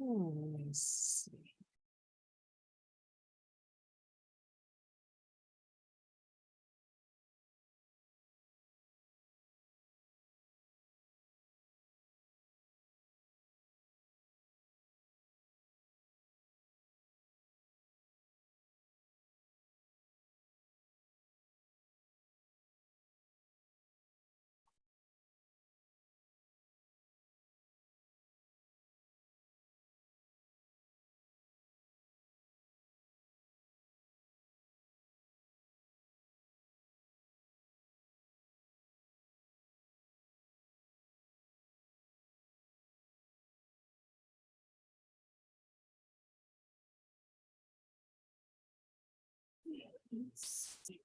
Let's see. Let's see.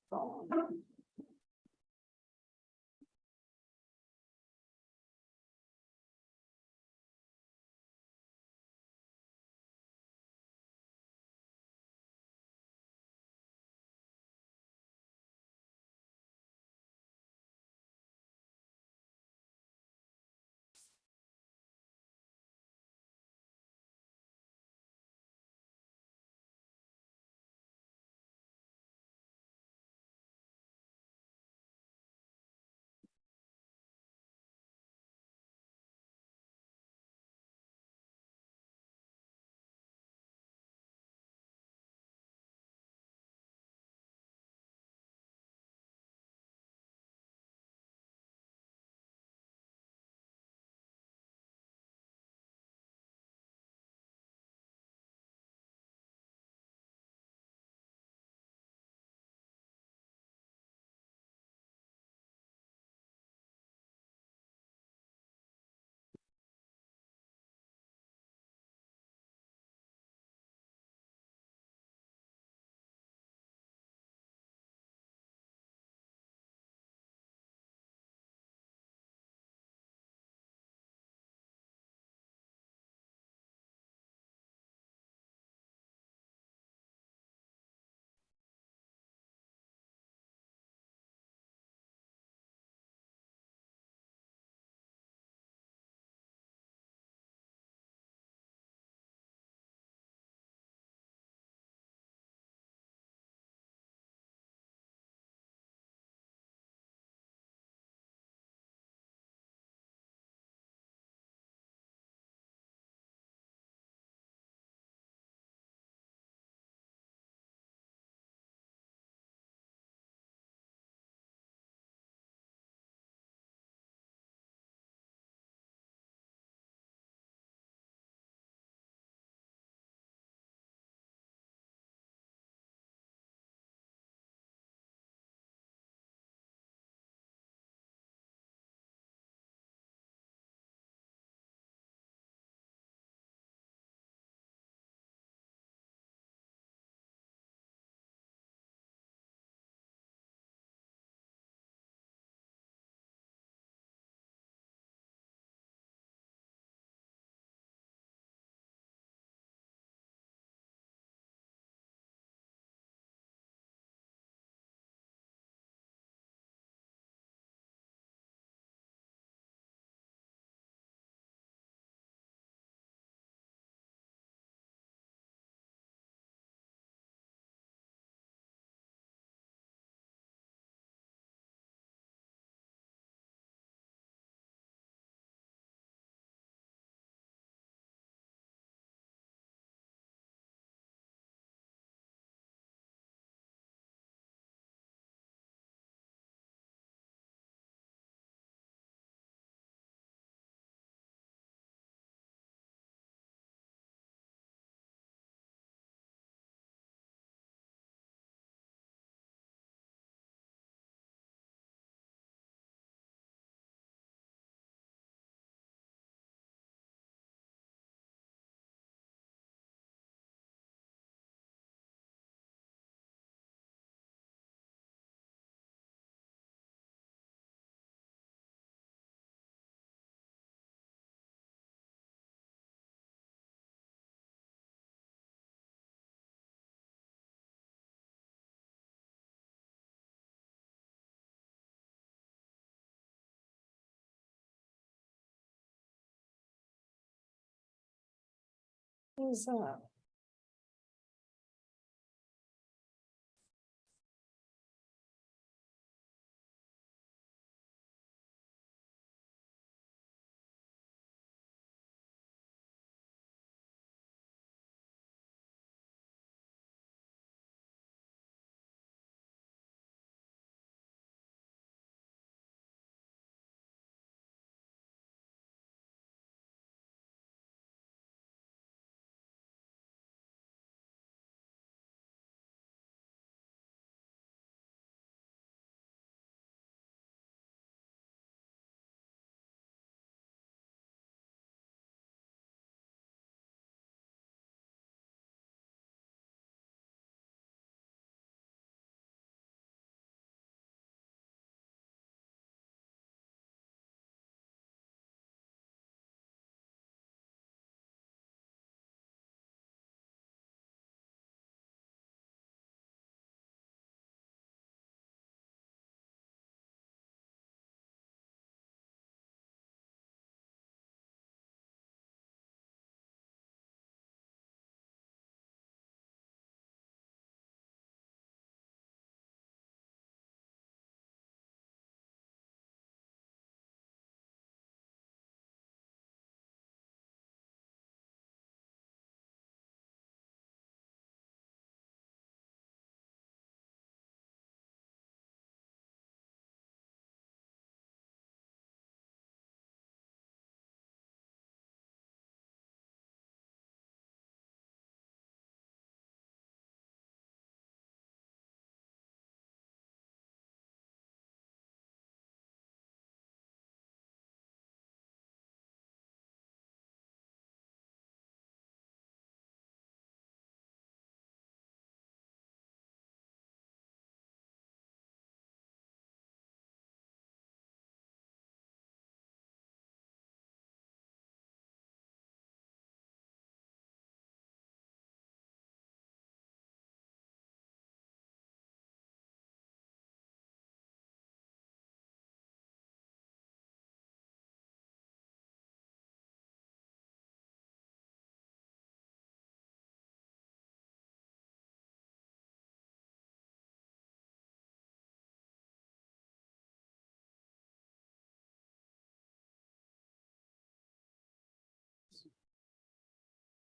is that?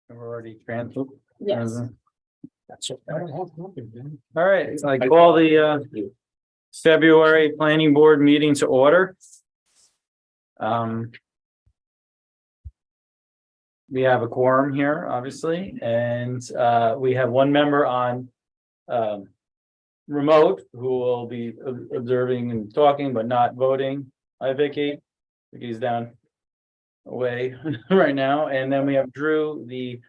We're already transferred. Yes. That's it. All right, I call the February planning board meeting to order. We have a quorum here, obviously, and we have one member on remote who will be observing and talking but not voting. Hi, Vicky. Vicky's down away right now, and then we have Drew, the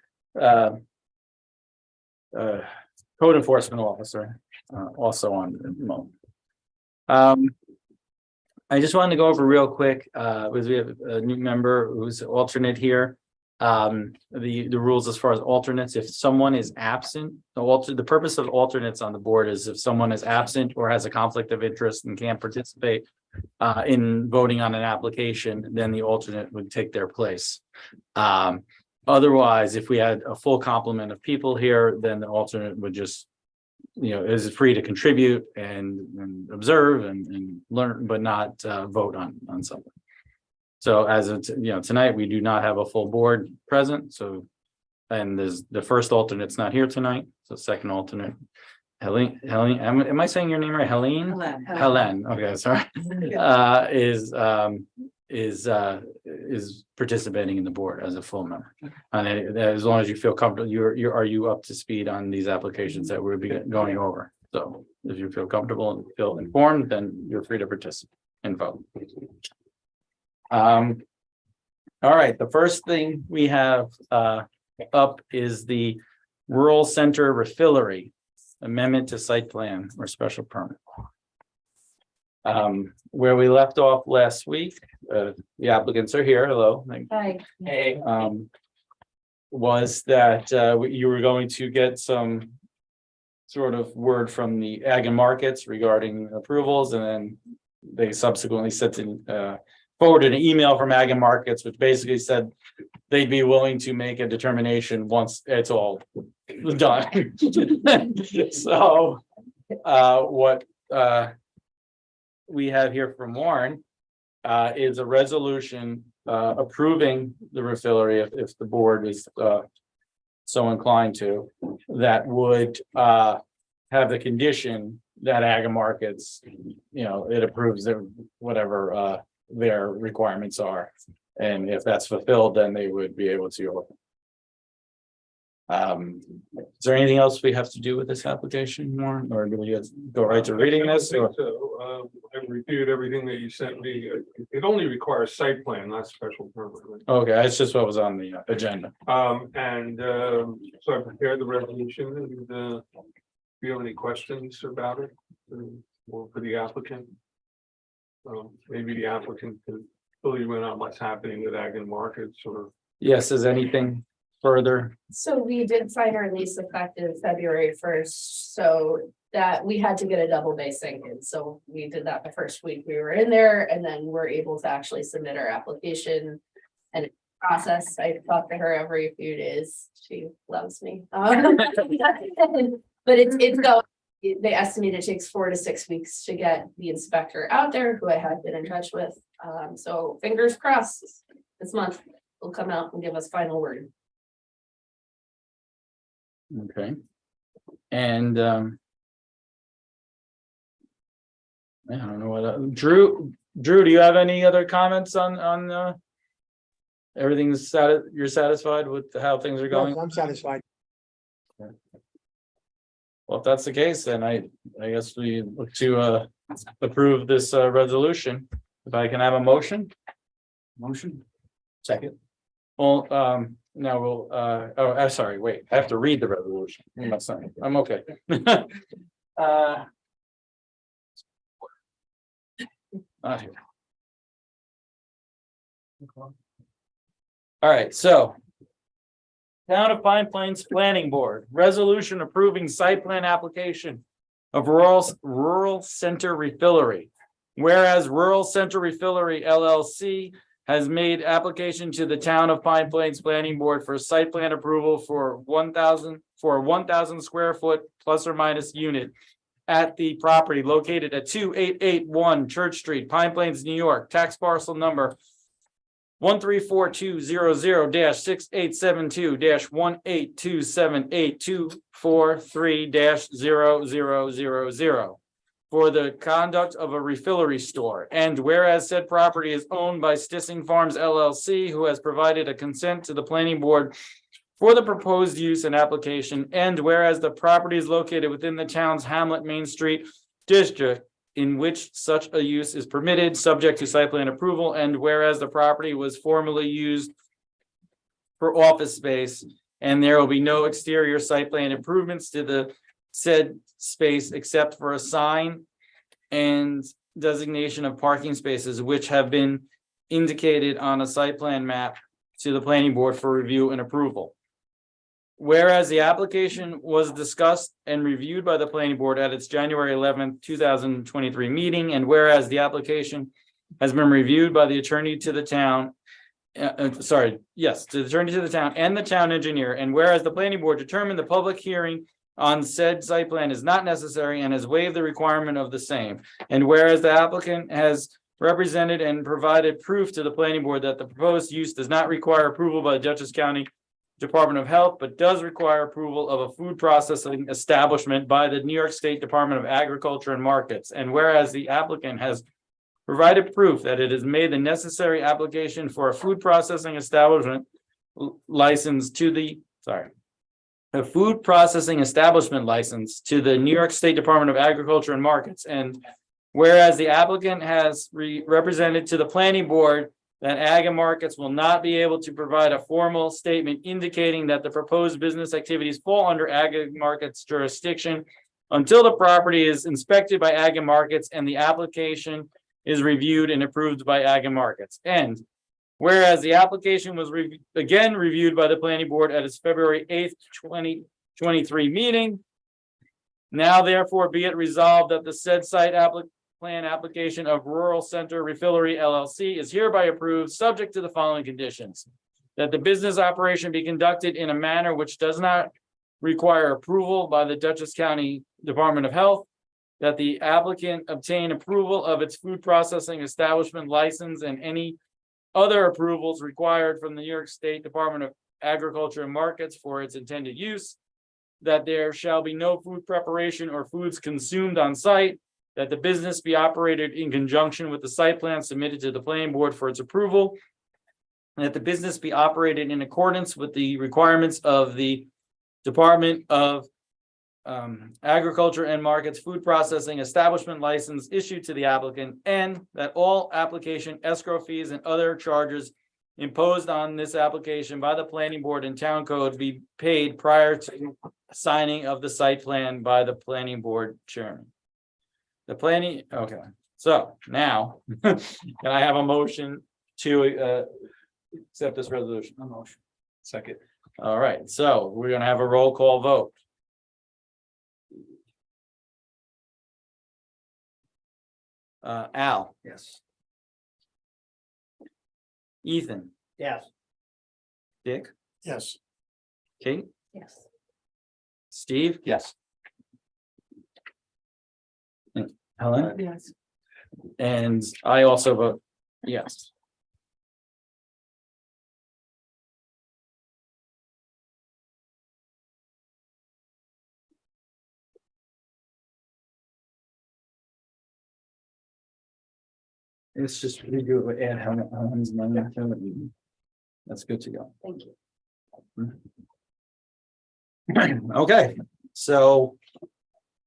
code enforcement officer, also on remote. I just wanted to go over real quick, because we have a new member who's alternate here. The rules as far as alternates, if someone is absent, the purpose of alternates on the board is if someone is absent or has a conflict of interest and can't participate in voting on an application, then the alternate would take their place. Otherwise, if we had a full complement of people here, then the alternate would just, is free to contribute and observe and learn, but not vote on something. So as of, tonight, we do not have a full board present. So, and there's the first alternate's not here tonight. So second alternate, Helene, am I saying your name right? Helene? Helen. Okay, sorry. Is participating in the board as a full member. And as long as you feel comfortable, are you up to speed on these applications that we'll be going over? So if you feel comfortable and feel informed, then you're free to participate and vote. All right, the first thing we have up is the Rural Center Refillery amendment to site plan or special permit. Where we left off last week, the applicants are here. Hello. Hi. Hey. Was that you were going to get some sort of word from the Ag and Markets regarding approvals, and then they subsequently sent in forwarded an email from Ag and Markets, which basically said they'd be willing to make a determination once it's all done. So, what, we have here from Warren, is a resolution, approving the refillery if the board is, so inclined to, that would, have the condition that Ag and Markets, it approves their, whatever, their requirements are. And if that's fulfilled, then they would be able to open. Is there anything else we have to do with this application more, or do we just go right to reading this? I Or? think so. I've reviewed everything that you sent me. It only requires site plan, not special permit. Right? Okay, that's just what was on the agenda. So I prepared the resolution and, do you have any questions about it? Or for the applicant? Maybe the applicant could fill you in on what's happening with Ag and Markets or. Yes, is anything further? So we did sign our lease effective February 1st, so that we had to get a double bay sync in, so we did that the first week we were in there, and then we're able to actually submit our application. And process, I talk to her every few days, she loves me. But it's going, they estimate it takes 4 to 6 weeks to get the inspector out there, who I had been in touch with. So fingers crossed, this month will come out and give us final word. Okay. And I don't know what, Drew, do you have any other comments on everything's you're satisfied with how things are going? Yes, I'm satisfied. Well, if that's the case, then I guess we look to approve this resolution. If I can have a motion? Motion? Second. Well, now we'll, I'm sorry, wait, I have to read the resolution. I'm okay. Not here. All right, so. Town of Pine Plains Planning Board, resolution approving site plan application of rural center refillery. Whereas Rural Center Refillery LLC has made application to the Town of Pine Plains Planning Board for site plan approval for 1,000 square foot plus or minus unit at the property located at 2881 Church Street, Pine Plains, New York, tax parcel number 13420-687218278243000 for the conduct of a refillery store. And whereas said property is owned by Stissing Farms LLC, who has provided a consent to the planning board for the proposed use and application, and whereas the property is located within the town's Hamlet Main Street district, in which such a use is permitted, subject to site plan approval, and whereas the property was formerly used for office space, and there will be no exterior site plan improvements to the said space except for a sign and designation of parking spaces, which have been indicated on a site plan map to the planning board for review and approval. Whereas the application was discussed and reviewed by the planning board at its January 11th, 2023 meeting, and whereas the application has been reviewed by the attorney to the town, to the attorney to the town and the town engineer, and whereas the planning board determined the public hearing on said site plan is not necessary and has waived the requirement of the same, and whereas the applicant has represented and provided proof to the planning board that the proposed use does not require approval by the Dutchess County Department of Health, but does require approval of a food processing establishment by the New York State Department of Agriculture and Markets. And whereas the applicant has provided proof that it has made the necessary application for a food processing establishment license to the, a food processing establishment license to the New York State Department of Agriculture and Markets. And whereas the applicant has represented to the planning board that Ag and Markets will not be able to provide a formal statement indicating that the proposed business activities fall under Ag and Markets jurisdiction until the property is inspected by Ag and Markets and the application is reviewed and approved by Ag and Markets. And whereas the application was again reviewed by the planning board at its February 8th, 2023 meeting, now therefore be it resolved that the said site plan application of Rural Center Refillery LLC is hereby approved, subject to the following conditions. that the business operation be conducted in a manner which does not require approval by the Dutchess County Department of Health, that the applicant obtain approval of its food processing establishment license and any other approvals required from the New York State Department of Agriculture and Markets for its intended use, that there shall be no food preparation or foods consumed on site, that the business be operated in conjunction with the site plan submitted to the planning board for its approval, and that the business be operated in accordance with the requirements of the Department of Agriculture and Markets Food Processing Establishment License issued to the applicant, and that all application escrow fees and other charges imposed on this application by the planning board and town code be paid prior to signing of the site plan by the planning board chairman. The planning, okay, so now, can I have a motion to accept this resolution? A motion. Second. All right, so we're gonna have a roll call vote. Al, Yes. Ethan, Yes. Dick, Yes. Kate, Yes. Steve, Yes. Helen, Yes. and I also vote yes. It's just pretty good with add Helen's name. That's good to go. Thank you. Okay, so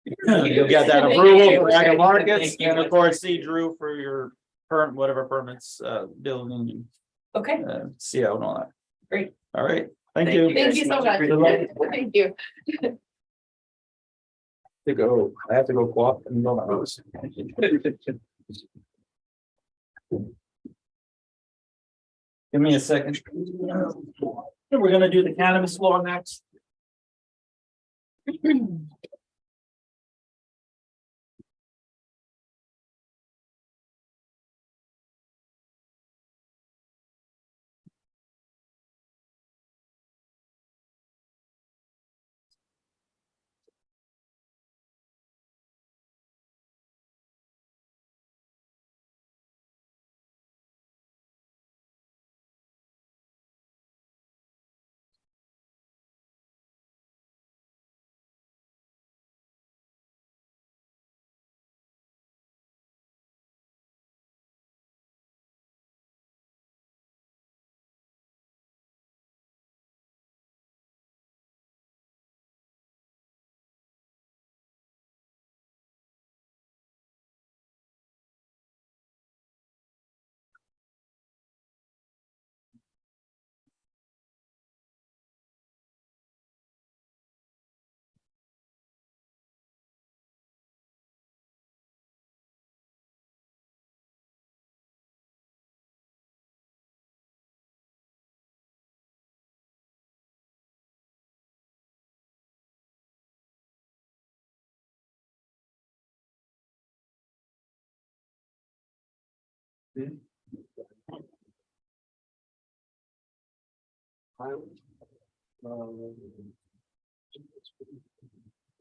you'll get that approval for Ag Markets, and of course, see Drew for your current whatever permits, building, Okay, CO and all that. Great. All right, thank you. thank you so much. Good luck. Thank you. To go, I have to go walk and go my house. Give me a second. We're gonna do the cannabis law next.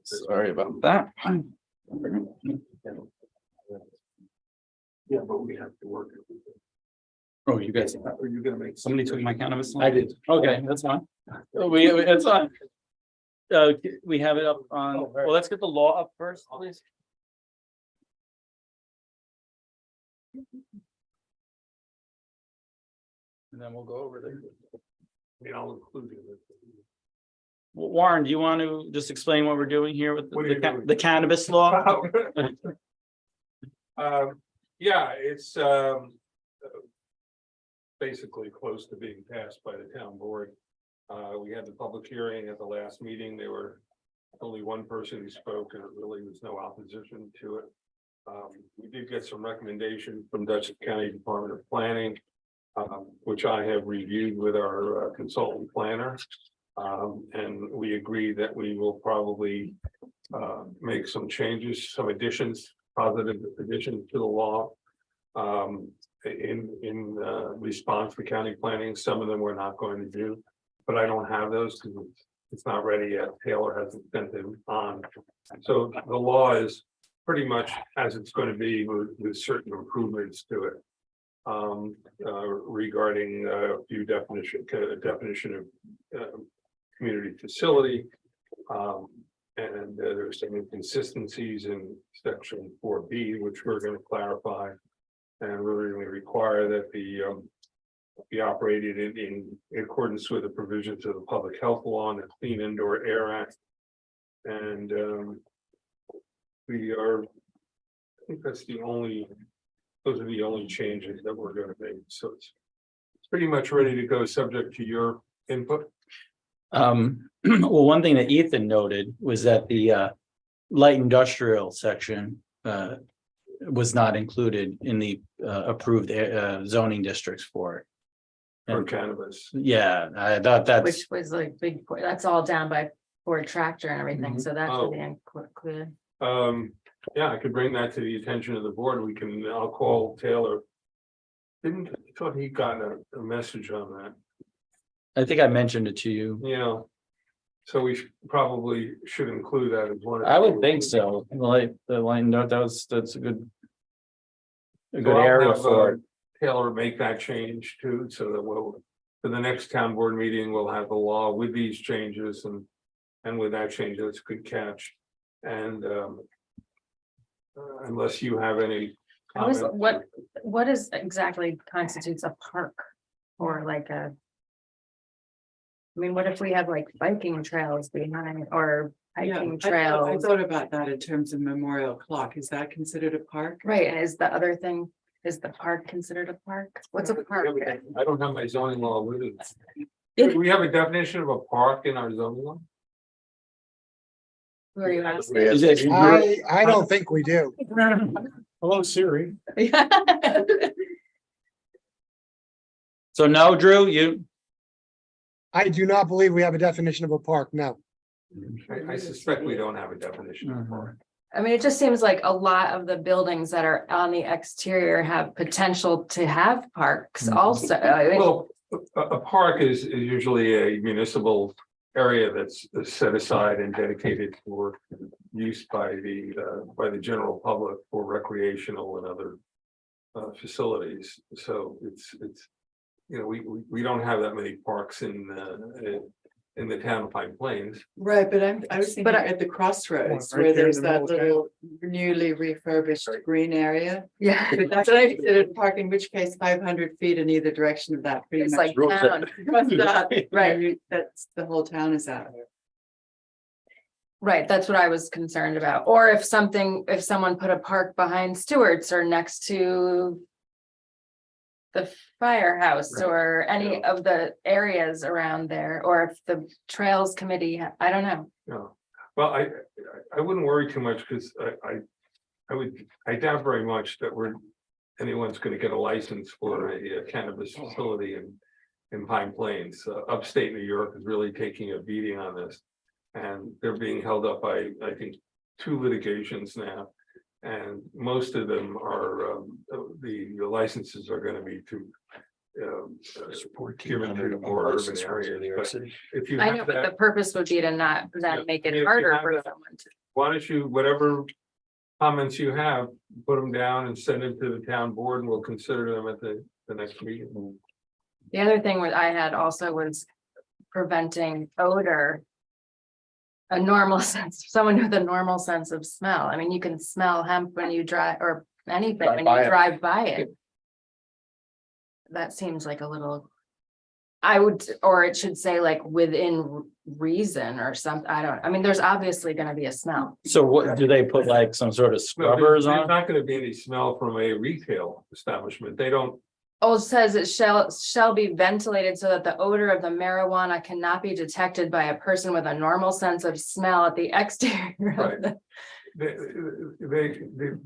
Sorry about that. Yeah, but we have to work. Oh, you guys, Are you gonna make? somebody took my cannabis. I did. Okay, that's fine. It's fine. We have it up on, well, let's get the law up first, please. And then we'll go over there. I'll include it. Warren, do you want to just explain what we're doing here with What are you doing? the cannabis law? Yeah, it's basically close to being passed by the town board. We had the public hearing at the last meeting. There were only one person who spoke, and it really was no opposition to it. We did get some recommendation from Dutchess County Department of Planning, which I have reviewed with our consultant planner. And we agree that we will probably make some changes, some additions, positive additions to the law. response for county planning. Some of them we're not going to do. But I don't have those because it's not ready yet. Taylor hasn't sent them on. So the law is pretty much as it's going to be with certain improvements to it. Regarding a few definition of community facility. And there's some inconsistencies in section 4B, which we're going to clarify. And we're going to require that be operated in accordance with the provisions of the Public Health Law and the Clean Indoor Air Act. And I think those are the only changes that we're going to make. So it's pretty much ready to go, subject to your input. Well, one thing that Ethan noted was that the light industrial section was not included in the approved zoning districts for it. For And cannabis. yeah, I thought that's, Which was like big, that's all down by Ford Tractor and everything, so that should be included. Yeah, I could bring that to the attention of the board. I'll call Taylor. I thought he got a message on that, I think I mentioned it to you. you know. So we probably should include that as one. I would think so. The line note, that's a good. A So good I'll area have, for it. Taylor make that change too, so that for the next town board meeting, we'll have the law with these changes and with that change, that's a good catch. And unless you have any comment. What is exactly constitutes a park? Or like a. I mean, what if we have like biking trails behind or hiking I trails? thought about that in terms of memorial clock. Is that considered a park? Right, and is the other thing, is the park considered a park? What's a park? I don't have my zoning law with it. Do we have a definition of a park in our zoning law? Who are you asking? Is it- I don't think we do. Hello, Siri. So no, Drew, you, I do not believe we have a definition of a park, no. I suspect we don't have a definition of park. I mean, it just seems like a lot of the buildings that are on the exterior have potential to have parks also. I mean, Well, a park is usually a municipal area that's set aside and dedicated for use by the general public for recreational and other facilities. So it's, you know, we don't have that many parks in the town of Pine Plains. Right, but I was thinking But at the crossroads Right where there in there's the that middle of little newly refurbished green area. Yeah. But that's what I considered park, in which case 500 feet in either direction of that pretty It's much. like town. What's that? Right. That's the whole town is out. Right, that's what I was concerned about. Or if someone put a park behind Stewart's or next to the firehouse Right. or any of the areas around there, or if the trails committee, I don't know. No, well, I wouldn't worry too much because I doubt very much that anyone's going to get a license for a cannabis facility in Pine Plains. Upstate New York is really taking a beating on this. And they're being held up by, I think, 2 litigations now. And most of them are, the licenses are gonna be to given to more urban areas. But if you I know, have but the that, purpose would be to not Yeah, then make I mean, it if you harder have for that- someone to. why don't you, whatever comments you have, put them down and send them to the town board and we'll consider them at the next meeting. The other thing I had also was preventing odor. A normal sense, someone with a normal sense of smell. I mean, you can smell hemp when you drive or anything Drive when by you it. drive by it. That seems like a little. I would, or it should say like within reason or something. I mean, there's obviously gonna be a smell. so what, do they put like some sort of No, scrubbers there's on? not gonna be any smell from a retail establishment. They don't, Oh, it says it shall be ventilated so that the odor of the marijuana cannot be detected by a person with a normal sense of smell at the exterior. Right. of the. the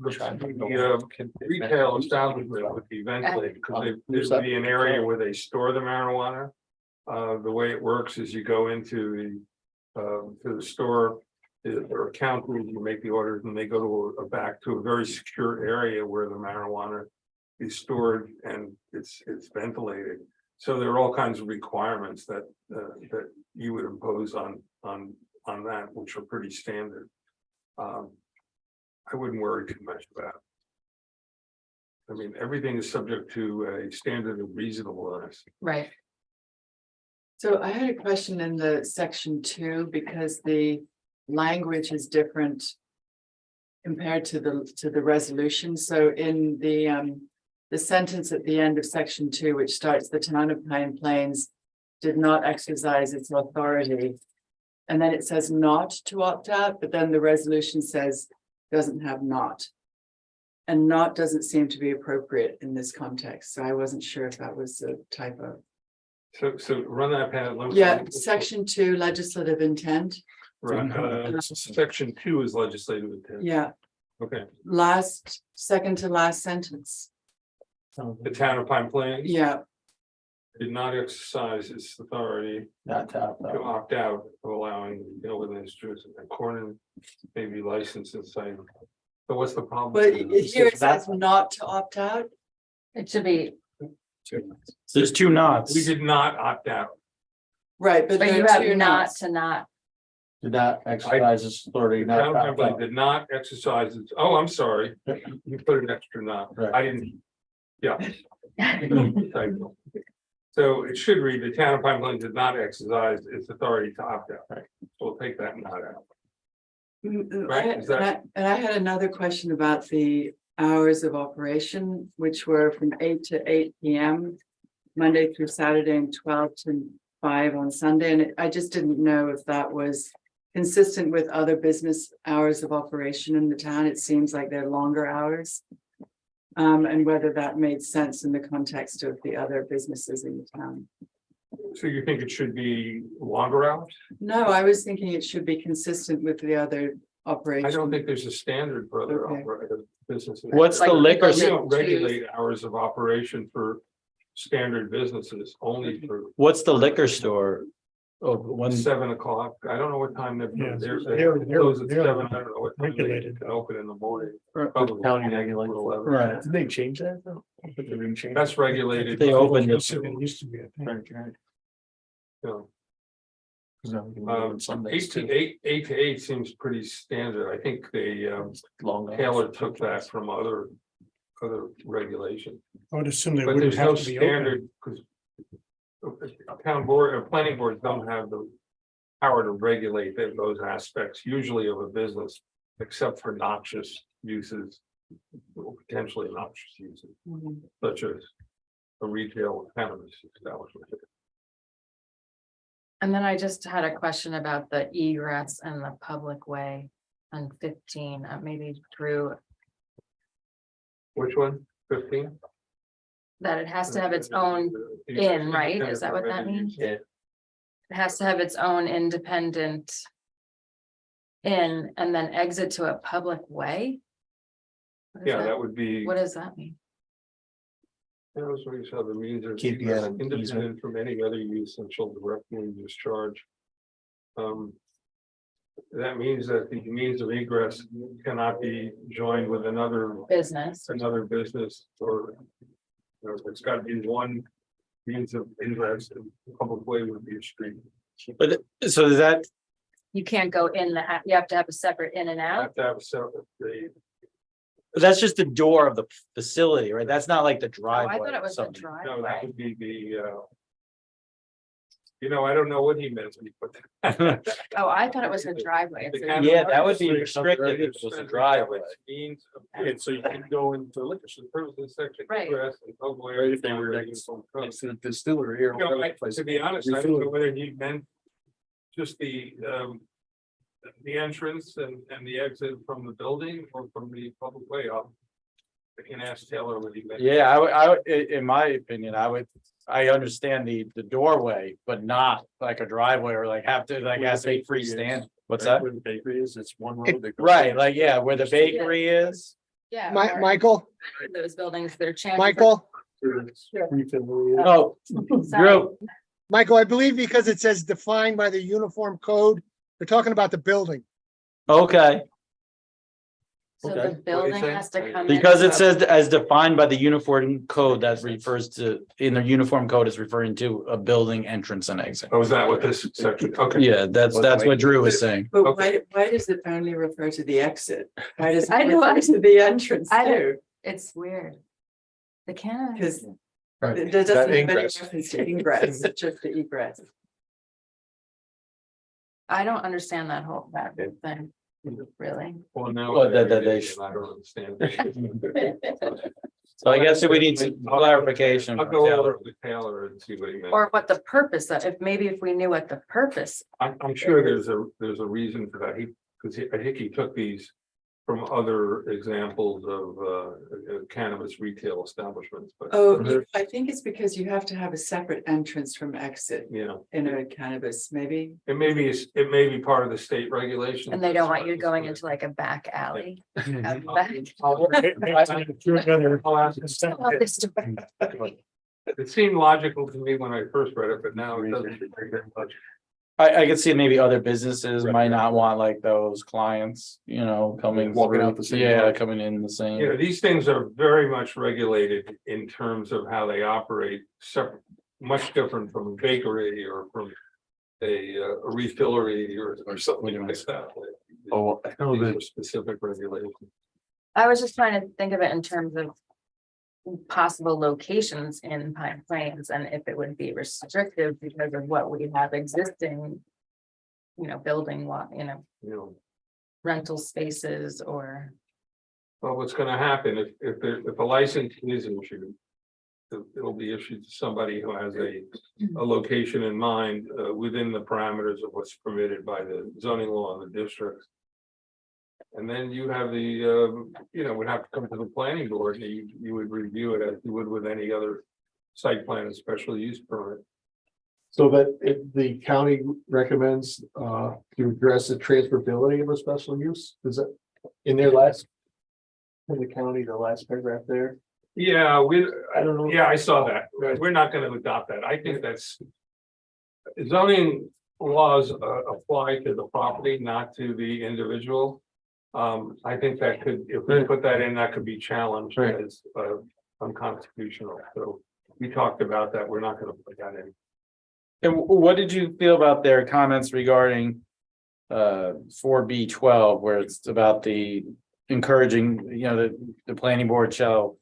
retail establishment would be ventilated, because there's be an area where they store the marijuana. The way it works is you go into the store, or counter, you make the orders, and they go to back to a very secure area where the marijuana is stored and it's ventilated. So there are all kinds of requirements that you would impose on that, which are pretty standard. I wouldn't worry too much about it. I mean, everything is subject to a standard of reasonableness. Right. So I had a question in the section 2, because the language is different compared to the resolution. So in the sentence at the end of section 2, which starts, the town of Pine Plains did not exercise its authority. And then it says not to opt out, but then the resolution says doesn't have not. And not doesn't seem to be appropriate in this context. So I wasn't sure if that was a typo. So run that past. Yeah, section 2, legislative intent. Right, section 2 is legislative intent. Yeah, Okay, second to last sentence. the town of Pine Plains Yeah, did not exercise its authority Not top. to opt out of allowing building industries and Corning may be licensed in site. So what's the problem? but here it says not to opt out. It should be, There's two knots. We did not opt out. Right, but but there you are have two not nots. to not, Did not exercise its authority, The town of not Pine Plains did not exercise its, oh, I'm sorry, you put an extra not, Right. I didn't. Yeah. Typo. So it should read, the town of Pine Plains did not exercise its authority to opt out. Right. So we'll take that not out. Mm, Right, is that- And I had another question about the hours of operation, which were from 8 to 8 PM. Monday through Saturday, and 12 to 5 on Sunday, and I just didn't know if that was consistent with other business hours of operation in the town. It seems like they're longer hours. And whether that made sense in the context of the other businesses in the town. So you think it should be longer hours? No, I was thinking it should be consistent with the other I operations. don't think there's a standard for other Okay. businesses. What's the Like- liquor? We don't regulate hours of operation for standard businesses, only for What's the liquor store? Oh, when, 7 o'clock. I don't know what time they're, Yeah, they're, they're- they close at they're 7. I don't know what time they regulated. can open in the morning. County Probably regulated. 11. right, Did they change that though? I think they didn't change. That's regulated. They opened it. It used to be, I think. Right. So, No, you can do it on Sundays 8 to too. 8 seems pretty standard. I think they Long hours. Taylor took that from other regulations. I would assume they But wouldn't there's no have to be open. standard, because town board or planning boards don't have the power to regulate those aspects usually of a business, except for noxious uses, or potentially noxious uses, Mhm. such as a retail cannabis establishment. and then I just had a question about the egress and the public way on 15, maybe Drew, Which one? 15? that it has to have its own in, right? Is that what that means? Yeah. It has to have its own independent in and then exit to a public way? What is Yeah, that? that would be. What does that mean? Those are each other means of Keep the egress, easement. independent from any other use and shall directly discharge. That means that the means of egress cannot be joined with another Business, business or. It's got to be one means of ingress, and public way would be a street. but so is that, you can't go in you have to have a separate in and out. Have to have a separate, that's just the door of the facility, right? That's not like the Oh, driveway. I thought it or was the something. no, that driveway. would be the. I don't know what he meant, but. Oh, I thought it was the driveway. It's a- Yeah, that would be It's restricted if it was a driveway. Means of, and so you can go into liquor, so the purpose of the section. Right. egress and public way Right, if they were regulations on code. Next to the distillery here. To be honest, I don't know whether he meant just the entrance and the exit from the building or from the public way up. I can ask Taylor what he meant. Yeah, in my opinion, I understand the doorway, but not like a driveway or like have to, like has to be freestand. What's that? Where the bakery is, it's one road. that goes- Right, like, yeah, where the bakery is. Yeah. or Michael, Those buildings, they're chanting. Michael, Oh, Drew, Michael, I believe because it says defined by the uniform code, they're talking about the building. okay. So Okay. the building saying? has to come in. Because it says as defined by the uniform code that refers to, in the uniform code is referring to a building entrance and exit. Oh, is that what this section? Okay. Yeah, that's what Drew was saying. But Okay. why does it only refer to the exit? Why does I it know, refer to the entrance I don't- too? It's weird. The can. Because Right. there doesn't have any ingress. reference to ingress, just the egress. I don't understand that whole thing, really. Well, now. Well, that they- I don't understand. So I guess we need some clarification. I'll go over with Taylor and see what he meant. Or what the purpose of, if we knew what the purpose, I'm sure there's a reason for that. I think he took these from other examples of cannabis retail establishments, but. Oh, I think it's because you have to have a separate entrance from exit You know, in a cannabis, maybe. it may be part of the state regulation. and they don't want you going into like a back alley. out the back. I'll ask him. Oh, this direction. It seemed logical to me when I first read it, but now it doesn't. make that much. I could see maybe other businesses might not want like those clients, coming. Walking through. out the same Yeah, door. coming in the same. You know, these things are very much regulated in terms of how they operate, separate, much different from a bakery or from a refillery or something like that. Oh, I know These that. are specific regulations. I was just trying to think of it in terms of possible locations in Pine Plains and if it would be restrictive because of what we have existing, building, You know, rental spaces or, well, what's gonna happen if a license is issued, it'll be issued to somebody who has a location in mind within the parameters of what's permitted by the zoning law in the district. And then you have would have to come to the planning board and you would review it as you would with any other site plan and special use permit. So that if the county recommends to address the transferability of a special use, is that in their last? In the county, the last paragraph there, Yeah, I don't know. yeah, I saw that. We're not gonna adopt that. I think that's. Zoning laws apply to the property, not to the individual. I think that could, if we put that in, that could be challenged Right. as unconstitutional. So we talked about that. We're not gonna put that in. And what did you feel about their comments regarding 4B12, where it's about the encouraging, the planning board shall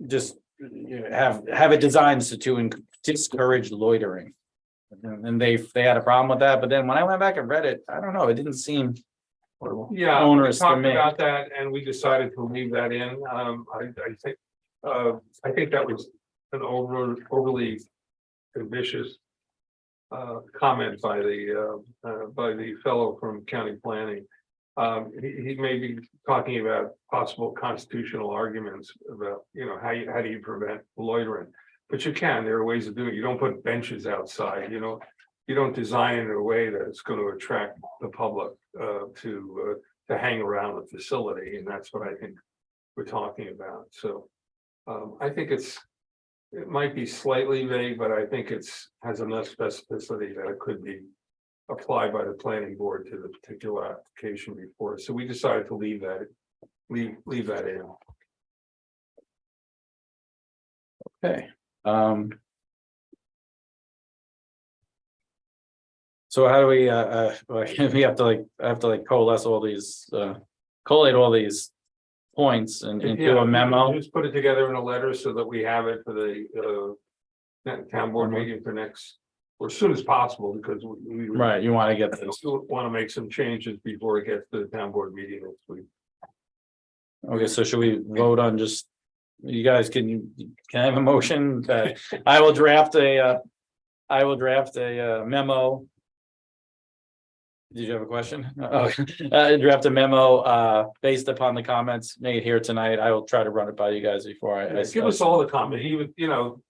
just have it designed to discourage loitering. And they had a problem with that, but then when I went back and read it, I don't know, it didn't seem Yeah, we onerous to talked me. about that and we decided to leave that in. I think that was an overly ambitious comment by the fellow from county planning. He may be talking about possible constitutional arguments about, how do you prevent loitering? But you can, there are ways of doing it. You don't put benches outside, you don't design it in a way that it's going to attract the public to hang around the facility, and that's what I think we're talking about. So I think it might be slightly vague, but I think has enough specificity that it could be applied by the planning board to the particular application before. So we decided to leave that in. Okay. So how do we, we have to coalesce all these, collate all these points and do Yeah, a memo? Just put it together in a letter so that we have it for the town board meeting for next, or as soon as possible, because we. Right, you want to get this. Want to make some changes before it gets to the town board meeting next week. Okay, so should we vote on just, you guys, can I have a motion that I will draft a memo. Did you have a question? Oh, draft a memo, based upon the comments made here tonight. I will try to run it by you guys before I. Give us all the comment, even,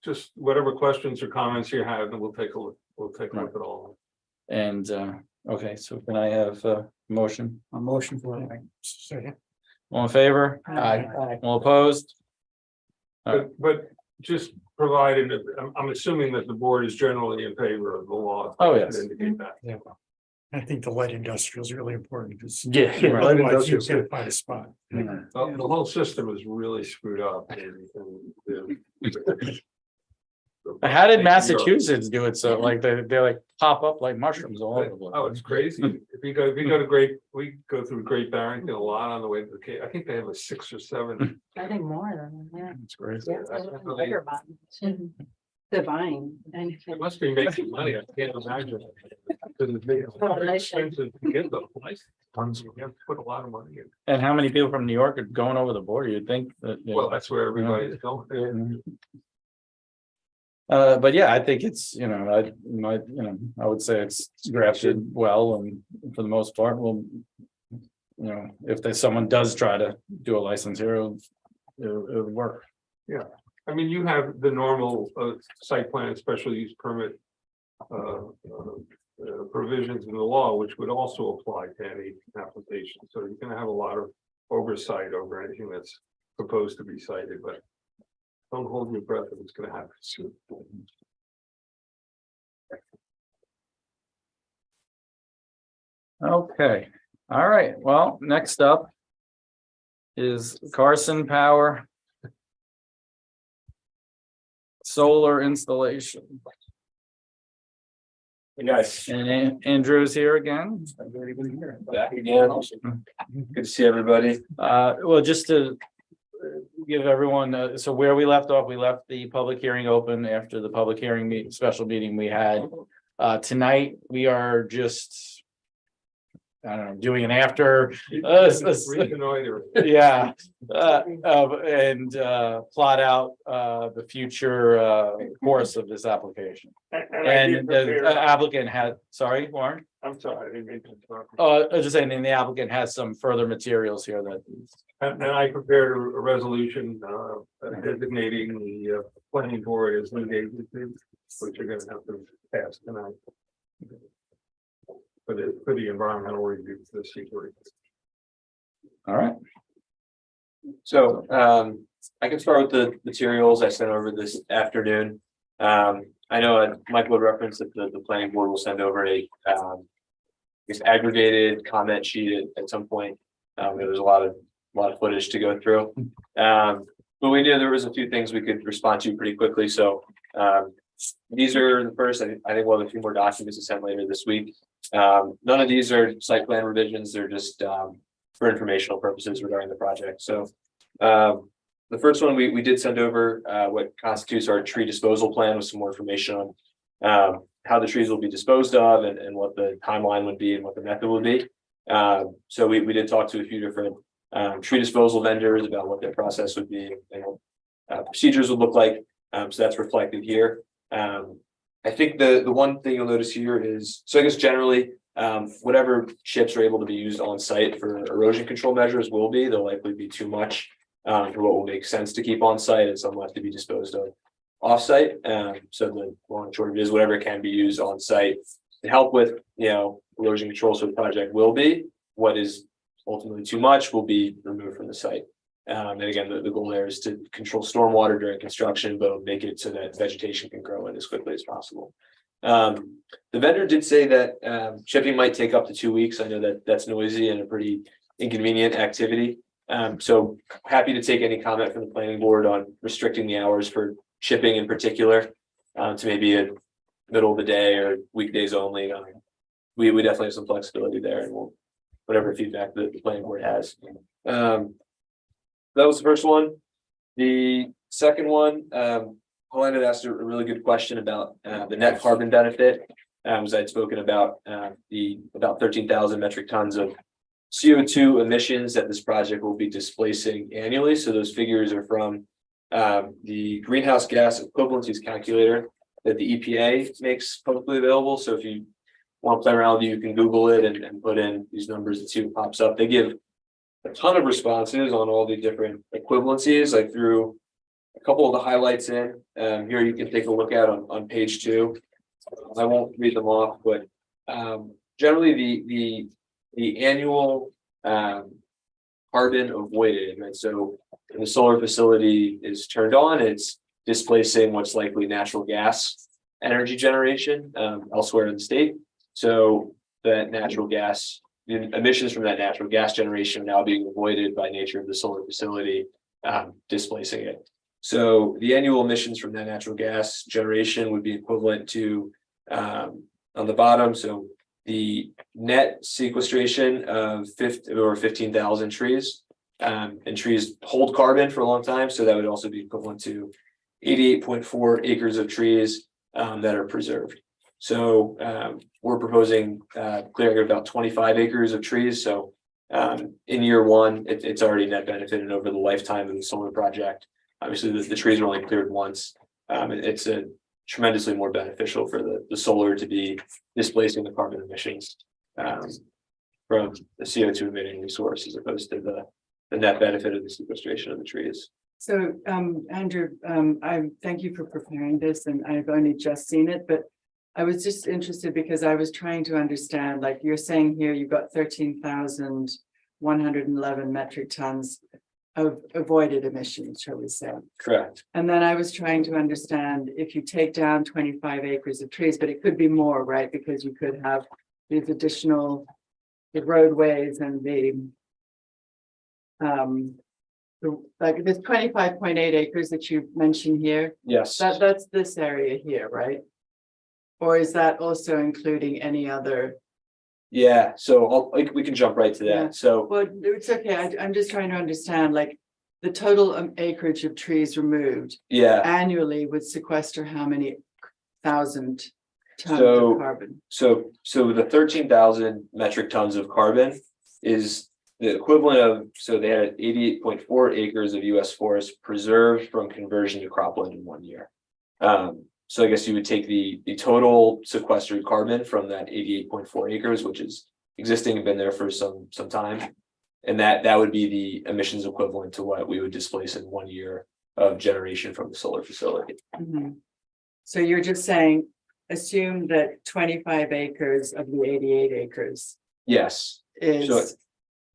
just whatever questions or comments you have, and we'll take a look at all. And, okay, so can I have a motion? A motion for it. Second. All in favor? Aye. All opposed? But just provided, I'm assuming that the board is generally in favor of the law. Oh, yes. Indicate that. Yeah. I think the light industrial is really important because. Yeah. Light Otherwise, you industrial. can't find a spot. Yeah. The whole system is really screwed up. How did Massachusetts do it? So like they like pop up like mushrooms all over the place. Oh, it's crazy. If you go to we go through Great Barrington a lot on the way to the Cape. I think they have a 6 or 7. I think more than, yeah. It's crazy. Divine. And It must be making money. I can't imagine. Because it's very expensive to get the license. You have to put a lot of money in. And how many people from New York are going over the border? You'd think that. You know, Well, that's where everybody's going. But yeah, I think it's, you know, I would say it's drafted well and for the most part, well. You know, if there's someone does try to do a license here, it'll work. I mean, you have the normal site plan, special use permit. Provisions in the law, which would also apply to any application. So you're gonna have a lot of oversight over anything that's proposed to be cited, but. Don't hold your breath if it's gonna happen soon. Okay, all right, well, next up. Is Carson Power. Solar installation. Hey guys, And Andrew's here again. back again. Good to see everybody. Well, just to give everyone, so where we left off, we left the public hearing open after the public hearing special meeting we had. Tonight, we are just, I don't know, doing an after. Reconnoiter. Yeah, and plot out the future course of this application. And the applicant had, sorry, Warren? I'm sorry, I didn't mean to interrupt. I was just saying, and the applicant has some further materials here that. And I prepared a resolution designating the planning board as lead agency, which you're gonna have to pass tonight. For the environmental review for the secret. All right, So I can start with the materials I sent over this afternoon. I know Michael would reference that the planning board will send over a I guess aggregated comment sheet at some point. There's a lot of footage to go through. But we knew there was a few things we could respond to pretty quickly. So these are the first, I think we'll have a few more documents to send later this week. None of these are site plan revisions. They're just for informational purposes regarding the project. So the first one we did send over what constitutes our tree disposal plan with some more information on how the trees will be disposed of and what the timeline would be and what the method would be. So we did talk to a few different tree disposal vendors about what their process would be and what procedures would look like. So that's reflected here. I think the one thing you'll notice here is, so I guess generally, whatever chips are able to be used on site for erosion control measures will be, they'll likely be too much for what will make sense to keep on site and some left to be disposed of off site. So the long and short of it is whatever can be used on site to help with, erosion control. So the project will be, what is ultimately too much will be removed from the site. And again, the goal there is to control stormwater during construction, but make it so that vegetation can grow in as quickly as possible. The vendor did say that shipping might take up to 2 weeks. I know that that's noisy and a pretty inconvenient activity. So happy to take any comment from the planning board on restricting the hours for shipping in particular to maybe a middle of the day or weekdays only. We definitely have some flexibility there, and we'll whatever feedback the planning board has. That was the first one. The second one, Pauline had asked a really good question about the net carbon benefit. As I'd spoken about about 13,000 metric tons of CO2 emissions that this project will be displacing annually. So those figures are from the greenhouse gas equivalencies calculator that the EPA makes publicly available. So if you want to play around with it, you can Google it and put in these numbers and see what pops up. They give a ton of responses on all the different equivalencies. I threw a couple of the highlights in. Here you can take a look at on page 2. I won't read them off, but generally the annual carbon avoided, right? So when the solar facility is turned on, it's displacing what's likely natural gas energy generation elsewhere in the state. So that natural gas, the emissions from that natural gas generation now being avoided by nature of the solar facility, displacing it. So the annual emissions from that natural gas generation would be equivalent to, on the bottom, so the net sequestration of 15,000 trees. And trees hold carbon for a long time, so that would also be equivalent to 88.4 acres of trees that are preserved. So we're proposing clearing of about 25 acres of trees. So in year one, it's already net benefited over the lifetime of the solar project. Obviously, the trees are only cleared once. It's a tremendously more beneficial for the solar to be displacing the carbon emissions from the CO2 emitting resource as opposed to the net benefit of the sequestration of the trees. So, Andrew, I thank you for preparing this, and I've only just seen it, but I was just interested because I was trying to understand, like you're saying here, you've got 13,111 metric tons of avoided emissions, shall we say? Correct. And then I was trying to understand if you take down 25 acres of trees, but it could be more, right? Because you could have these additional the roadways and like this 25.8 acres that you mentioned here, Yes. that's this area here, right? Or is that also including any other? Yeah. So we can jump right to that. Yeah. So Well, it's okay. I'm just trying to understand, like, the total acreage of trees removed yeah. annually would sequester how many thousand tons So- of carbon? So the 13,000 metric tons of carbon is the equivalent of, so they had 88.4 acres of US forest preserved from conversion to cropland in 1 year. So I guess you would take the total sequestered carbon from that 88.4 acres, which is existing and been there for some time. And that would be the emissions equivalent to what we would displace in 1 year of generation from the solar facility. Mhm. So you're just saying, assume that 25 acres of the 88 acres Yes, is. So,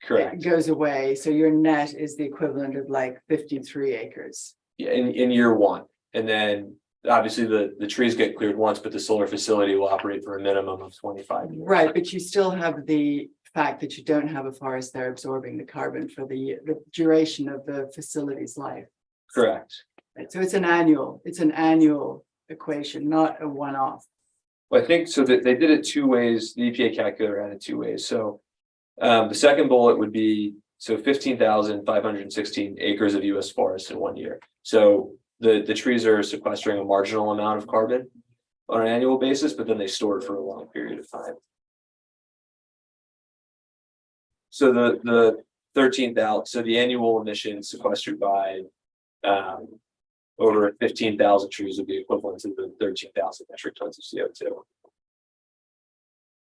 correct. It goes away, so your net is the equivalent of like 53 acres. Yeah, in year one. And then obviously the trees get cleared once, but the solar facility will operate for a minimum of 25 years. Right, but you still have the fact that you don't have a forest there absorbing the carbon for the duration of the facility's life. Correct. Right, so it's an annual equation, not a one-off. Well, I think so that they did it two ways. The EPA calculator had it two ways. So the second bullet would be, so 15,516 acres of US forest in 1 year. So the trees are sequestering a marginal amount of carbon on an annual basis, but then they store it for a long period of time. So the 13,000, so the annual emissions sequestered by over 15,000 trees would be equivalent to the 13,000 metric tons of CO2.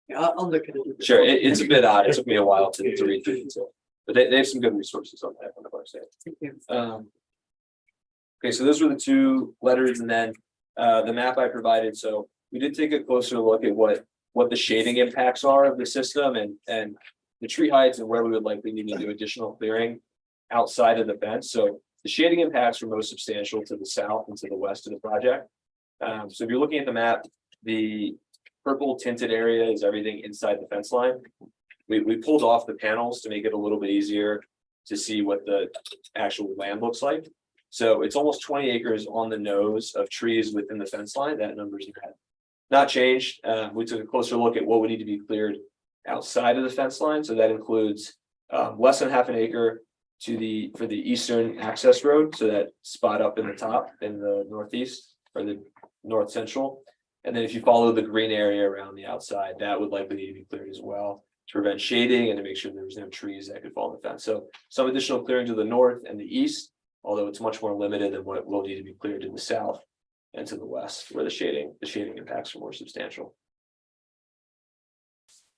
Yeah, I'll look at it. Sure, it's a bit odd. It took me a while to read through it, but they have some good resources on that on the website. Thank you. Okay, so those were the two letters, and then the map I provided. So we did take a closer look at what the shading impacts are of the system and the tree heights and where we would likely need to do additional clearing outside of the fence. So the shading impacts are most substantial to the south and to the west of the project. So if you're looking at the map, the purple tinted area is everything inside the fence line. We pulled off the panels to make it a little bit easier to see what the actual land looks like. So it's almost 20 acres on the nose of trees within the fence line. That number's not changed. We took a closer look at what would need to be cleared outside of the fence line. So that includes less than half an acre for the eastern access road. So that spot up in the top in the northeast or the north central. And then if you follow the green area around the outside, that would likely need to be cleared as well to prevent shading and to make sure there's no trees that could fall in the fence. So some additional clearing to the north and the east, although it's much more limited than what will need to be cleared to the south and to the west, where the shading impacts are more substantial.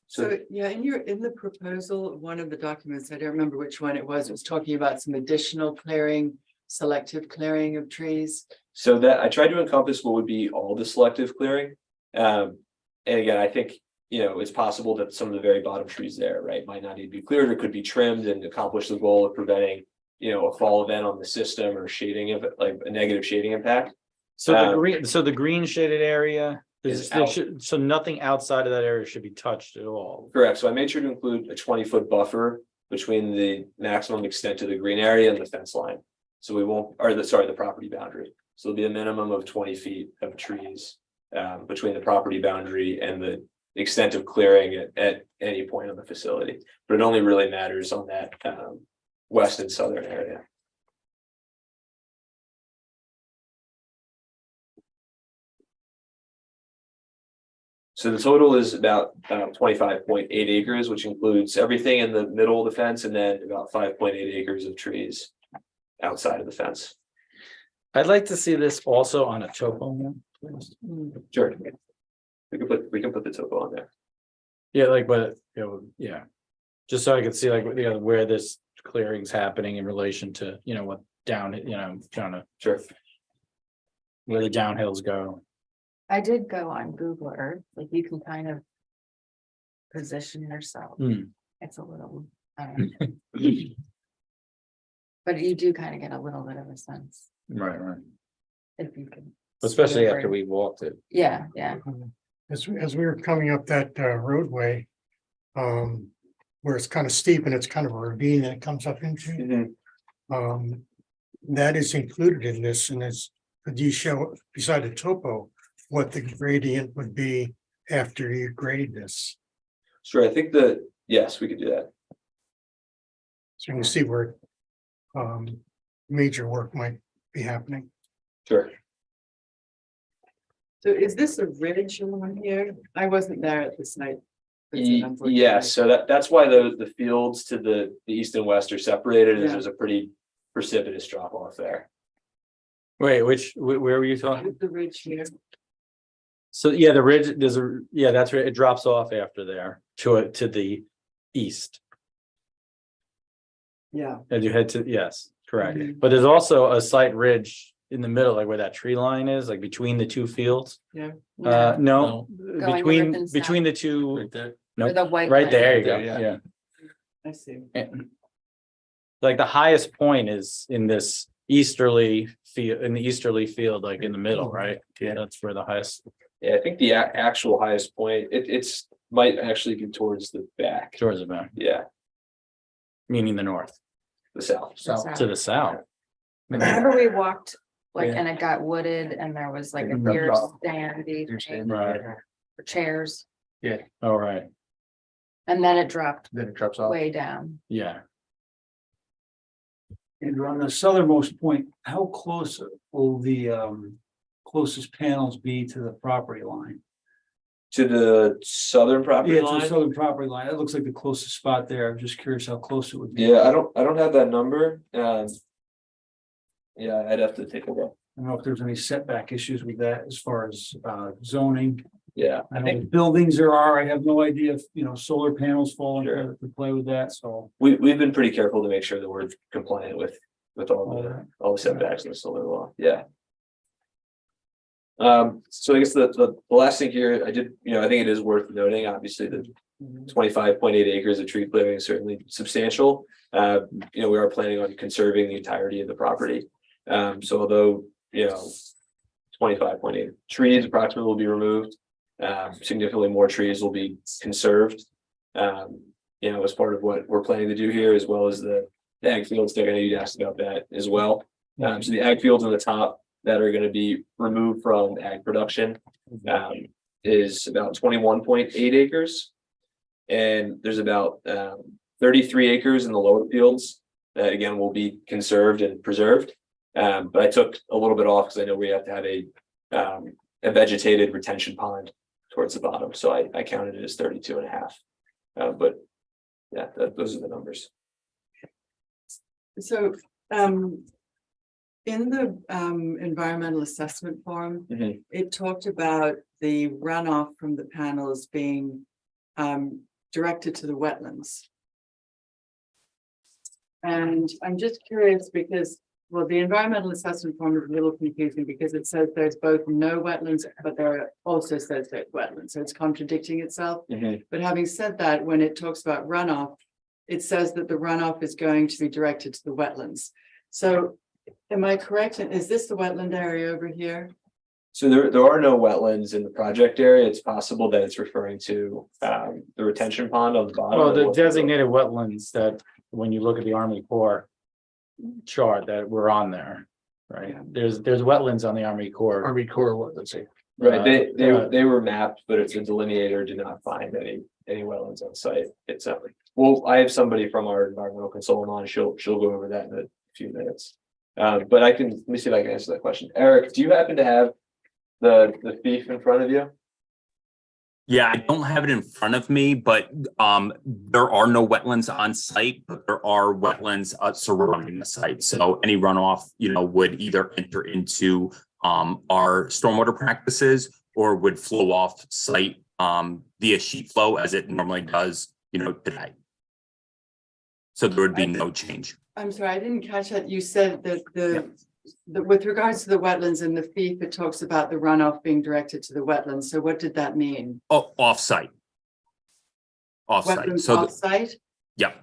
So, yeah, in the proposal, one of the documents, I don't remember which one it was talking about some additional clearing, selective clearing of trees. So that I tried to encompass what would be all the selective clearing. And again, I think, it's possible that some of the very bottom trees there, right, might not need to be cleared or could be trimmed and accomplish the goal of preventing, a fall event on the system or shading of like a negative shading impact. So the green shaded area So nothing outside of that area should be touched at all. Correct, so I made sure to include a 20-foot buffer between the maximum extent of the green area and the fence line. So we won't, or the property boundary, so there'll be a minimum of 20 feet of trees. Between the property boundary and the extent of clearing at any point on the facility, but it only really matters on that west and southern area. So the total is about 25.8 acres, which includes everything in the middle of the fence and then about 5.8 acres of trees outside of the fence. I'd like to see this also on a topo map, please. Sure. We can put the topo on there. Yeah, like, but, you know, yeah. Just so I could see like, you know, where this clearing's happening in relation to, you know, what down, you know, trying to, Sure. where the downhills go. I did go on Google Earth, like you can kind of position yourself. Hmm. It's a little, but you do kind of get a little bit of a sense Right, right. if you can. Especially see after over- we walked it. Yeah, yeah. As we were coming up that roadway, where it's kind of steep and it's kind of a ravine that it comes up into, that is included in this, and it's, could you show beside the topo what the gradient would be after you grade this? Sure, I think yes, we could do that. So you can see where major work might be happening. Sure. So is this a ridge along here? I wasn't there at the site. unfortunately. Yeah, so that's why the fields to the east and west are separated, as Yeah. there's a pretty precipitous drop off there. Wait, where were you talking? The ridge here. So, yeah, the ridge, that's where it drops off after there to the east. Yeah. As you head to, yes, correct. Mhm. But there's also a slight ridge in the middle, like where that tree line is, like between the two fields. Yeah. No, north between and south. the two, Or nope, the white. right line. there you go, There, yeah. yeah. I see. And like the highest point is in this easterly field, like in the middle, right? Yeah, that's where the highest, Yeah, I think the actual highest point, it's might actually be towards the back. towards the back, Yeah, meaning the north, the south. South. to the south. Remember we walked, like, Yeah. and it got wooded and there was like a And deer dropped off. stand, Right. for chairs, All right, and then it dropped Then it drops off. way down. yeah. And on the southernmost point, how close will the closest panels be to the property line? To the southern property Yeah, to the line. southern property line. That looks like the closest spot there. I'm just curious how close it would be. Yeah, I don't have that number. Yeah, I'd have to take a look. I don't know if there's any setback issues with that as far as zoning. Yeah, I I know think the buildings there are. I have no idea if, solar panels fall Sure. into play with that, so. we've been pretty careful to make sure that we're compliant with all the setbacks in the solar law. Yeah. So I guess the last thing here, I think it is worth noting, obviously, the 25.8 acres of tree clearing is certainly substantial. We are planning on conserving the entirety of the property. So although, 25.8 trees approximately will be removed, significantly more trees will be conserved. As part of what we're planning to do here, as well as the ag fields. They're going to asked about that as well. So the ag fields on the top that are going to be removed from ag production is about 21.8 acres. And there's about 33 acres in the lower fields that again will be conserved and preserved. But I took a little bit off because I know we have to have a vegetated retention pond towards the bottom. So I counted it as 32.5. But yeah, those are the numbers. So, in the environmental assessment form, Mhm. it talked about the runoff from the panels being directed to the wetlands. And I'm just curious because, well, the environmental assessment form is a little confusing because it says there's both no wetlands, but there also says there's wetlands, so it's contradicting itself. Mhm. But having said that, when it talks about runoff, it says that the runoff is going to be directed to the wetlands. So am I correct? Is this the wetland area over here? So there are no wetlands in the project area. It's possible that it's referring to the retention pond on the bottom. Well, the designated wetlands that, when you look at the Army Corps chart that were on there, right? There's wetlands on the Army Corps. Army Corps, what does it? Right, Yeah. they were mapped, but it's a delineator did not find any wetlands on site. It's well, I have somebody from our environmental consultant on, she'll go over that in a few minutes. But let me see if I can answer that question. Eric, do you happen to have the thief in front of you? Yeah, I don't have it in front of me, but there are no wetlands on site, but there are wetlands surrounding the site. So any runoff, would either enter into our stormwater practices or would flow off site via sheet flow as it normally does, today. So there would be no change. I'm sorry, I didn't catch that. You said that with regards to the wetlands and the FEEF, it talks about the runoff being directed to the wetlands. So what did that mean? Oh, off-site. Off-site. Wetlands So, off-site? yeah.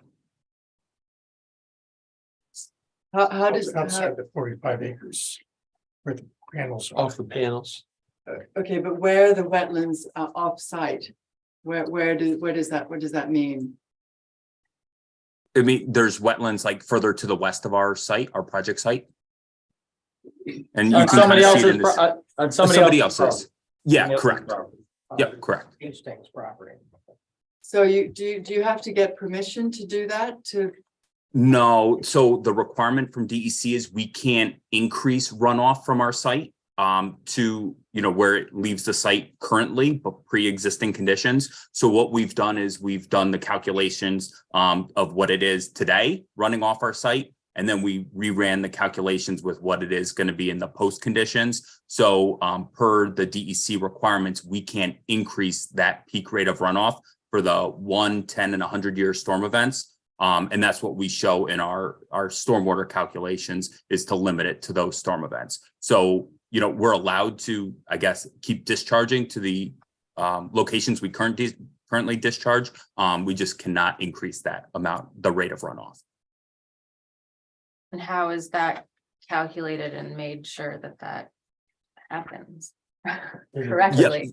How does, Outside the 45 acres where the panels are. Off the panels. okay, but where are the wetlands off-site? Where does that mean? I mean, there's wetlands like further to the west of our site, our project site. And you On can somebody kind of see else's, it in this. on Somebody else's. else's. Yeah, property. correct. Property. Yep, correct. Instincts property. So do you have to get permission to do that to? No, so the requirement from DEC is we can't increase runoff from our site to, where it leaves the site currently, but pre-existing conditions. So what we've done is we've done the calculations of what it is today running off our site. And then we reran the calculations with what it is going to be in the post conditions. So per the DEC requirements, we can't increase that peak rate of runoff for the 1, 10, and 100-year storm events. And that's what we show in our stormwater calculations, is to limit it to those storm events. So, we're allowed to, I guess, keep discharging to the locations we currently discharge. We just cannot increase that amount, the rate of runoff. And how is that calculated and made sure that happens correctly?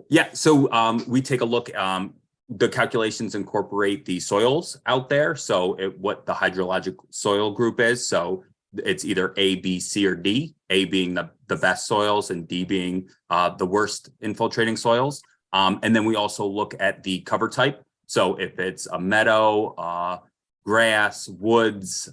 Yeah, so we take a look, the calculations incorporate the soils out there. So what the hydrologic soil group is. So it's either A, B, C, or D, A being the best soils and D being the worst infiltrating soils. And then we also look at the cover type. So if it's a meadow, grass, woods,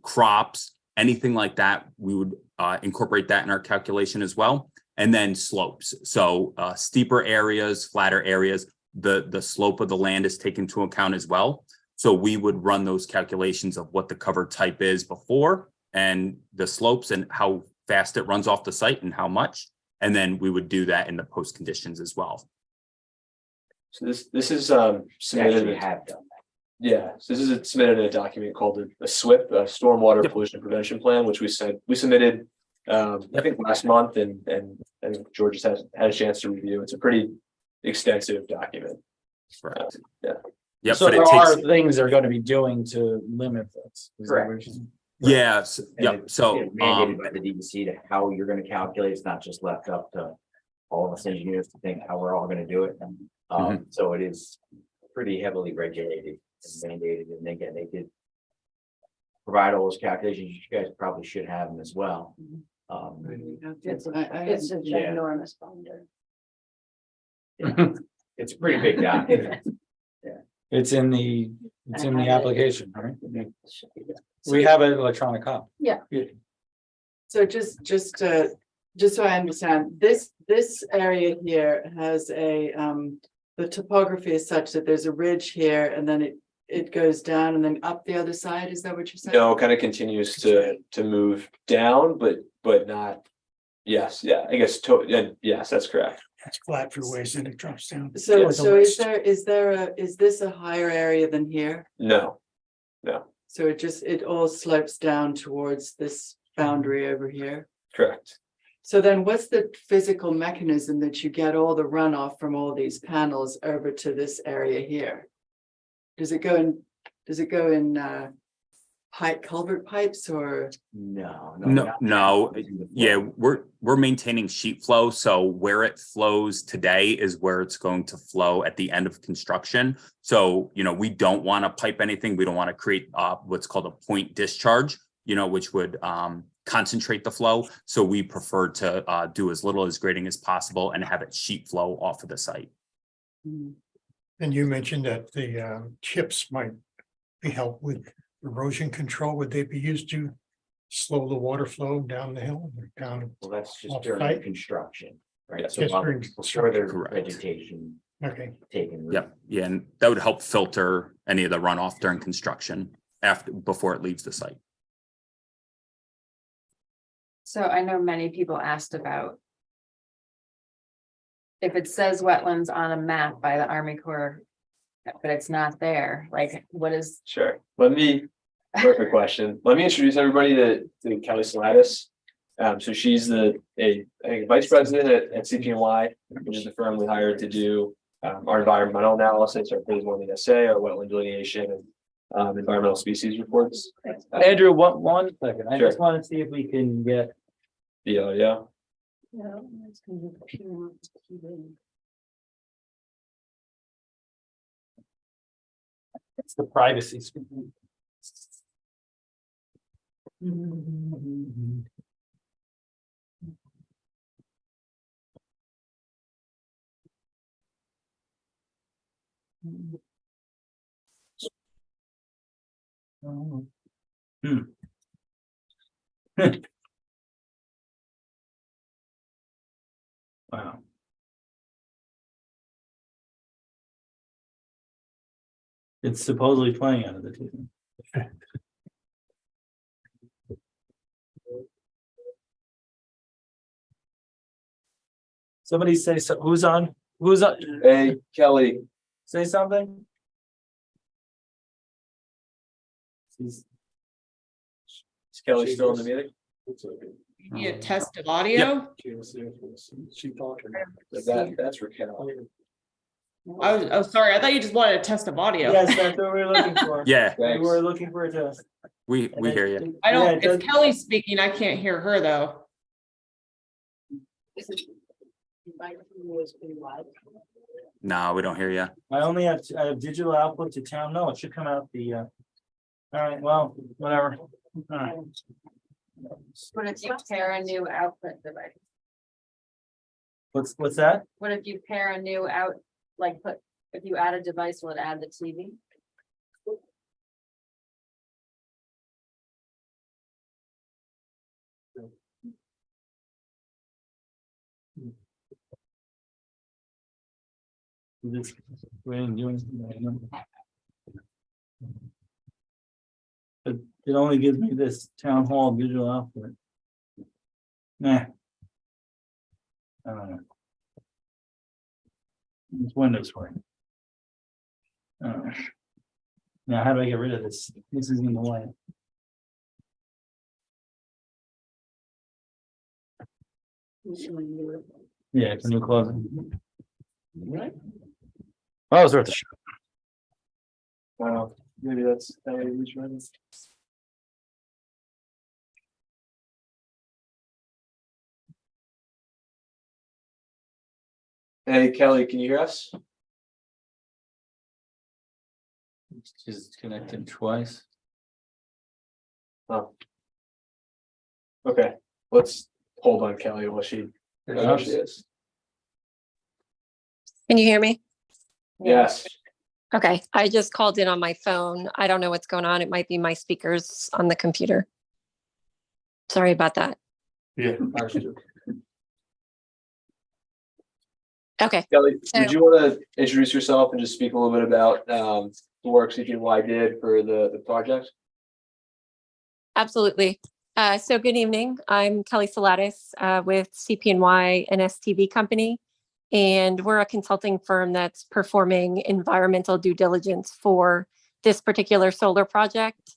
crops, anything like that, we would incorporate that in our calculation as well. And then slopes. So steeper areas, flatter areas, the slope of the land is taken into account as well. So we would run those calculations of what the cover type is before and the slopes and how fast it runs off the site and how much. And then we would do that in the post conditions as well. So this is submitted. Have done. Yeah, so this is submitted in a document called a SWIP, a Stormwater Pollution Prevention Plan, which we submitted I think last month, and George has had a chance to review. It's a pretty extensive document. Right. Yeah. Yeah, So but there it are takes, things they're going to be doing to limit this. Is that what you're saying? yes, And yep. it's So mandated by the DEC to how you're gonna calculate. It's not just left up to all of us engineers to think how we're all gonna do it. So it is pretty heavily regulated and mandated. And again, they did provide all those calculations. You guys probably should have them as well. It's a Yeah. ginormous binder. It's a pretty big document. It's in the application, right? We have an electronic copy. So just so I understand, this area here has the topography is such that there's a ridge here and then it goes down and then up the other side. Is that what you're saying? No, it kind of continues to move down, but not. Yes, yeah, I guess yes, that's correct. It's flat for ways and it drops down. So towards the is west. is this a higher area than here? No, So it all slopes down towards this boundary over here? correct. So then what's the physical mechanism that you get all the runoff from all these panels over to this area here? Does it go in culvert pipes or? No. No, yeah, we're maintaining sheet flow, so where it flows today is where it's going to flow at the end of construction. So, we don't want to pipe anything. We don't want to create what's called a point discharge, which would concentrate the flow. So we prefer to do as little as grading as possible and have it sheet flow off of the site. And you mentioned that the chips might be helped with erosion control. Would they be used to slow the water flow down the hill or down? Well, that's just Off during site? construction, right? Just So during before there's Correct. vegetation Okay, taken. root. Yep, yeah, and that would help filter any of the runoff during construction before it leaves the site. So I know many people asked about. If it says wetlands on a map by the Army Corps, but it's not there, like, what is, Sure, perfect question. Let me introduce everybody to Kelly Salatis. So she's I think vice president at CPNY, which is the firm we hired to do our environmental analysis, our phase 1 ESA, our wetland delineation and environmental species reports. Andrew, one second. I Sure. just want to see if we can get. The audio. It's the privacy. Wow. It's supposedly playing out of the TV. Somebody say so. Who's on? Who's on? Hey, Kelly. Say something. She's- Is Kelly still in the meeting? Need a test of audio? That's Raquel. Sorry, I thought you just wanted a test of audio. Yes, that's what we were looking for. Yeah, We Thanks. were looking for a test. we hear you. I Yeah, don't, it does- it's Kelly speaking, I can't hear her though. No, we don't hear you. I have digital output to town. No, it should come out the. All right, well, whatever. All right. what if you pair a new output device? What's that? What if you pair a new if you add a device, will it add the TV? This, we didn't do anything. It only gives me this town hall digital output. Nah. I don't know. It's Windows for it. Now, how do I get rid of this? This is in the way. Yeah, can you close it? Right. Well, it was worth a shot. Wow, maybe that's how we reach right. Hey, Kelly, can you hear us? She's connected twice. Oh. Okay, let's hold on Kelly while she is. Can you hear me? Yes, Okay, I just called in on my phone. I don't know what's going on. It might be my speakers on the computer. Sorry about that. Yeah. ours too. Okay, Kelly, So- would you want to introduce yourself and just speak a little bit about the work CGNY did for the project? absolutely. So good evening. I'm Kelly Salatis with CPNY and STV Company. And we're a consulting firm that's performing environmental due diligence for this particular solar project.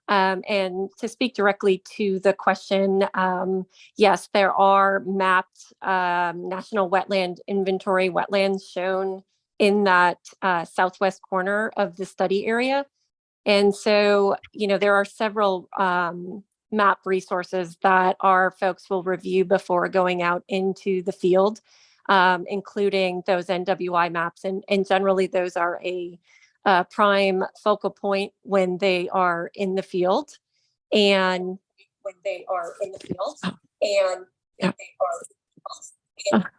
And to speak directly to the question, yes, there are mapped national wetland inventory wetlands shown in that southwest corner of the study area. And so, there are several map resources that our folks will review before going out into the field, including those NWI maps. And generally, those are a prime focal point when they are in the field. And yeah.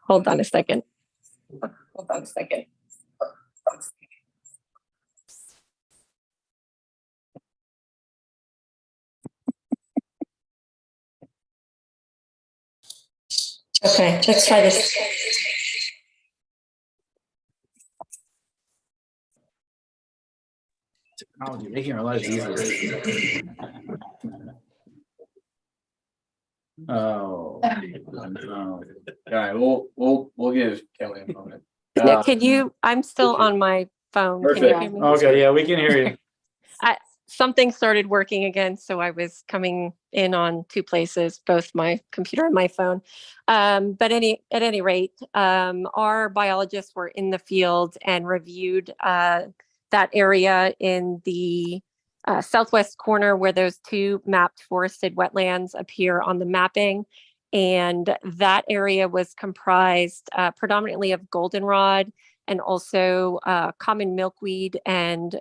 Hold on a second. Okay, let's try this. Technology making our lives easier. Oh. No. All right, we'll give Kelly a moment. Yeah, I'm still on my phone. Can you hear Perfect. me? Okay, yeah, we can hear you. Something started working again, so I was coming in on two places, both my computer and my phone. But at any rate, our biologists were in the field and reviewed that area in the southwest corner where those two mapped forested wetlands appear on the mapping. And that area was comprised predominantly of goldenrod and also common milkweed and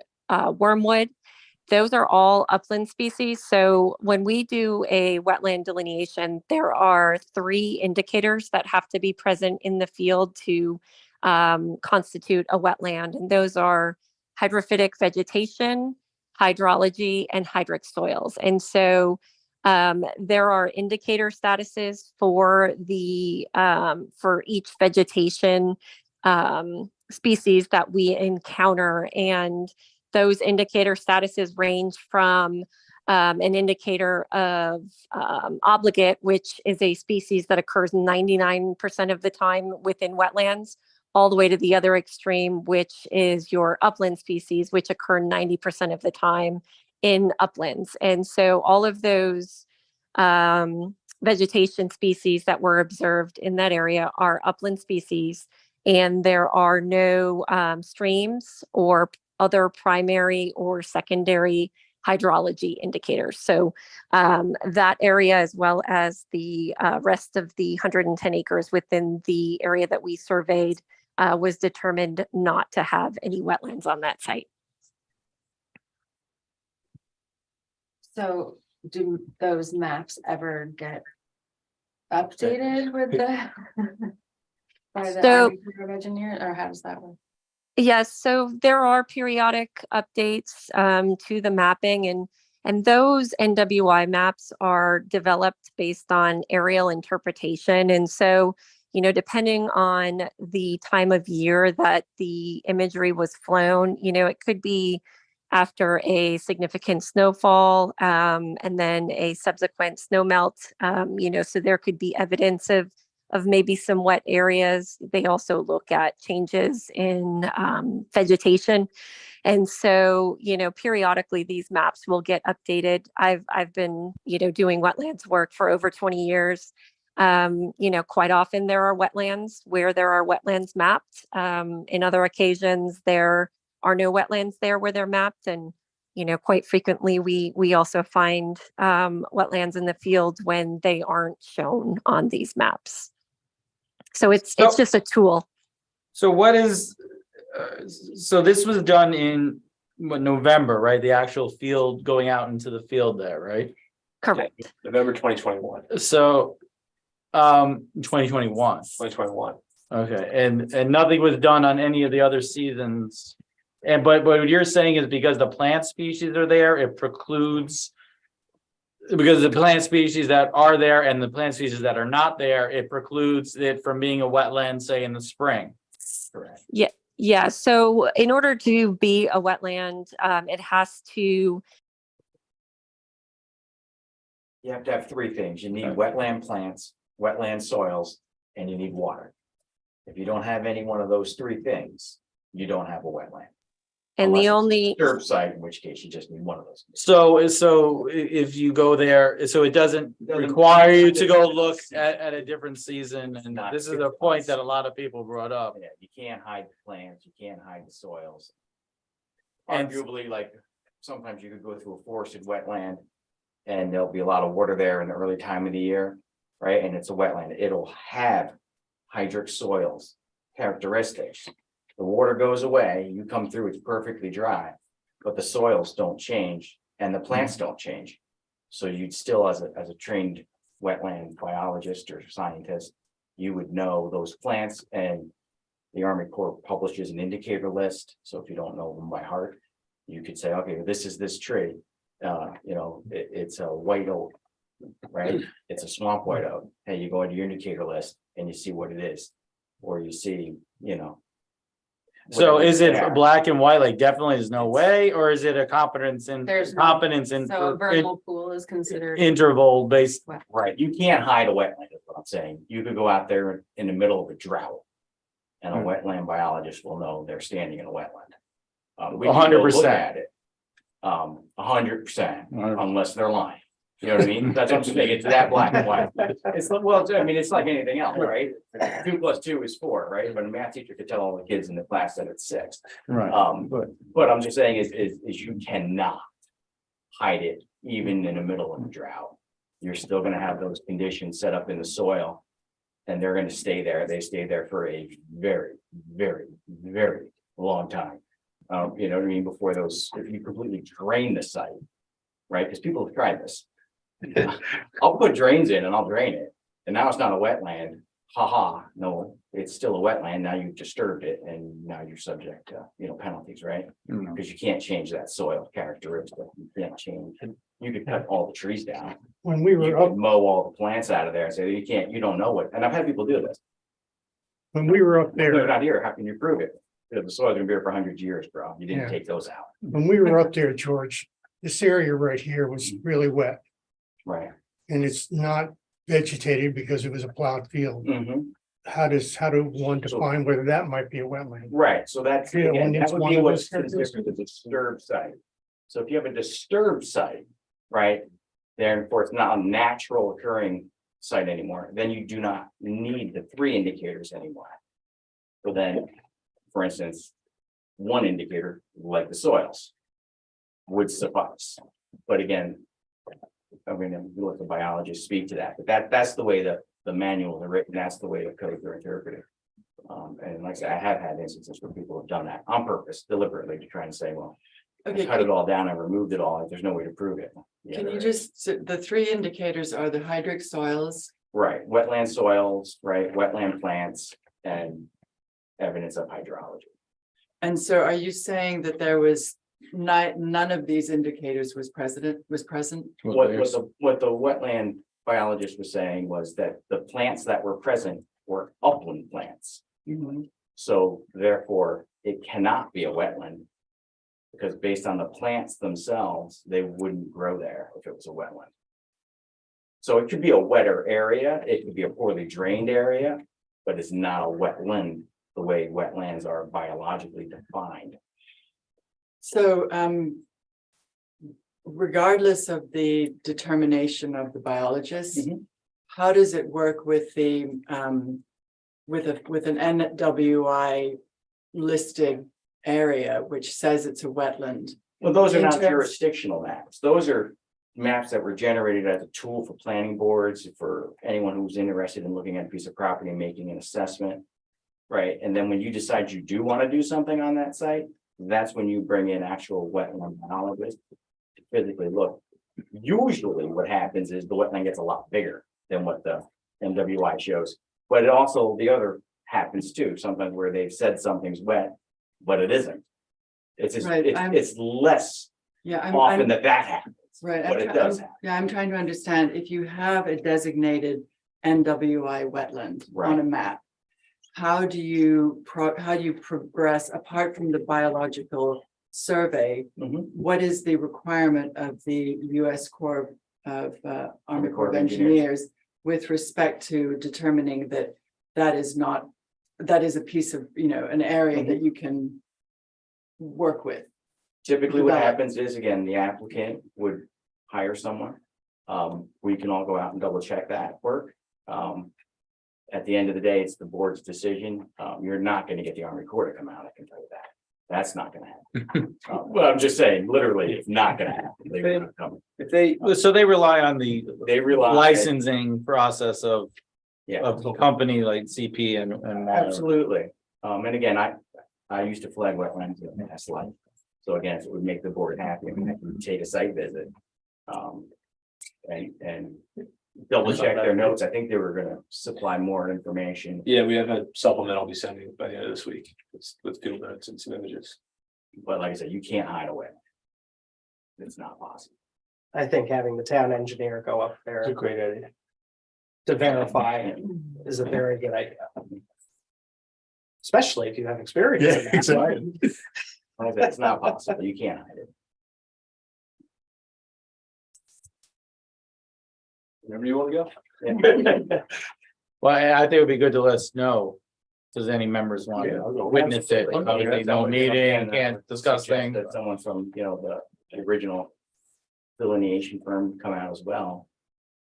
wormwood. Those are all upland species. So when we do a wetland delineation, there are 3 indicators that have to be present in the field to constitute a wetland. And those are hydrophytic vegetation, hydrology, and hydric soils. And so there are indicator statuses for for each vegetation species that we encounter. And those indicator statuses range from an indicator of obligate, which is a species that occurs 99% of the time within wetlands, all the way to the other extreme, which is your upland species, which occur 90% of the time in uplands. And so all of those vegetation species that were observed in that area are upland species, and there are no streams or other primary or secondary hydrology indicators. So that area, as well as the rest of the 110 acres within the area that we surveyed, was determined not to have any wetlands on that site. So do those maps ever get updated with the by the So- Army Corps of Engineers, or how does that work? Yes, so there are periodic updates to the mapping, and those NWI maps are developed based on aerial interpretation. And so, depending on the time of year that the imagery was flown, it could be after a significant snowfall and then a subsequent snow melt, so there could be evidence of maybe some wet areas. They also look at changes in vegetation. And so, periodically these maps will get updated. I've been, doing wetlands work for over 20 years. Quite often there are wetlands where there are wetlands mapped. In other occasions, there are no wetlands there where they're mapped. And, quite frequently we also find wetlands in the field when they aren't shown on these maps. So it's just a tool. So what is, so this was done in November, right? The actual field, going out into the field there, right? Correct. November 2021. So, 2021. 2021. Okay, and nothing was done on any of the other seasons. But what you're saying is because the plant species are there, it precludes. Because the plant species that are there and the plant species that are not there, it precludes it from being a wetland, say in the spring. Correct. Yeah. So in order to be a wetland, it has to. You have to have 3 things. You need wetland plants, wetland soils, and you need water. If you don't have any one of those 3 things, you don't have a wetland. And Unless the it's a only, disturbed site, in which case you just need one of those. So if you go there, so it doesn't require you to go look at a different season, and this is a point that a lot of people brought up. Yeah, you can't hide the plants, you can't hide the soils. And- Arguably, like sometimes you could go through a forested wetland. And there'll be a lot of water there in the early time of the year, right? And it's a wetland. It'll have hydric soils characteristics. The water goes away, you come through, it's perfectly dry, but the soils don't change and the plants don't change. So you'd still, as a trained wetland biologist or scientist, you would know those plants, and the Army Corps publishes an indicator list. So if you don't know them by heart, you could say, okay, this is this tree. It's a white oak, right? It's a swamp white oak. And you go into your indicator list and you see what it is, or you see, So whatever's is it there. black and white, like definitely there's no way, or is it a competence in There's no- competence in So a vernal pool is considered. interval based? Right, you can't hide a wetland, is what I'm saying. You could go out there in the middle of a drought. And a Hmm. wetland biologist will know they're standing in a wetland. We can go look 100%. at it. 100%, unless they're lying. You know what I mean? That's what I'm saying. It's that black and white. It's it's like anything else, right? 2 + 2 is 4, right? But a math teacher could tell all the kids in the class that it's 6. Right. But I'm just saying is you cannot hide it even in the middle of a drought. You're still gonna have those conditions set up in the soil. And they're gonna stay there. They stay there for a very, very, very long time. You know what I mean? Before those, if you completely drain the site, right? Because people have tried this. I'll put drains in and I'll drain it. And now it's not a wetland. No, it's still a wetland. Now you've disturbed it and now you're subject to, penalties, right? Because you can't change that soil characteristic. You can't change. You could cut all the trees down. When we You were up, could mow all the plants out of there and say, you don't know what, and I've had people do this. when we were up They're there, not here, how can you prove it? Because the soil's gonna be here for 100 years, bro. You Yeah. didn't take those out, when we were up there, George, this area right here was really wet. right? And it's not vegetated because it was a plowed field. Mhm. How do one define whether that might be a wetland? Right, so that's, Yeah, again, when that it's would one be of what's those considered a disturbed site. So if you have a disturbed site, right, therefore it's not a natural occurring site anymore, then you do not need the 3 indicators anymore. So then, for instance, 1 indicator, like the soils, would suffice. But again, we'll let the biologists speak to that, but that's the way the manuals are written, that's the way the codes are interpreted. And like I said, I have had instances where people have done that on purpose, deliberately, to try and say, well, I Okay, cut it all down, I removed it all, there's no way to prove it. Yeah, can you right. just, so the 3 indicators are the hydric soils, Right, wetland soils, right, wetland plants, and evidence of hydrology. and so are you saying that there was none of these indicators was present? What the wetland biologist was saying was that the plants that were present were upland plants. So therefore, it cannot be a wetland. Because based on the plants themselves, they wouldn't grow there if it was a wetland. So it could be a wetter area, it could be a poorly drained area, but it's not a wetland, the way wetlands are biologically defined. So, regardless of the determination of the biologist, Mhm. how does it work with the, with an NWI listed area, which says it's a wetland? Well, those are In not terms- jurisdictional maps. Those are maps that were generated as a tool for planning boards, for anyone who's interested in looking at a piece of property and making an assessment. Right, and then when you decide you do want to do something on that site, that's when you bring in actual wetland biologists to physically look. Usually what happens is the wetland gets a lot bigger than what the MWI shows. But it also, the other happens too, sometimes where they've said something's wet, but it isn't. It's just, Right, it's less Yeah, often that happens. right. but it does happen. Yeah, I'm trying to understand, if you have a designated NWI wetland on a map, how do you progress apart from the biological survey? Mhm. What is the requirement of the US Corps of Army Corps of Engineers. Engineers with respect to determining that that is a piece of, an area that you can work with? Typically, what develop. happens is, again, the applicant would hire someone. We can all go out and double check that work. At the end of the day, it's the board's decision. You're not gonna get the Army Corps to come out, I can tell you that. That's not gonna happen. Well, I'm just saying, literally, it's not gonna happen. They're gonna come. If they, so they rely on the They rely. licensing process of Yeah. the company like CP and. Absolutely. And again, I used to flag wetlands in my past life. So again, if it would make the board happy, I mean, I can take a site visit. And double check their notes. I think they were gonna supply more information. Yeah, we have a supplement I'll be sending by the end of this week with field notes and some images. But like I said, you can't hide away. It's not possible. I think having the town engineer go up It's a there great idea. to verify is a very good idea. Especially if you have experience. in that. Like I said, it's not possible. You can't hide it. Whenever you want to go. Well, I think it would be good to let us know. Does any members want Yeah, to I'll go. witness it? Absolutely. Obviously, no meeting, can't discuss Suggest things. That someone from, the original delineation firm come out as well.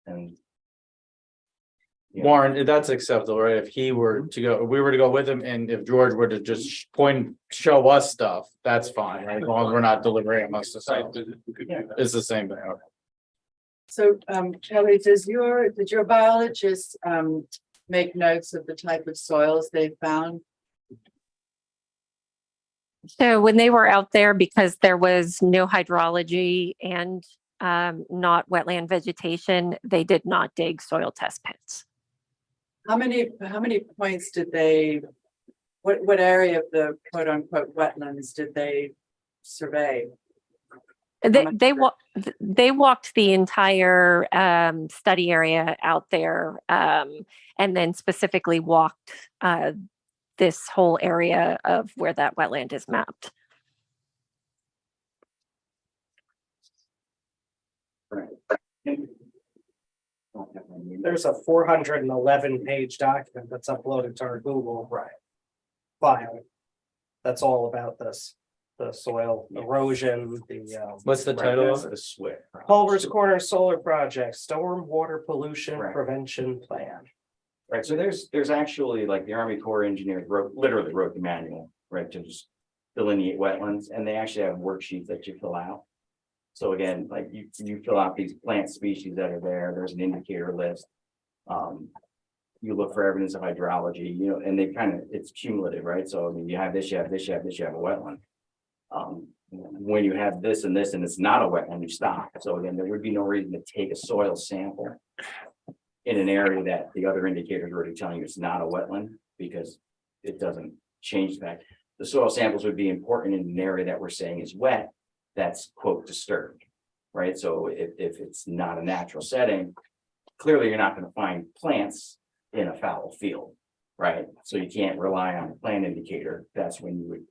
And. you know, Warren, that's acceptable, right? If he were to go, if we were to go with him and if George were to just show us stuff, that's fine, right? As long as we're not delivering amongst the site. It's the same thing. Okay. So, Kelly, did your biologist, make notes of the type of soils they found? So when they were out there, because there was no hydrology and not wetland vegetation, they did not dig soil test pits. How many points did they, what area of the quote unquote wetlands did they survey? They walked the entire study area out there and then specifically walked this whole area of where that wetland is mapped. There's a 411 page document that's uploaded to our Google file. That's all about this, the soil erosion, What's the title of it? The SWIP. Culver's Corner Solar Project, Stormwater Pollution Right. Prevention Plan. Right, so there's actually like the Army Corps of Engineers literally wrote the manual, right, to just delineate wetlands, and they actually have worksheets that you fill out. So again, like you fill out these plant species that are there, there's an indicator list. You look for evidence of hydrology, and they it's cumulative, right? So I mean, you have this, you have this, you have this, you have a wetland. When you have this and this, and it's not a wetland, you stop. So again, there would be no reason to take a soil sample in an area that the other indicators are already telling you it's not a wetland, because it doesn't change that. The soil samples would be important in an area that we're saying is wet, that's quote disturbed, right? So if it's not a natural setting, clearly you're not going to find plants in a fallow field, right? So you can't rely on a plant indicator. That's when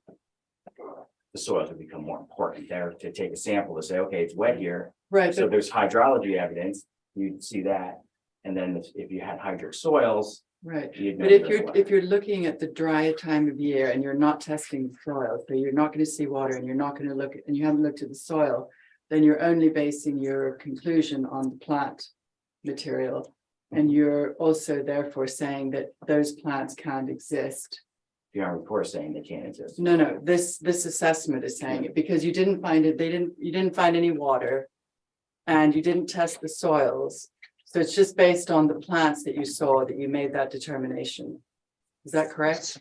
the soils would become more important there to take a sample to say, okay, it's wet here. Right, So there's hydrology evidence, you'd see that. And then if you had hydric soils. right. you'd know But if there's wet. if you're looking at the drier time of year and you're not testing the soil, so you're not going to see water and you're not going to look and you haven't looked at the soil, then you're only basing your conclusion on the plant material. And you're also therefore saying that those plants can't exist. The Army Corps is saying they can't exist. No, this assessment is saying it because you didn't find it, you didn't find any water. And you didn't test the soils. So it's just based on the plants that you saw that you made that determination. Is that correct?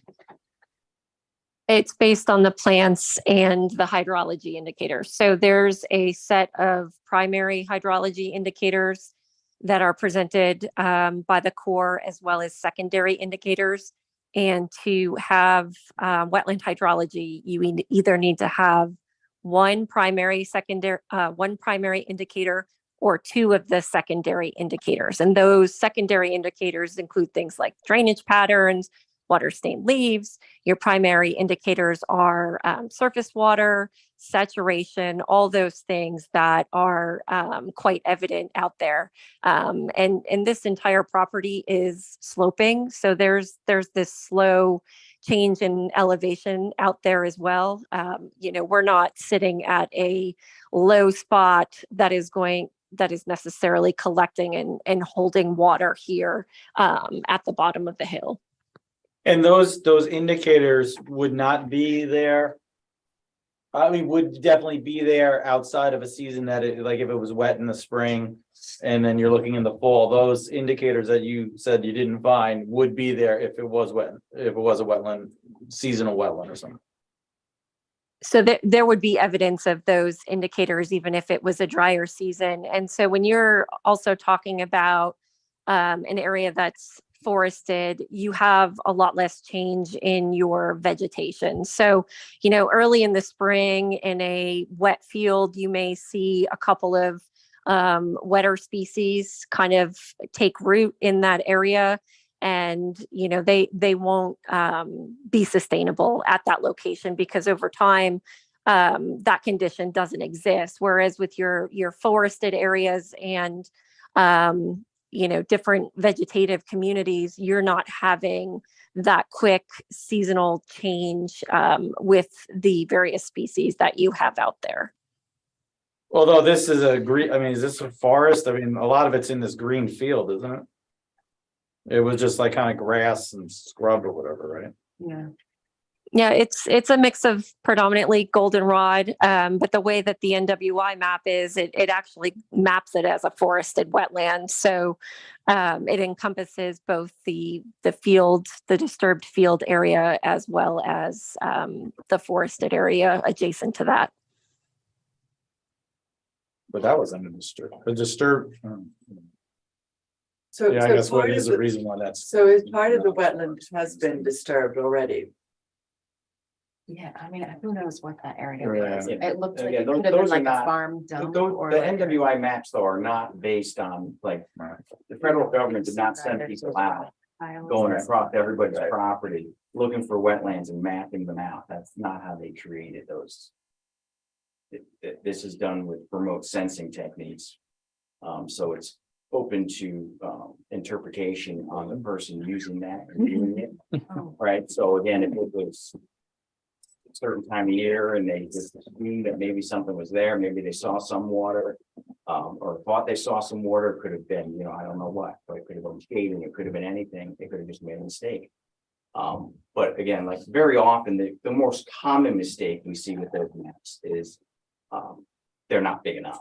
It's based on the plants and the hydrology indicators. So there's a set of primary hydrology indicators that are presented by the Corps, as well as secondary indicators. And to have wetland hydrology, you either need to have one primary indicator or two of the secondary indicators. And those secondary indicators include things like drainage patterns, water stained leaves. Your primary indicators are surface water, saturation, all those things that are quite evident out there. And this entire property is sloping. So there's this slow change in elevation out there as well. We're not sitting at a low spot that is necessarily collecting and holding water here at the bottom of the hill. And those indicators would not be there I mean, would definitely be there outside of a season that it, like if it was wet in the spring. And then you're looking in the fall, those indicators that you said you didn't find would be there if it was wet, if it was a wetland, seasonal wetland or something. So there would be evidence of those indicators, even if it was a drier season. And so when you're also talking about an area that's forested, you have a lot less change in your vegetation. So, early in the spring in a wet field, you may see a couple of wetter species kind of take root in that area. And, they won't be sustainable at that location because over time, that condition doesn't exist. Whereas with your forested areas and, different vegetative communities, you're not having that quick seasonal change with the various species that you have out there. Although this is a green, I mean, is this a forest? I mean, a lot of it's in this green field, isn't it? It was just like kind of grass and scrub or whatever, right? Yeah. Yeah, it's a mix of predominantly goldenrod, but the way that the NWI map is, it actually maps it as a forested wetland. So it encompasses both the field, the disturbed field area, as well as the forested area adjacent to that. But that was undisturbed, the disturbed. So, Yeah, I so guess what part is of the the, reason why that's. so is part of the wetland has been disturbed already. Yeah, I mean, who knows what that area Yeah. was. It looked like Again, it could have been those are like a not- farm dump Those, or the like a- NWI maps though are not based on, like, the federal government did not send people out going across everybody's property, looking for wetlands and mapping them out. That's not how they created those. This is done with remote sensing techniques. So it's open to interpretation on the person using that and doing it. Oh. Right, so again, if it was a certain time of year and they just assumed that maybe something was there, maybe they saw some water. Or thought they saw some water, it could have been, I don't know what, but it could have been shading, it could have been anything, they could have just made a mistake. But again, like very often, the most common mistake we see with those maps is they're not big enough.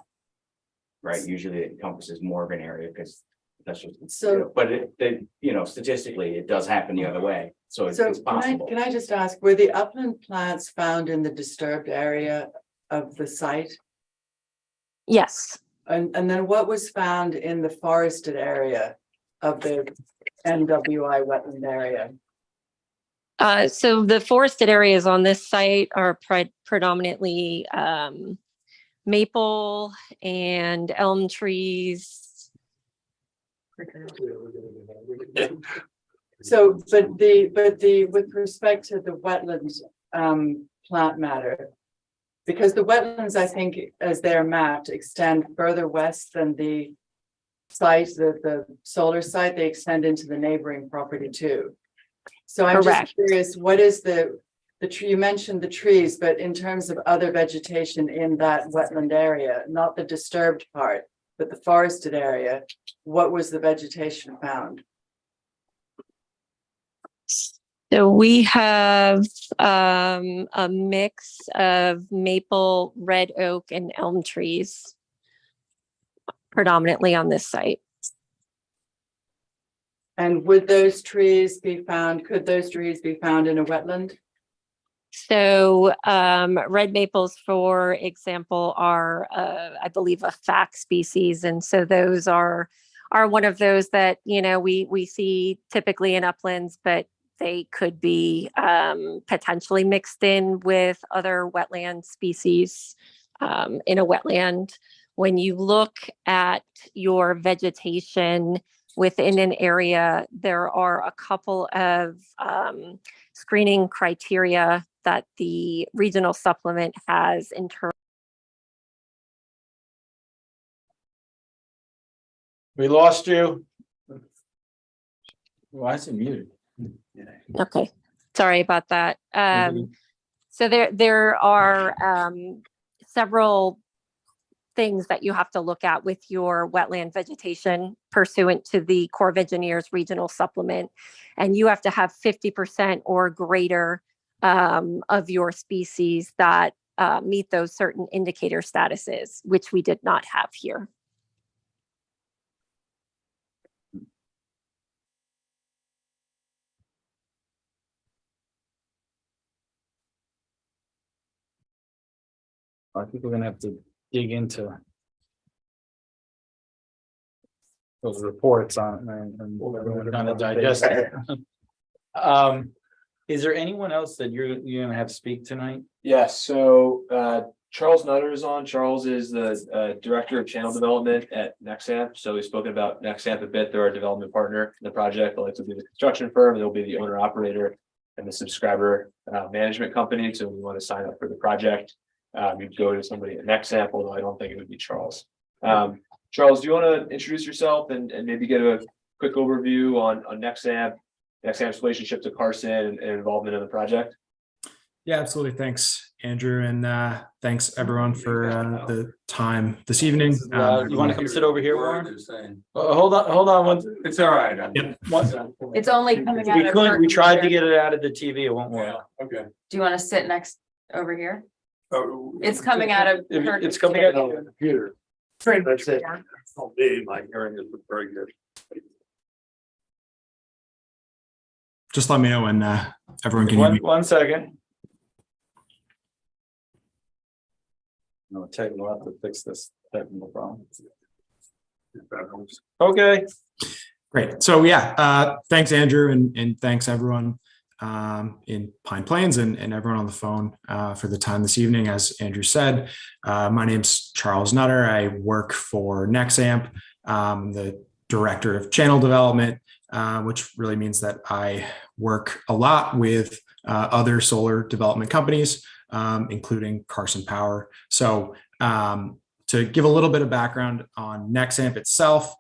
Right, usually it encompasses more of an area because that's just. So- But statistically, it does happen the other way, so it's So possible. can I just ask, were the upland plants found in the disturbed area of the site? Yes. And then what was found in the forested area of the NWI wetland area? So the forested areas on this site are predominantly maple and elm trees. So, with respect to the wetlands, plant matter. Because the wetlands, I think, as they're mapped, extend further west than the site, the solar site, they extend into the neighboring property too. So I'm Correct. just curious, what is the tree, you mentioned the trees, but in terms of other vegetation in that wetland area, not the disturbed part, but the forested area, what was the vegetation found? So we have a mix of maple, red oak, and elm trees predominantly on this site. And would those trees be found, could those trees be found in a wetland? So red maples, for example, are, I believe, a FAC species. And so those are one of those that, we see typically in uplands, but they could be potentially mixed in with other wetland species in a wetland. When you look at your vegetation within an area, there are a couple of screening criteria that the regional supplement has in terms. We lost you. Why is it muted? Okay, sorry about that. So there are several things that you have to look at with your wetland vegetation pursuant to the Corps of Engineers regional supplement. And you have to have 50% or greater of your species that meet those certain indicator statuses, which we did not have here. I think we're gonna have to dig into those reports on and kind of digest it. Is there anyone else that you're gonna have speak tonight? Yes, so Charles Nutter is on. Charles is the Director of Channel Development at Nexamp. So we've spoken about Nexamp a bit. They're our development partner in the project. They'll also be the construction firm. They'll be the owner operator and the subscriber management company. So we want to sign up for the project. You'd go to somebody at Nexamp, although I don't think it would be Charles. Charles, do you want to introduce yourself and maybe get a quick overview on Nexamp, Nexamp's relationship to Carson and involvement in the project? Yeah, absolutely. Thanks, Andrew. And thanks everyone for the time this evening. You want to come sit over here, Warren? Hold on. It's all right. Yep. It's only coming out of. We tried to get it out of the TV. It won't work. Okay. Do you want to sit next over here? It's coming out of. It's coming out on the computer. That's it. Oh, me, my hearing is very good. Just let me know when everyone can hear me. One second. No, take a lot to fix this technical problem. Okay. Great. So yeah, thanks, Andrew, and thanks everyone in Pine Plains and everyone on the phone for the time this evening. As Andrew said, my name's Charles Nutter. I work for Nexamp, the Director of Channel Development, which really means that I work a lot with other solar development companies, including Carson Power. So to give a little bit of background on Nexamp itself,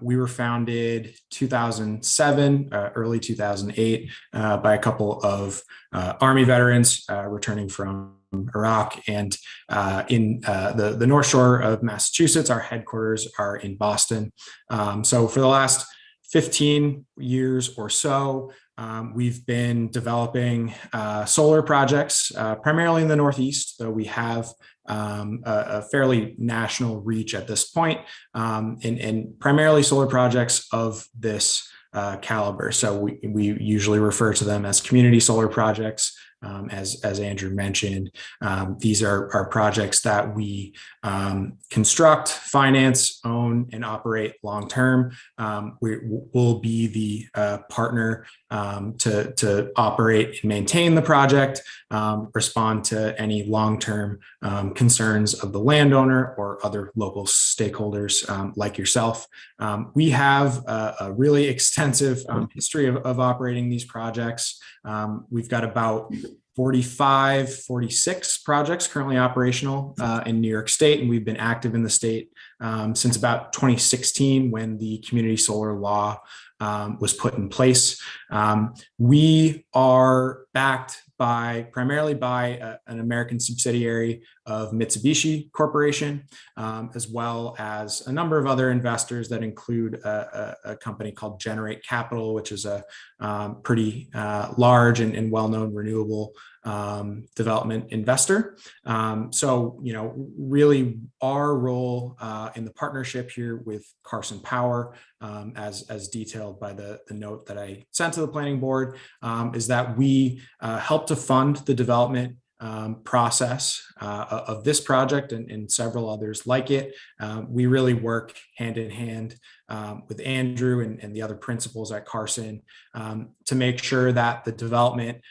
we were founded 2007, early 2008, by a couple of Army veterans returning from Iraq, and in the North Shore of Massachusetts. Our headquarters are in Boston. So for the last 15 years or so, we've been developing solar projects, primarily in the Northeast, though we have a fairly national reach at this point, and primarily solar projects of this caliber. So we usually refer to them as community solar projects. As Andrew mentioned, these are projects that we construct, finance, own, and operate long-term. We will be the partner to operate and maintain the project, respond to any long-term concerns of the landowner or other local stakeholders like yourself. We have a really extensive history of operating these projects. We've got about 46 projects currently operational in New York State, and we've been active in the state since about 2016, when the community solar law was put in place. We are backed primarily by an American subsidiary of Mitsubishi Corporation, as well as a number of other investors that include a company called Generate Capital, which is a pretty large and well-known renewable development investor. So, really our role in the partnership here with Carson Power, as detailed by the note that I sent to the planning board, is that we help to fund the development process of this project and several others like it. We really work hand in hand with Andrew and the other principals at Carson to make sure that the development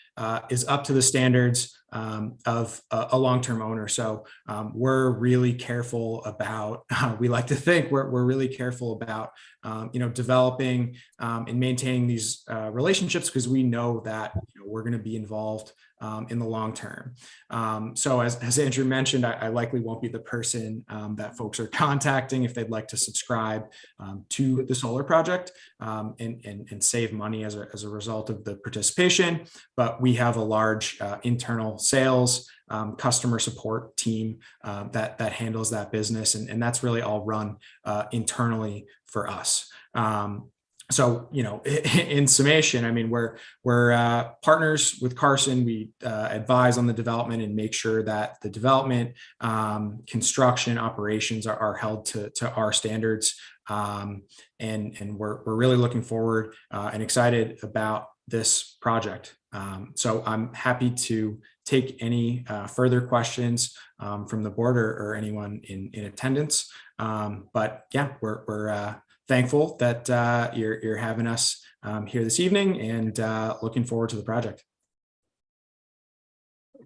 is up to the standards of a long-term owner. So we're really careful about, we like to think we're really careful about, developing and maintaining these relationships, because we know that we're going to be involved in the long term. So as Andrew mentioned, I likely won't be the person that folks are contacting if they'd like to subscribe to the solar project and save money as a result of the participation. But we have a large internal sales customer support team that handles that business, and that's really all run internally for us. So, in summation, I mean, we're partners with Carson. We advise on the development and make sure that the development, construction, operations are held to our standards. And we're really looking forward and excited about this project. So I'm happy to take any further questions from the board or anyone in attendance. But yeah, we're thankful that you're having us here this evening, and looking forward to the project.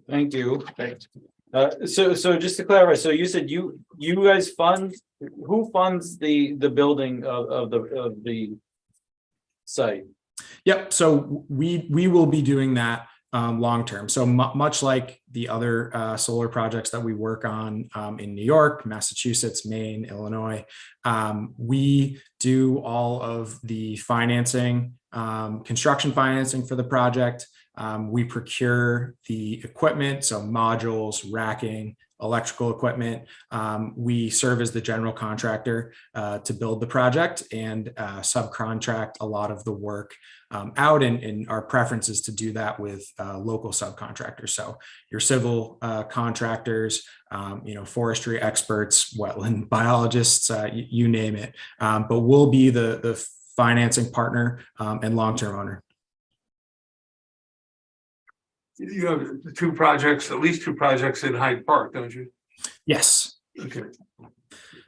Thank you. So just to clarify, so you said you guys who funds the building of the site? Yep. So we will be doing that long term. So much like the other solar projects that we work on in New York, Massachusetts, Maine, Illinois, we do all of the financing, construction financing for the project. We procure the equipment, so modules, racking, electrical equipment. We serve as the general contractor to build the project and subcontract a lot of the work out, and our preference is to do that with local subcontractors. So your civil contractors, forestry experts, wetland biologists, you name it. But we'll be the financing partner and long-term owner. You have two projects, at least two projects in Hyde Park, don't you? Yes. Okay.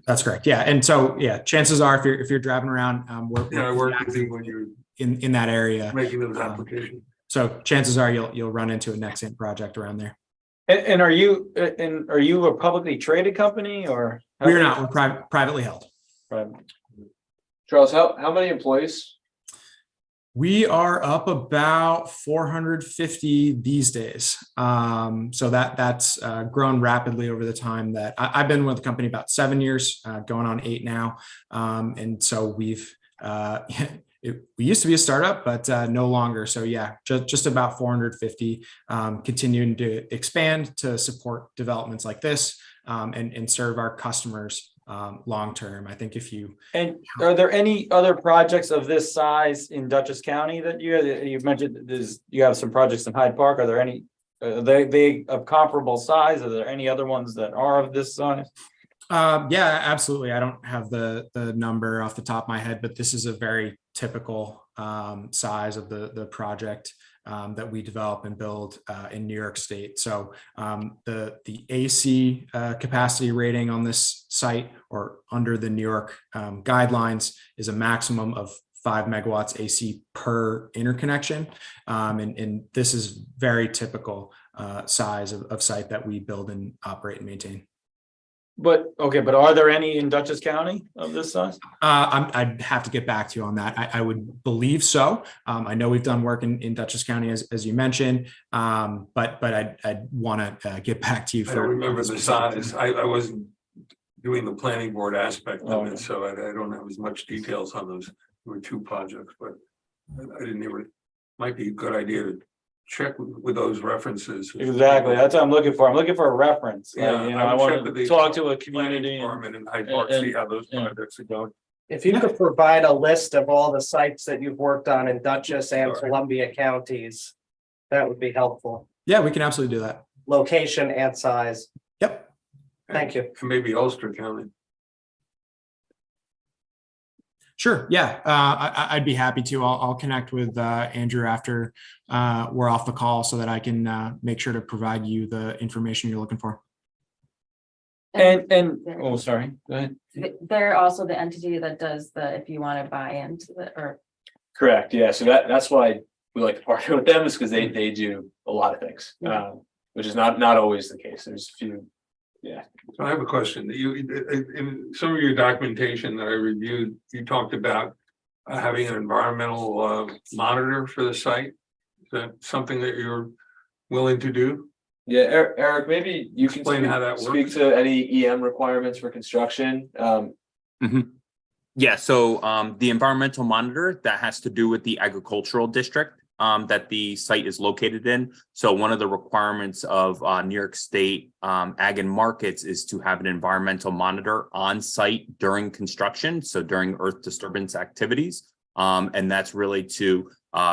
That's correct. Yeah. And so, yeah, chances are if you're driving around, I worked with you when you're in that area making those applications. So chances are you'll run into a Nexant project around there. And are you a publicly traded company, or? We're not. We're privately held. Charles, how many employees? We are up about 450 these days. So that's grown rapidly over the time that I've been with the company, about 7 years, going on 8 now. And so we used to be a startup, but no longer. So yeah, just about 450, continuing to expand to support developments like this and serve our customers long term. I think and are there any other projects of this size in Dutchess County that you've mentioned? You have some projects in Hyde Park. Are there any? Are they of comparable size? Are there any other ones that are of this size? Yeah, absolutely. I don't have the number off the top of my head, but this is a very typical size of the project that we develop and build in New York State. So the AC capacity rating on this site, or under the New York guidelines, is a maximum of 5 megawatts AC per interconnection. And this is very typical size of site that we build and operate and maintain. But are there any in Dutchess County of this size? I'd have to get back to you on that. I would believe so. I know we've done work in Dutchess County, as you mentioned, but I'd want to get back to you. I don't remember the size. I wasn't doing the planning board aspect of it, so I don't have as much details on those. There were 2 projects, but I didn't even. Might be a good idea to check with those references. Exactly, that's what I'm looking for. I'm looking for a reference. Yeah, I want to talk to a community and Hyde Park, see how those projects are going. If you could provide a list of all the sites that you've worked on in Dutchess and Columbia counties, that would be helpful. Yeah, we can absolutely do that. Location and size. Yep. Thank you. And maybe Ulster County. Sure. Yeah, I'd be happy to. I'll connect with Andrew after we're off the call so that I can make sure to provide you the information you're looking for. And oh, sorry. Go ahead. They're also the entity that does if you want to buy into or. Correct. Yeah. So that's why we like to partner with them, is because they do a lot of things, which is not always the case. There's a few. Yeah. So I have a question. In some of your documentation that I reviewed, you talked about having an environmental monitor for the site. Is that something that you're willing to do? Yeah, Eric, maybe you can explain how that speak works. to any EM requirements for construction. Yeah, so the environmental monitor, that has to do with the agricultural district that the site is located in. So one of the requirements of New York State Ag and Markets is to have an environmental monitor on site during construction, so during earth disturbance activities. And that's really to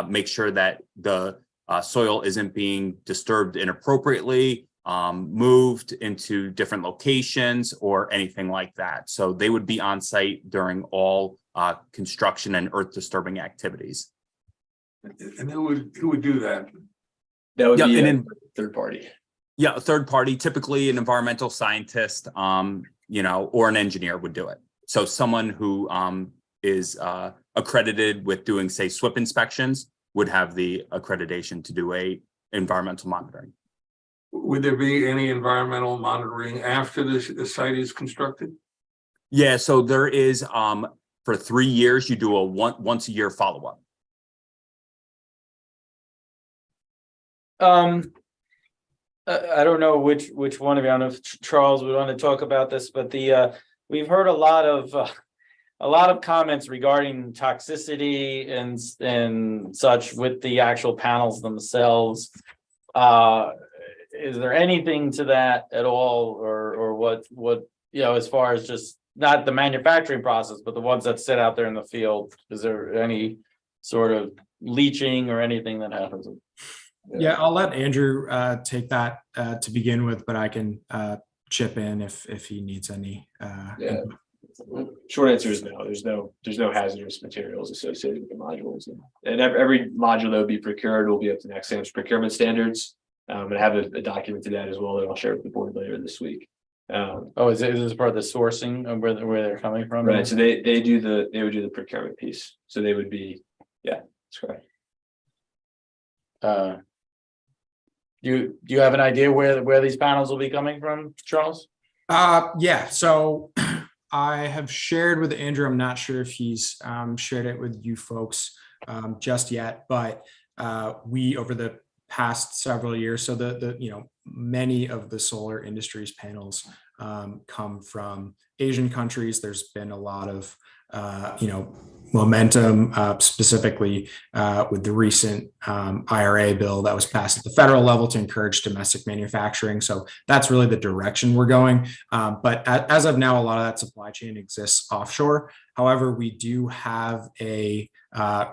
make sure that the soil isn't being disturbed inappropriately, moved into different locations or anything like that. So they would be on site during all construction and earth disturbing activities. And who would do that? That would Yeah, be and a then- third party. Yeah, a third party, typically an environmental scientist, or an engineer would do it. So someone who is accredited with doing, say, SWIP inspections would have the accreditation to do a environmental monitoring. Would there be any environmental monitoring after the site is constructed? Yeah, so there is for 3 years, you do a once a year follow-up. I don't know which one of you, I don't know if Charles would want to talk about this, but we've heard a lot of comments regarding toxicity and such with the actual panels themselves. Is there anything to that at all, or what, as far as just not the manufacturing process, but the ones that sit out there in the field? Is there any sort of leaching or anything that happens? Yeah, I'll let Andrew take that to begin with, but I can chip in if he needs any. Short answer is no. There's no hazardous materials associated with the modules, and every module that would be procured will be up to Nexamp's procurement standards. And I have a document to that as well that I'll share with the board later this week. Is this part of the sourcing of where they're coming from? Right. So they would do the procurement piece. So they would be, yeah, that's correct. Do you have an idea where these panels will be coming from, Charles? Yeah, so I have shared with Andrew, I'm not sure if he's shared it with you folks just yet, but we, over the past several years, so many of the solar industry's panels come from Asian countries. There's been a lot of momentum, specifically with the recent IRA bill that was passed at the federal level to encourage domestic manufacturing. So that's really the direction we're going. But as of now, a lot of that supply chain exists offshore. However, we do have a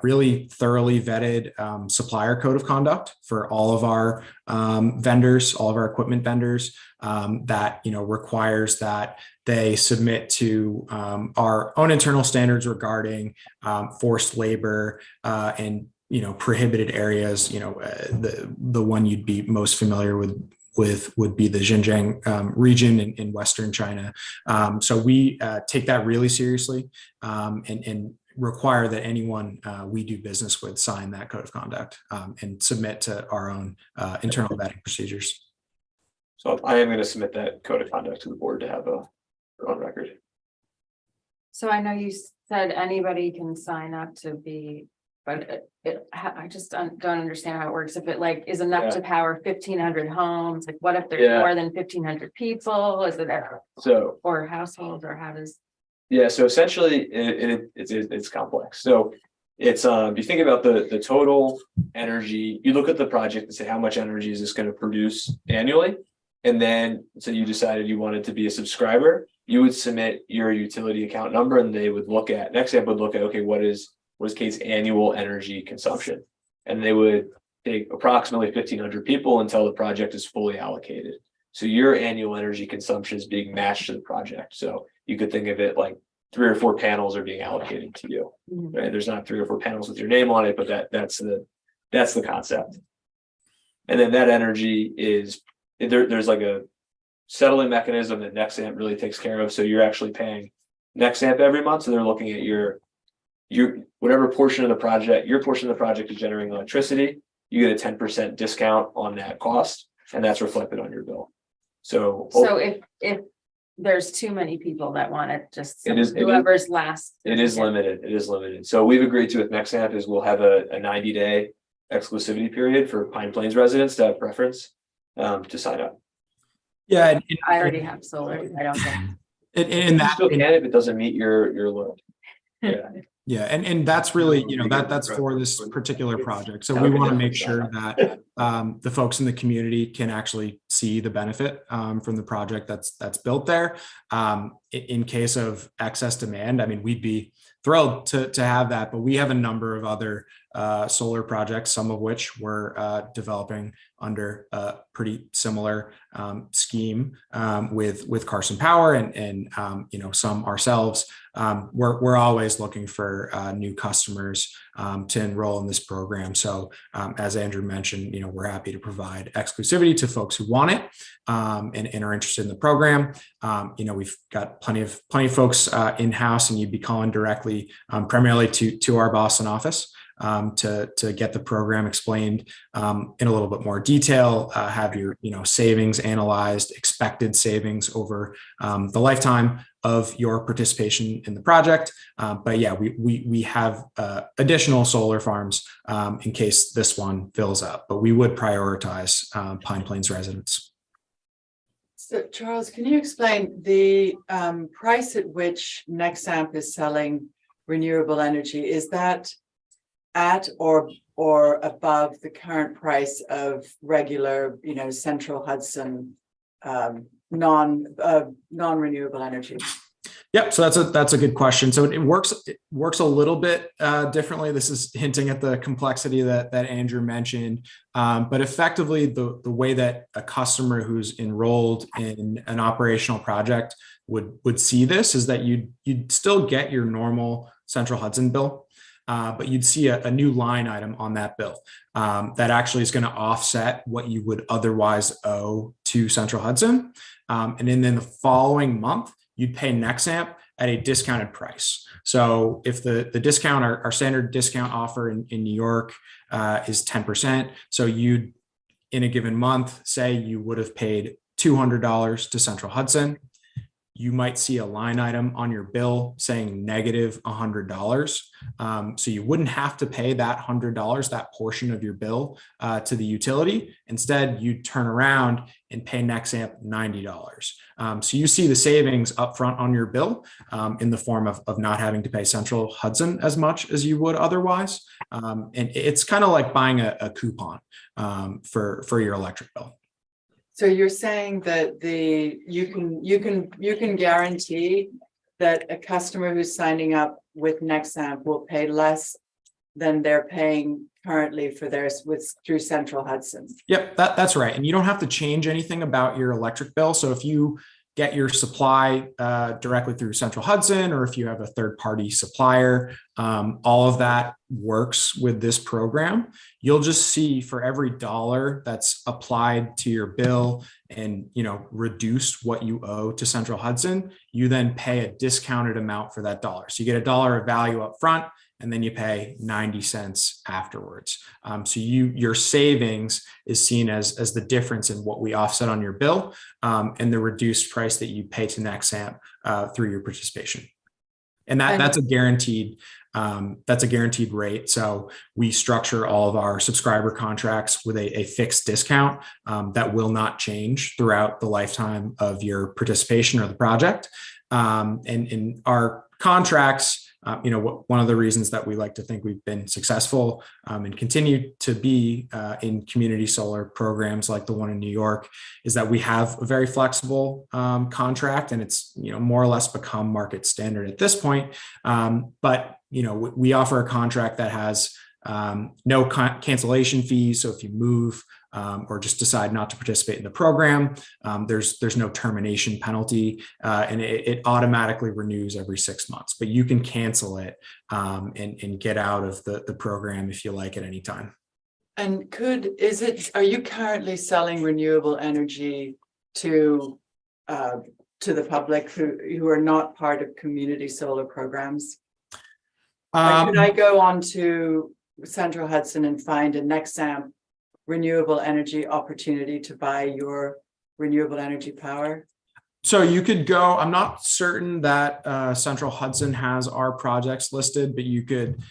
really thoroughly vetted supplier code of conduct for all of our vendors, all of our equipment vendors, that requires that they submit to our own internal standards regarding forced labor and prohibited areas. The one you'd be most familiar with would be the Xinjiang region in Western China. So we take that really seriously and require that anyone we do business with sign that code of conduct and submit to our own internal vetting procedures. So I am going to submit that code of conduct to the board to have on record. So I know you said anybody can sign up to be, but I just don't understand how it works. If it is enough to power 1,500 homes, what if there's more than 1,500 people? Is it or households, or how does? Yeah, so essentially it's complex. So it's if you think about the total energy, you look at the project and say how much energy is this going to produce annually, and then so you decided you wanted to be a subscriber, you would submit your utility account number, and they would look at Nexamp would look at, okay, what is Kate's annual energy consumption, and they would take approximately 1,500 people until the project is fully allocated. So your annual energy consumption is being matched to the project. So you could think of it like 3 or 4 panels are being allocated to you. Right? There's not 3 or 4 panels with your name on it, but that's the concept. And then that energy is there's like a settling mechanism that Nexamp really takes care of. So you're actually paying Nexamp every month. So they're looking at your whatever portion of the project, your portion of the project is generating electricity. You get a 10% discount on that cost, and that's reflected on your bill. So if there's too many people that want it, just whoever's last. It is limited. It is limited. So we've agreed to with Nexamp is we'll have a 90-day exclusivity period for Pine Plains residents to have preference to sign up. Yeah, I already have solar. I don't think. And that still can if it doesn't meet your load. Yeah. Yeah, and that's really, that's for this particular project. So we want to make sure that the folks in the community can actually see the benefit from the project that's built there. In case of excess demand, I mean, we'd be thrilled to have that. But we have a number of other solar projects, some of which we're developing under a pretty similar scheme with Carson Power and some ourselves. We're always looking for new customers to enroll in this program. So as Andrew mentioned, we're happy to provide exclusivity to folks who want it and are interested in the program. We've got plenty of folks in-house, and you'd be calling directly primarily to our Boston office to get the program explained in a little bit more detail, have your savings analyzed, expected savings over the lifetime of your participation in the project. But yeah, we have additional solar farms in case this one fills up, but we would prioritize Pine Plains residents. So Charles, can you explain the price at which Nexamp is selling renewable energy? Is that at or above the current price of regular, Central Hudson non-renewable energy? Yep. So that's a good question. So it works a little bit differently. This is hinting at the complexity that Andrew mentioned. But effectively, the way that a customer who's enrolled in an operational project would see this is that you'd still get your normal Central Hudson bill. But you'd see a new line item on that bill that actually is going to offset what you would otherwise owe to Central Hudson. And then the following month, you'd pay Nexamp at a discounted price. So if the discount, our standard discount offer in New York is 10%. So you'd, in a given month, say you would have paid $200 to Central Hudson. You might see a line item on your bill saying negative $100. So you wouldn't have to pay that $100, that portion of your bill to the utility. Instead, you turn around and pay Nexamp $90. So you see the savings upfront on your bill in the form of not having to pay Central Hudson as much as you would otherwise. And it's kind of like buying a coupon for your electric bill. So you're saying that you can guarantee that a customer who's signing up with Nexamp will pay less than they're paying currently for theirs through Central Hudson. Yep, that's right. And you don't have to change anything about your electric bill. So if you get your supply directly through Central Hudson, or if you have a third-party supplier, all of that works with this program. You'll just see for every dollar that's applied to your bill and reduced what you owe to Central Hudson, you then pay a discounted amount for that dollar. So you get $1 of value up front, and then you pay 90 cents afterwards. So your savings is seen as the difference in what we offset on your bill and the reduced price that you pay to Nexamp through your participation. And that's a guaranteed rate. So we structure all of our subscriber contracts with a fixed discount that will not change throughout the lifetime of your participation or the project. And in our contracts, one of the reasons that we like to think we've been successful and continue to be in community solar programs like the one in New York is that we have a very flexible contract, and it's more or less become market standard at this point. But we offer a contract that has no cancellation fees. So if you move or just decide not to participate in the program, there's no termination penalty, and it automatically renews every 6 months. But you can cancel it and get out of the program if you like at any time. And are you currently selling renewable energy to the public who are not part of community solar programs? Could I go on to Central Hudson and find a Nexamp renewable energy opportunity to buy your renewable energy power? So you could go, I'm not certain that Central Hudson has our projects listed, but you could,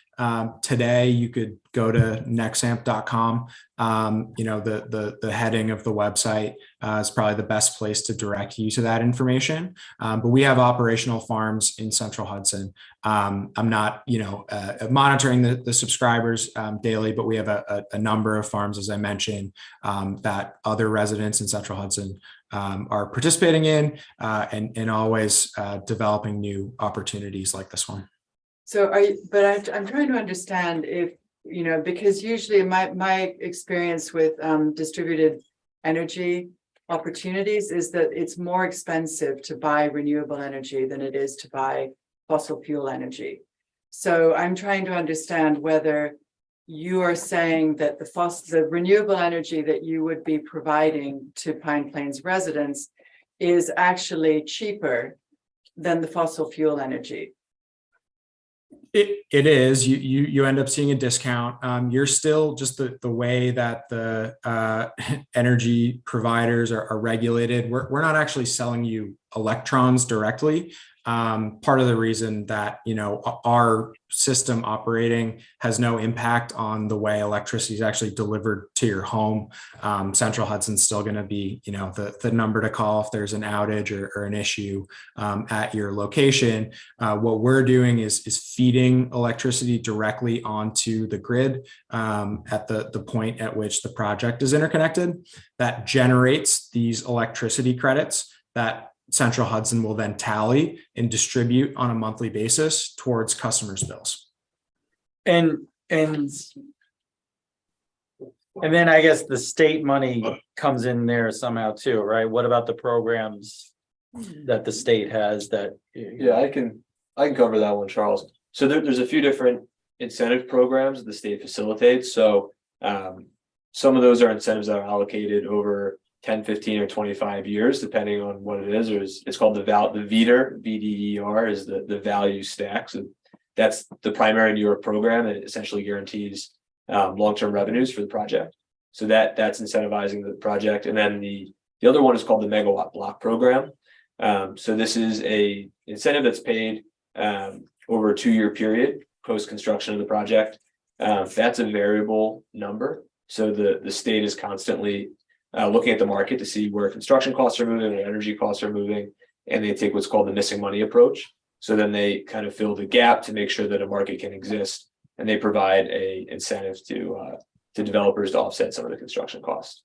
today you could go to nexamp.com. The heading of the website is probably the best place to direct you to that information. But we have operational farms in Central Hudson. I'm not, monitoring the subscribers daily, but we have a number of farms, as I mentioned, that other residents in Central Hudson are participating in and always developing new opportunities like this one. So I'm trying to understand if, you know, because usually my experience with distributed energy opportunities is that it's more expensive to buy renewable energy than it is to buy fossil fuel energy. So I'm trying to understand whether you are saying that the renewable energy that you would be providing to Pine Plains residents is actually cheaper than the fossil fuel energy. It is, you end up seeing a discount. You're still just the way that the energy providers are regulated. We're not actually selling you electrons directly. Part of the reason that, you know, our system operating has no impact on the way electricity is actually delivered to your home. Central Hudson's still going to be, you know, the number to call if there's an outage or an issue at your location. What we're doing is feeding electricity directly onto the grid at the point at which the project is interconnected. That generates these electricity credits that Central Hudson will then tally and distribute on a monthly basis towards customers' bills. And then I guess the state money comes in there somehow too, right? What about the programs that the state has that? Yeah, I can cover that one, Charles. So there's a few different incentive programs that the state facilitates. So some of those are incentives that are allocated over 10, 15, or 25 years, depending on what it is. It's called the VDER, VDER is the value stack. So that's the primary New York program, and it essentially guarantees long-term revenues for the project. So that's incentivizing the project. And then the other one is called the Megawatt Block Program. So this is a incentive that's paid over a 2-year period post-construction of the project. That's a variable number. So the state is constantly looking at the market to see where construction costs are moving, where energy costs are moving, and they take what's called the missing money approach. So then they kind of fill the gap to make sure that a market can exist, and they provide a incentive to developers to offset some of the construction costs.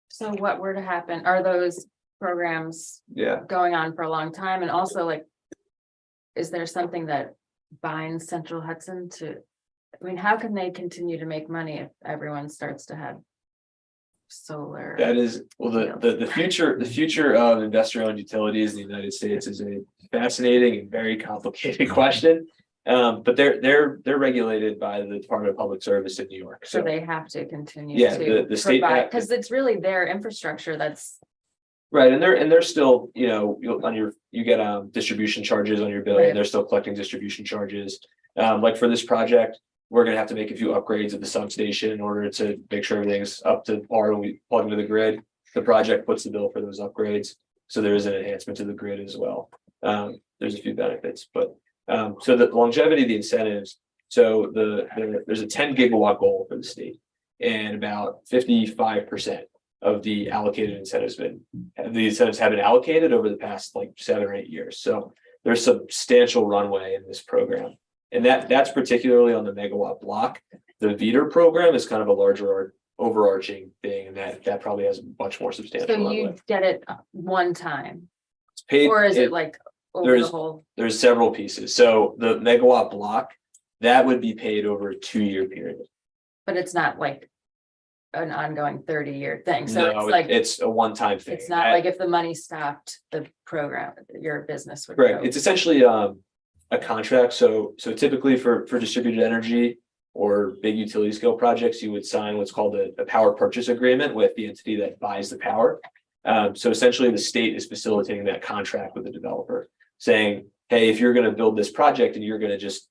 So what were to happen? Are those programs going on for a long time? And also, like, is there something that binds Central Hudson to? I mean, how can they continue to make money if everyone starts to have solar? That is, well, the future of investor-owned utilities in the United States is a fascinating and very complicated question. But they're regulated by the Department of Public Service in New York. So they have to continue to the state, because it's really their infrastructure that's right. And they're still, you know, you get distribution charges on your bill, and they're still collecting distribution charges. Like for this project, we're going to have to make a few upgrades at the substation in order to make sure everything's up to par when we plug into the grid. The project puts the bill for those upgrades. So there is an enhancement to the grid as well. There's a few benefits, but so the longevity of the incentives. So there's a 10 gigawatt goal for the state, and about 55% of the allocated incentives have been allocated over the past like 7 or 8 years. So there's substantial runway in this program. And that's particularly on the megawatt block. The VDER program is kind of a larger overarching thing, and that probably has much more substantial. So you get it one time, it's paid, or is it like over the whole? There's several pieces. So the megawatt block, that would be paid over a 2-year period. But it's not like an ongoing 30-year thing. So No, it's like it's a one-time thing. it's not like if the money stopped, the program, your business would Correct. go. It's essentially a contract. So typically for distributed energy or big utility scale projects, you would sign what's called a power purchase agreement with the entity that buys the power. So essentially the state is facilitating that contract with the developer, saying, hey, if you're going to build this project and you're going to just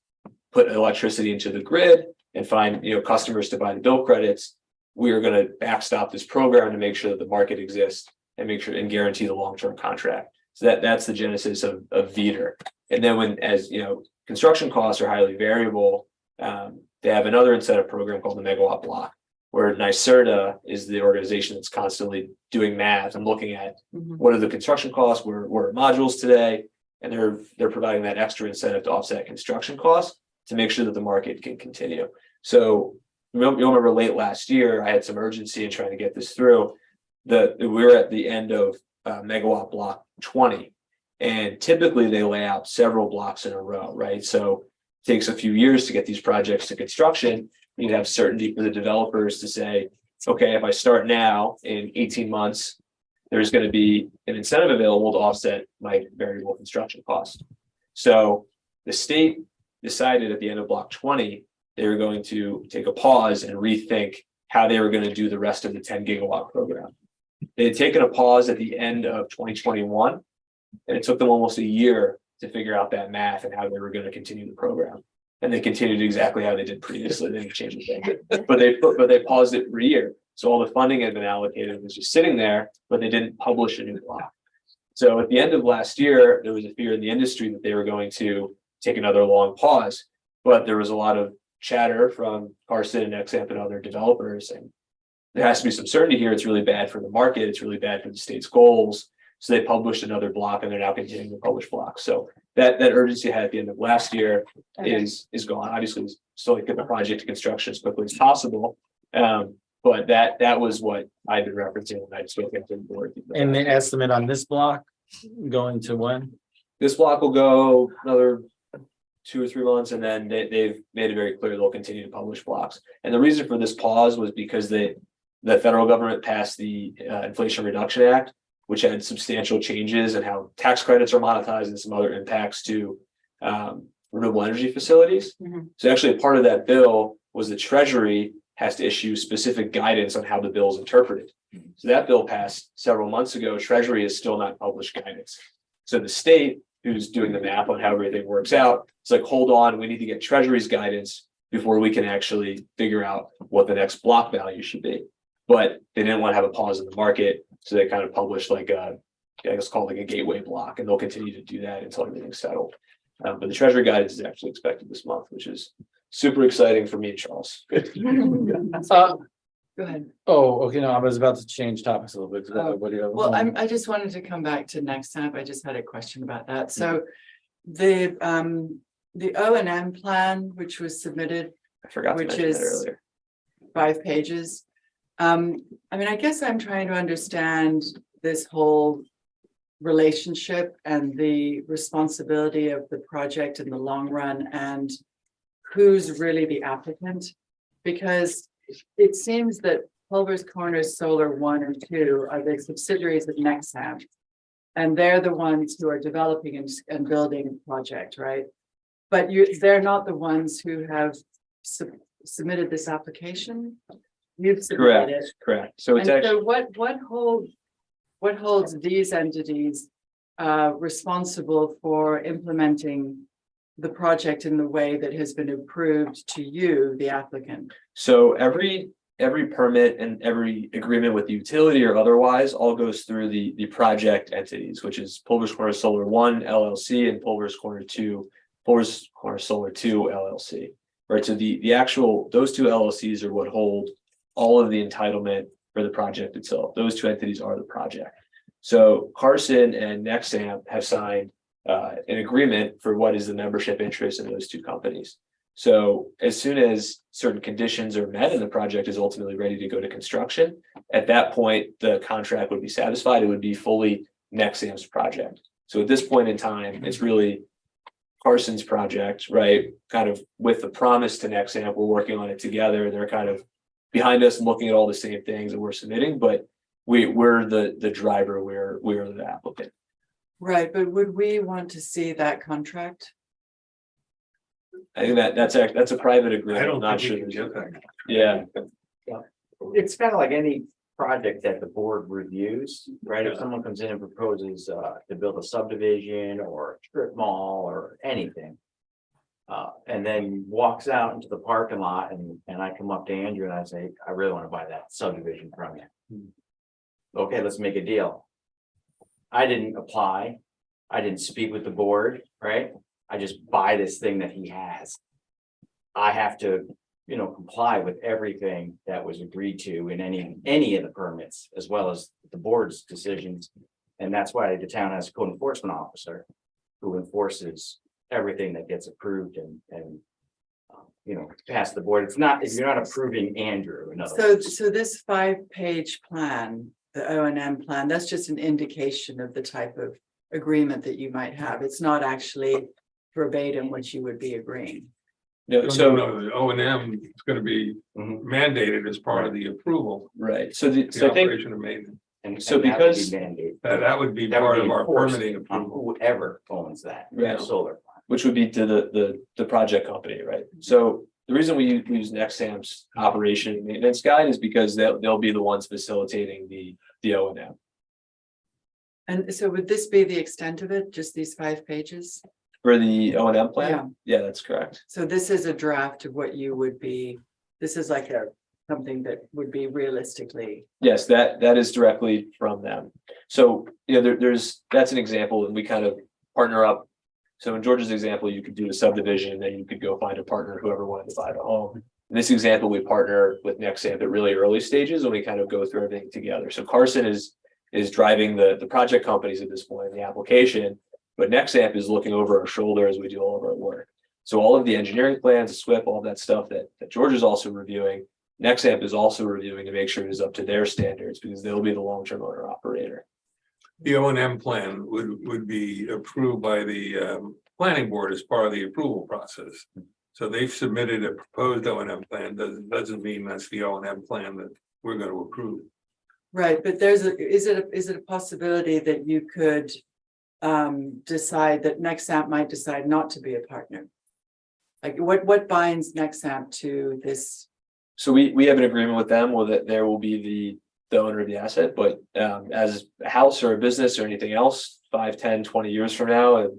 put electricity into the grid and find, you know, customers to buy the bill credits, we are going to backstop this program to make sure that the market exists and make sure and guarantee the long-term contract. So that's the genesis of VDER. And then as you know, construction costs are highly variable, they have another incentive program called the Megawatt Block, where NYSERDA is the organization that's constantly doing math and looking at what are the construction costs, where are modules today, and they're providing that extra incentive to offset construction costs to make sure that the market can continue. So you'll remember late last year, I had some urgency in trying to get this through. We were at the end of Megawatt Block 20, And typically they lay out several blocks in a row, right? So it takes a few years to get these projects to construction. You'd have certainty for the developers to say, okay, if I start now in 18 months, there's going to be an incentive available to offset my variable construction cost. So the state decided at the end of block 20, they were going to take a pause and rethink how they were going to do the rest of the 10 gigawatt program. They had taken a pause at the end of 2021, and it took them almost a year to figure out that math and how they were going to continue the program. And they continued exactly how they did previously. They didn't change a thing, but they paused it for a year. So all the funding had been allocated, was just sitting there, but they didn't publish a new block. So at the end of last year, there was a fear in the industry that they were going to take another long pause, but there was a lot of chatter from Carson and XAMP and other developers, and there has to be some certainty here. It's really bad for the market. It's really bad for the state's goals. So they published another block, and they're now continuing to publish blocks. So that urgency had at the end of last year is gone. Obviously, we still get the project to construction as quickly as possible. But that was what I've been referencing when I spoke to the board. And the estimate on this block going to when? This block will go another 2 or 3 months, and then they've made it very clear they'll continue to publish blocks. And the reason for this pause was because the federal government passed the Inflation Reduction Act, which had substantial changes in how tax credits are monetized and some other impacts to renewable energy facilities. So actually a part of that bill was the Treasury has to issue specific guidance on how the bill is interpreted. So that bill passed several months ago. Treasury has still not published guidance. So the state, who's doing the math on how everything works out, it's like, hold on, we need to get Treasury's guidance before we can actually figure out what the next block value should be. But they didn't want to have a pause in the market, so they kind of published like I guess called like a gateway block, and they'll continue to do that until everything's settled. But the Treasury guidance is actually expected this month, which is super exciting for me and Charles. Go ahead. Oh, okay, no, I was about to change topics a little bit. What do you have? Well, I just wanted to come back to next time. I just had a question about that. So the O&M plan, which was submitted, I forgot to which mention that is earlier. 5 pages. I mean, I guess I'm trying to understand this whole relationship and the responsibility of the project in the long run and who's really the applicant. Because it seems that Pulvers Corners Solar 1 and 2 are the subsidiaries of Nexamp. And they're the ones who are developing and building the project, right? But they're not the ones who have submitted this application. You've submitted it. Correct. So it's And actually, so what holds these entities responsible for implementing the project in the way that has been approved to you, the applicant? so every permit and every agreement with the utility or otherwise all goes through the project entities, which is Pulvers Corners Solar 1 LLC and Pulvers Corners Solar 2 LLC. Right. So the actual, those two LLCs are what hold all of the entitlement for the project itself. Those two entities are the project. So Carson and Nexamp have signed an agreement for what is the membership interest in those two companies. So as soon as certain conditions are met and the project is ultimately ready to go to construction, at that point, the contract would be satisfied. It would be fully Nexamp's project. So at this point in time, it's really Carson's project, right? Kind of with the promise to Nexamp, we're working on it together. They're kind of behind us and looking at all the same things that we're submitting, but we're the driver, we're the applicant. Right, but would we want to see that contract? I think that's a private agreement. I don't I'm not think sure. we can there's- get that. Yeah, It's kind of like any project that the board reviews, right? If someone comes in and proposes to build a subdivision or a strip mall or anything. And then walks out into the parking lot and I come up to Andrew and I say, I really want to buy that subdivision from you. Okay, let's make a deal. I didn't apply. I didn't speak with the board, right? I just buy this thing that he has. I have to, comply with everything that was agreed to in any of the permits, as well as the board's decisions. And that's why the town has a code enforcement officer who enforces everything that gets approved and past the board. It's not, if you're not approving Andrew, in other words. So this 5-page plan, the O&M plan, that's just an indication of the type of agreement that you might have. It's not actually verbatim what you would be agreeing. No, So so, the O and M is gonna be mandated as part of the approval, right, so the so I think, operation and maintenance. And So and that would be because- mandated. That would be That would part be of our enforced permitting on approval. whoever owns that, Right. solar. which would be to the project company, right? So the reason we use Nexamp's operation and maintenance guide is because they'll be the ones facilitating the O and M. And so would this be the extent of it, just these 5 pages? For the O and M Yeah. plan? Yeah, that's correct. So this is a draft of what you would be, this is like something that would be realistically. Yes, that is directly from them. So, you know, that's an example, and we kind of partner up. So in George's example, you could do a subdivision, and then you could go find a partner, whoever wanted to buy the home. In this example, we partner with Nexamp at really early stages, and we kind of go through everything together. So Carson is driving the project companies at this point in the application, but Nexamp is looking over our shoulder as we do all of our work. So all of the engineering plans, the SWIP, all that stuff that George is also reviewing, Nexamp is also reviewing to make sure it is up to their standards, because they'll be the long-term owner operator. The O and M plan would be approved by the planning board as part of the approval process. So they've submitted a proposed O and M plan, doesn't mean that's the O and M plan that we're gonna approve. Right, but is it a possibility that you could decide that Nexamp might decide not to be a partner? Like what binds Nexamp to this? So we have an agreement with them, or that there will be the owner of the asset, but as a house or a business or anything else, 5, 10, 20 years from now, and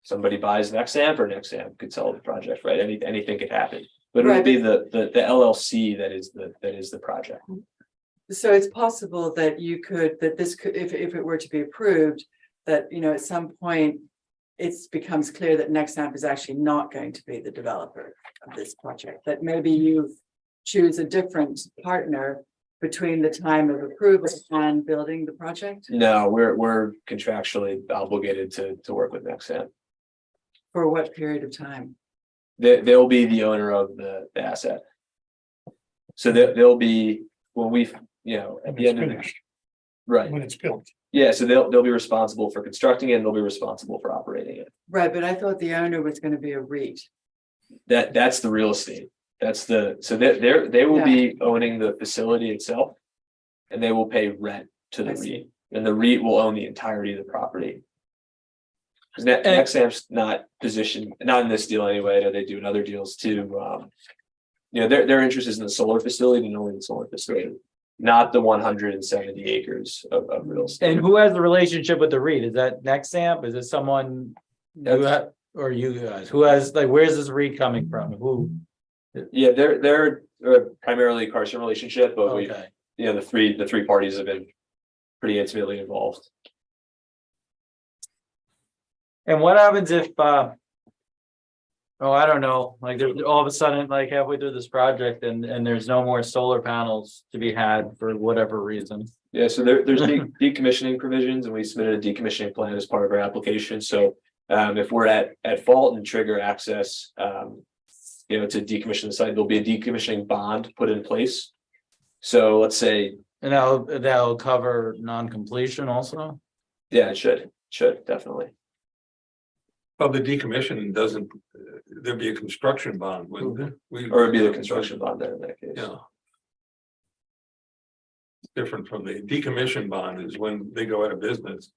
somebody buys Nexamp, or Nexamp could sell the project, right? Anything could happen. But it would Right, be the LLC that is the project. So it's possible that this could, if it were to be approved, that, you know, at some point. It becomes clear that Nexamp is actually not going to be the developer of this project, that maybe you choose a different partner between the time of approval and building the project. No, we're contractually obligated to work with Nexamp. For what period of time? They'll be the owner of the asset. So they'll be, when we, you know, at When the it's end of finished, right, when it's built. yeah, so they'll be responsible for constructing it, and they'll be responsible for operating it. Right, but I thought the owner was going to be a REIT. That's the real estate. So they will be owning the facility itself. And they will pay rent to the I see. REIT, and the REIT will own the entirety of the property. Cause Nexamp's not positioned, not in this deal anyway, I know they do in other deals too. You know, their interest is in the solar facility and only the solar facility, not the 170 acres of real estate. And who has the relationship with the REIT? Is that Nexamp? Is it someone? Or you guys? Who has, like, where's this REIT coming from? Who? Yeah, they're primarily a Carson relationship, but we, Okay. you know, the three parties have been pretty intimately involved. And what happens if, oh, I don't know, like there's all of a sudden, like halfway through this project and there's no more solar panels to be had for whatever reason? Yeah, so there's decommissioning provisions, and we submitted a decommissioning plan as part of our application. So if we're at fault and trigger access, you know, to decommission the site, there'll be a decommissioning bond put in place. So let's say, And that'll cover non-completion also? yeah, it should definitely. Well, the decommissioning doesn't, there'd be a construction bond, wouldn't it? Or it'd be the construction bond then in that case. Yeah. Different from the decommission bond is when they go out of business.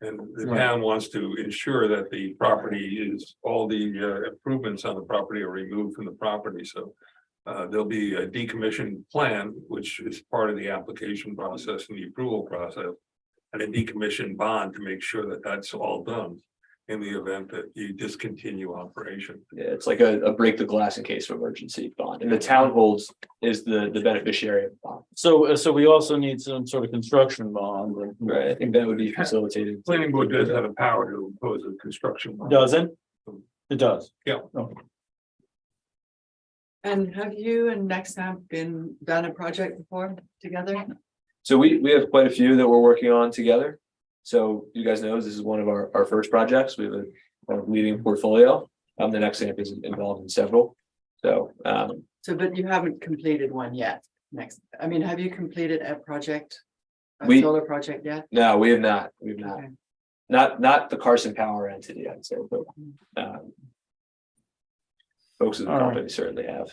And the Right. town wants to ensure that the property is, all the improvements on the property are removed from the property, so. There'll be a decommission plan, which is part of the application process and the approval process. And a decommission bond to make sure that that's all done in the event that you discontinue operation. Yeah, it's like a break the glass in case of emergency bond, and the town is the beneficiary of the bond. So we also need some sort of construction bond. Right, I think that would be facilitated. Planning board does have the power to impose a construction bond. Doesn't? It does. Yeah. Okay. And have you and Nexamp done a project before together? So we have quite a few that we're working on together. So you guys know this is one of our first projects. We have a kind of leading portfolio. The Nexamp is involved in several. So So, but you haven't completed one yet. Have you completed a We- solar project yet? no, we have not. We've not. Okay. not the Carson Power entity, I'd say, but folks in the All right. company certainly have.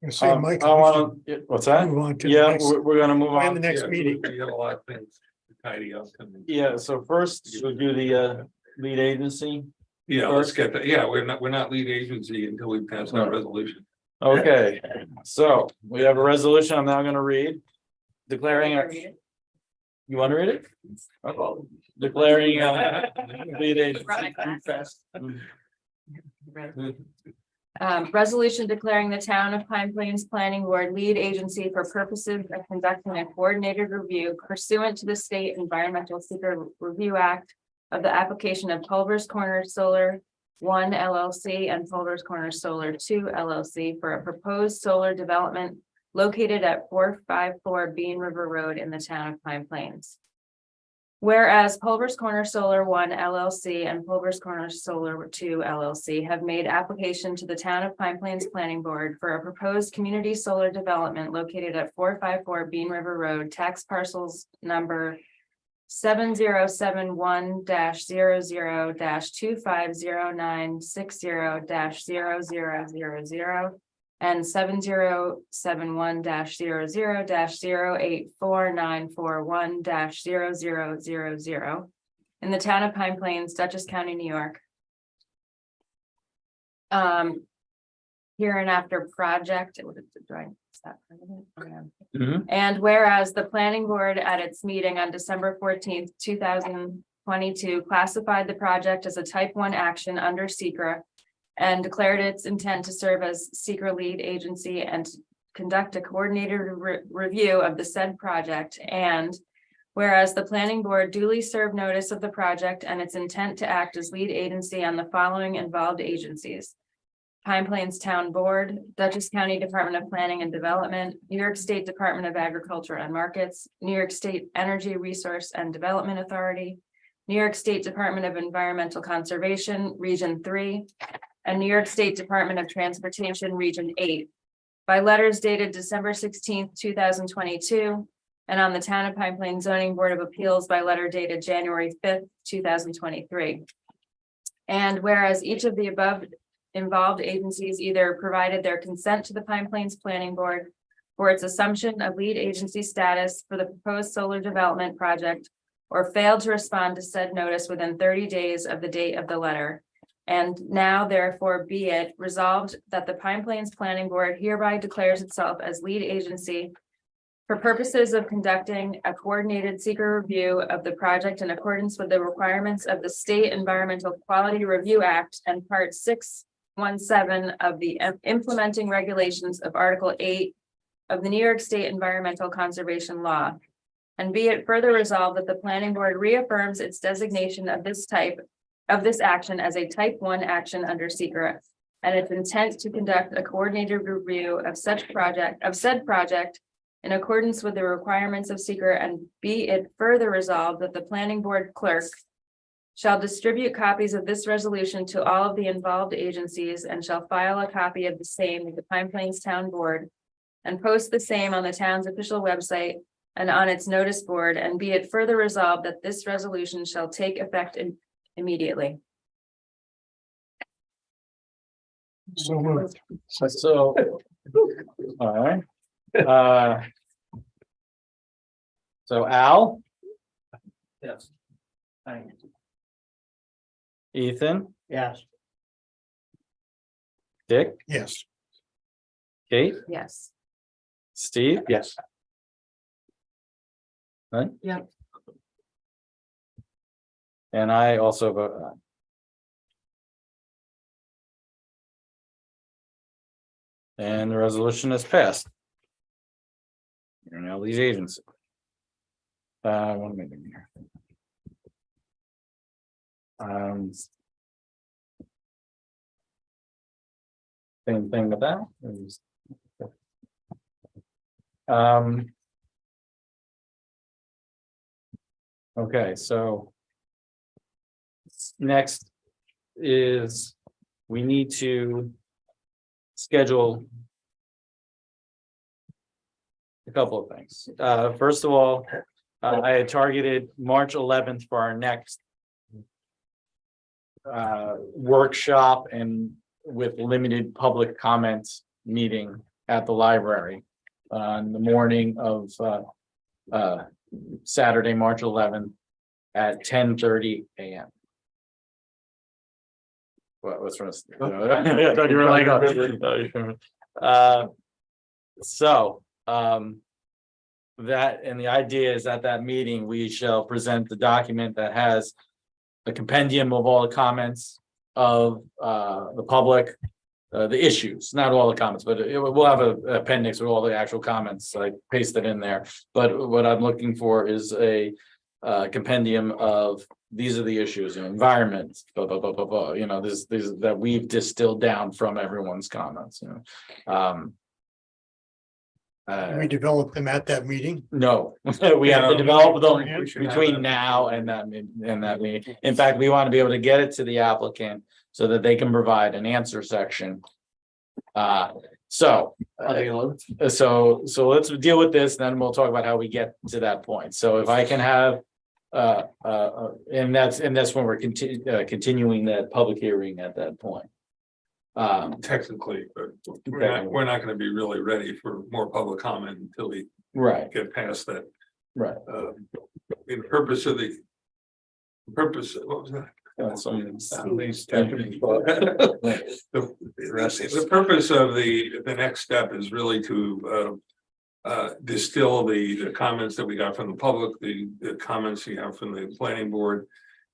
You say, Mike, I wanna, what's that? move on to the Yeah, next- we're gonna move plan on. the next Yeah, meeting. We got a lot of things to tidy up. Yeah, so first we'll do the lead agency. Yeah, let's get that. Yeah, we're not lead agency until we pass that resolution. Okay, so we have a resolution I'm now gonna read. Declaring. You wanna read it? Declaring lead agency. Resolution declaring the town of Pine Plains Planning Board lead agency for purposes of conducting a coordinated review pursuant to the State Environmental Seeker Review Act of the application of Culver's Corner Solar 1 LLC and Culver's Corner Solar 2 LLC for a proposed solar development located at 454 Bean River Road in the town of Pine Plains. Whereas Pulver's Corner Solar 1 LLC and Pulver's Corner Solar 2 LLC have made application to the town of Pine Plains Planning Board for a proposed community solar development located at 454 Bean River Road, tax parcels number 7071-00-250960-0000 and 7071-00-0849441-0000 in the town of Pine Plains, Dutchess County, New York. Hereinafter project. And whereas the planning board at its meeting on December 14th, 2022 classified the project as a type 1 action under SECRA and declared its intent to serve as SECRA lead agency and to conduct a coordinated review of the said project. And whereas the planning board duly served notice of the project and its intent to act as lead agency on the following involved agencies: Pine Plains Town Board, Dutchess County Department of Planning and Development, New York State Department of Agriculture and Markets, New York State Energy Resource and Development Authority, New York State Department of Environmental Conservation, Region 3, and New York State Department of Transportation, Region 8, by letters dated December 16th, 2022, and on the Town of Pine Plains Zoning Board of Appeals by letter dated January 5th, 2023. And whereas each of the above involved agencies either provided their consent to the Pine Plains Planning Board for its assumption of lead agency status for the proposed solar development project, or failed to respond to said notice within 30 days of the date of the letter. And now therefore be it resolved that the Pine Plains Planning Board hereby declares itself as lead agency for purposes of conducting a coordinated SECRA review of the project in accordance with the requirements of the State Environmental Quality Review Act and Part 617 of the implementing regulations of Article 8 of the New York State Environmental Conservation Law. And be it further resolved that the planning board reaffirms its designation of this action as a type 1 action under SECRA and its intent to conduct a coordinated review of said project in accordance with the requirements of SECRA, and be it further resolved that the planning board clerk shall distribute copies of this resolution to all of the involved agencies and shall file a copy of the same with the Pine Plains Town Board and post the same on the town's official website and on its notice board, and be it further resolved that this resolution shall take effect immediately. So moved. So. All right. So Al? Yes. Ethan? Yes. Dick? Yes. Kate? Yes. Steve? Yes. Right? Yep. And I also vote aye. And the resolution is passed. You're now lead agency. One minute here. Same thing with that. Okay, so next is we need to schedule a couple of things. First of all, I had targeted March 11th for our next workshop and with limited public comments meeting at the library on the morning of Saturday, March 11th at 10:30 a.m. What's from? I thought you were like, that, and the idea is at that meeting, we shall present the document that has a compendium of all the comments of the public, the issues, not all the comments, but we'll have an appendix with all the actual comments, like pasted in there. But what I'm looking for is a compendium of, these are the issues, environment, blah, blah, blah, blah, blah, this that we've distilled down from everyone's comments, We developed them at that meeting. No, we have to develop them between now and that meeting. In fact, we want to be able to get it to the applicant so that they can provide an answer section. So let's deal with this, then we'll talk about how we get to that point. So if I can have, and that's when we're continuing that public hearing at that point. Technically, but we're not gonna be really ready for more public comment until we Right, get past that. right. In purpose, what was that? The purpose of the next step is really to distill the comments that we got from the public, the comments you have from the planning board,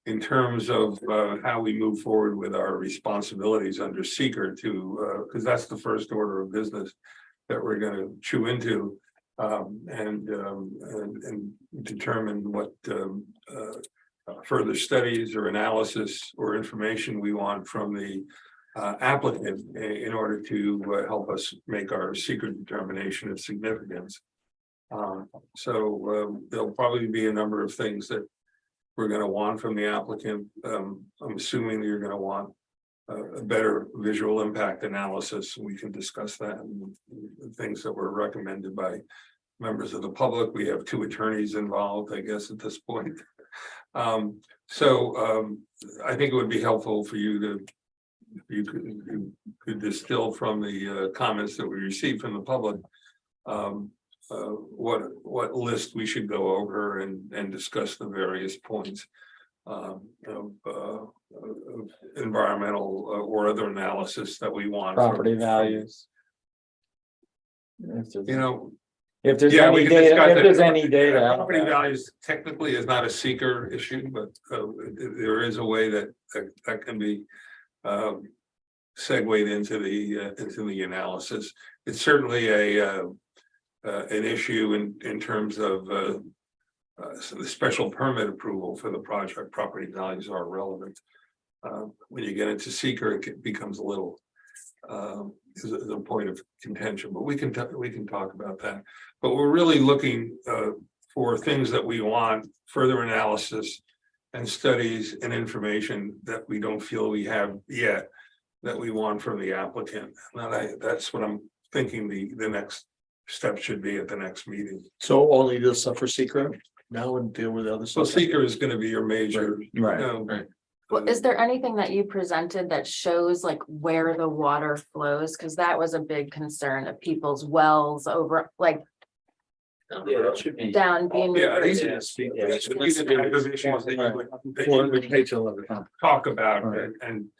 in terms of how we move forward with our responsibilities under seeker to, because that's the first order of business that we're going to chew into and determine what further studies or analysis or information we want from the applicant in order to help us make our secret determination of significance. So there'll probably be a number of things that we're going to want from the applicant. I'm assuming you're going to want a better visual impact analysis. We can discuss that and things that were recommended by members of the public. We have 2 attorneys involved, I guess, at this point. I think it would be helpful for you to, you could distill from the comments that we received from the public, what list we should go over and discuss the various points of environmental or other analysis that we want. Property values. If there's Yeah, we any can data, discuss if it. there's any data. Property values technically is not a seeker issue, but there is a way that can be segued into the analysis. It's certainly an issue in terms of so the special permit approval for the project. Property values are relevant. When you get into seeker, it becomes a little is a point of contention, but we can talk about that. But we're really looking for things that we want, further analysis and studies and information that we don't feel we have yet that we want from the applicant. And that's what I'm thinking the next step should be at the next meeting. So only this stuff for secret now and deal with the other So stuff. seeker is going to be your major. Right. Well, is there anything that you presented that shows like where the water flows? Because that was a big concern of people's wells over, like Yeah, that should be. down being. Yeah, these are the type of issues that you would talk about and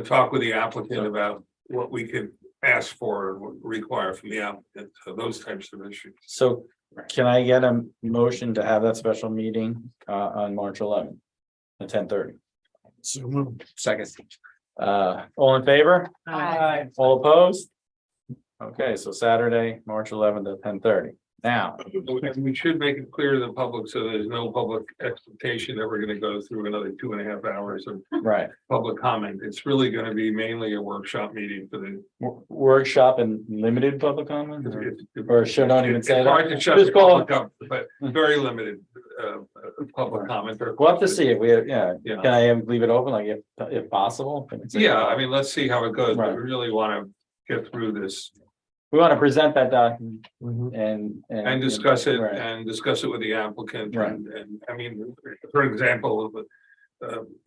talk with the applicant about what we could ask for, what require from the applicant, so those types of issues. So can I get a motion to have that special meeting on March 11th at 10:30? So moved. Second. All in favor? Aye. All opposed? Okay, so Saturday, March 11th at 10:30. Now, We should make it clear to the public, so there's no public expectation that we're gonna go through another 2.5 hours of right, public comment. It's really gonna be mainly a workshop meeting for the. workshop and limited public comment? Or should not even say It's hard to that? shut Just the call public up, but very limited public comment. We'll have to see if we, Yeah. can I leave it open, like if possible? Yeah, I mean, let's see how it goes, but Right. we really wanna get through this we want to present that document Mhm. And discuss it, Right. and discuss it with the applicant, Right. and, I mean, for example,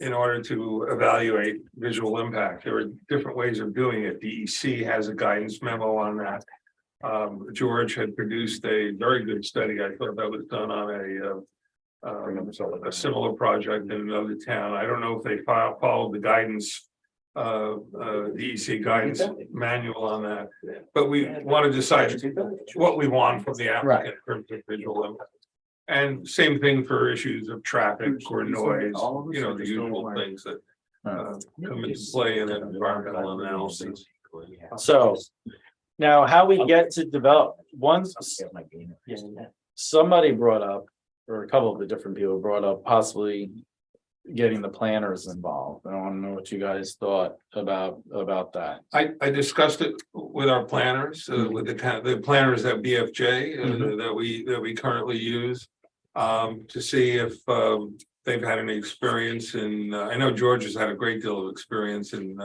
in order to evaluate visual impact, there are different ways of doing it. DEC has a guidance memo on that. George had produced a very good study, I thought that was done on a similar project in another town. I don't know if they followed the guidance, DEC guidance manual on that, but we want to decide what we want from the applicant in terms of visual impact. And same thing for issues of traffic or noise, you know, the usual things that come into play in an environmental analysis. So now how we get to develop, once somebody brought up, or a couple of the different people brought up possibly getting the planners involved. I want to know what you guys thought about that. I discussed it with our planners, with the planners at BFJ that we currently use. To see if they've had any experience in, I know George has had a great deal of experience in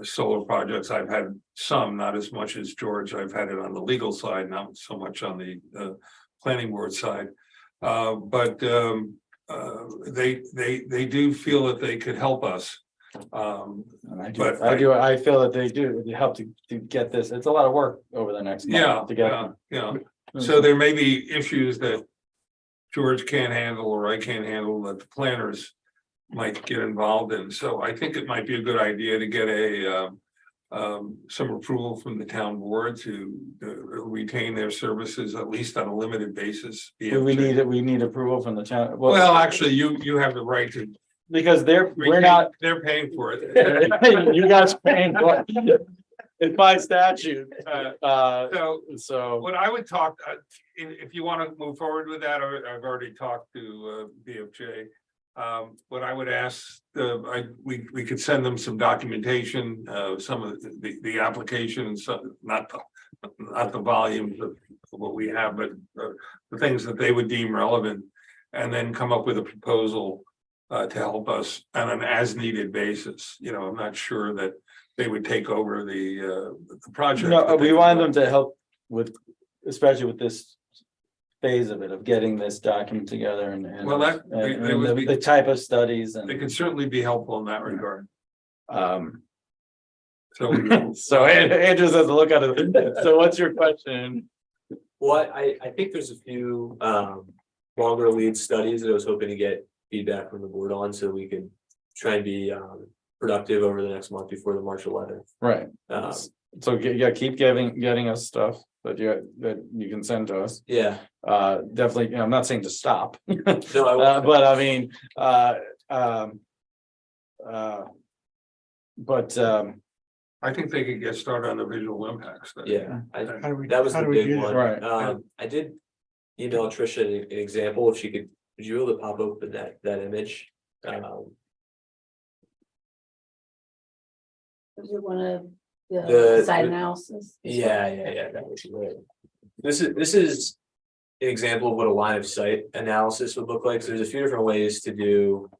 solar projects. I've had some, not as much as George. I've had it on the legal side, not so much on the planning board side. But they do feel that they could help us. I feel that they do help to get this. It's a lot of work over the next month to get. Yeah. So there may be issues that George can't handle or I can't handle that the planners might get involved in. So I think it might be a good idea to get some approval from the town board to retain their services, at least on a limited basis. We need approval from the town. Well, actually, you have the right to. Because they're paying for it. You guys paying for it. It's by statute. So what I would talk, if you want to move forward with that, I've already talked to BFJ. What I would ask, we could send them some documentation, some of the application, and some, not the volumes of what we have, but the things that they would deem relevant, and then come up with a proposal to help us on an as-needed basis. You know, I'm not sure that they would take over the project. No, we want them to help with, especially with this phase of it, of getting this document together and Well, the type of studies and. They can certainly be helpful in that regard. So Andrew has to look at it. So what's your question? Well, I think there's a few longer lead studies that I was hoping to get feedback from the board on, so we could try and be productive over the next month before the March 11th. Right. So yeah, keep getting us stuff that you can send to us. Yeah. Definitely, I'm not saying to stop. No, I won't. But I mean, I think they could get started on the visual impact study. Yeah, How do we- that was how the do we big do that? one. Right. I did email Trisha an example, if she could, would you be able to pop open that image? Was it one of The- the site analysis? Yeah, that was great. This is an example of what a line of sight analysis would look like. So there's a few different ways to do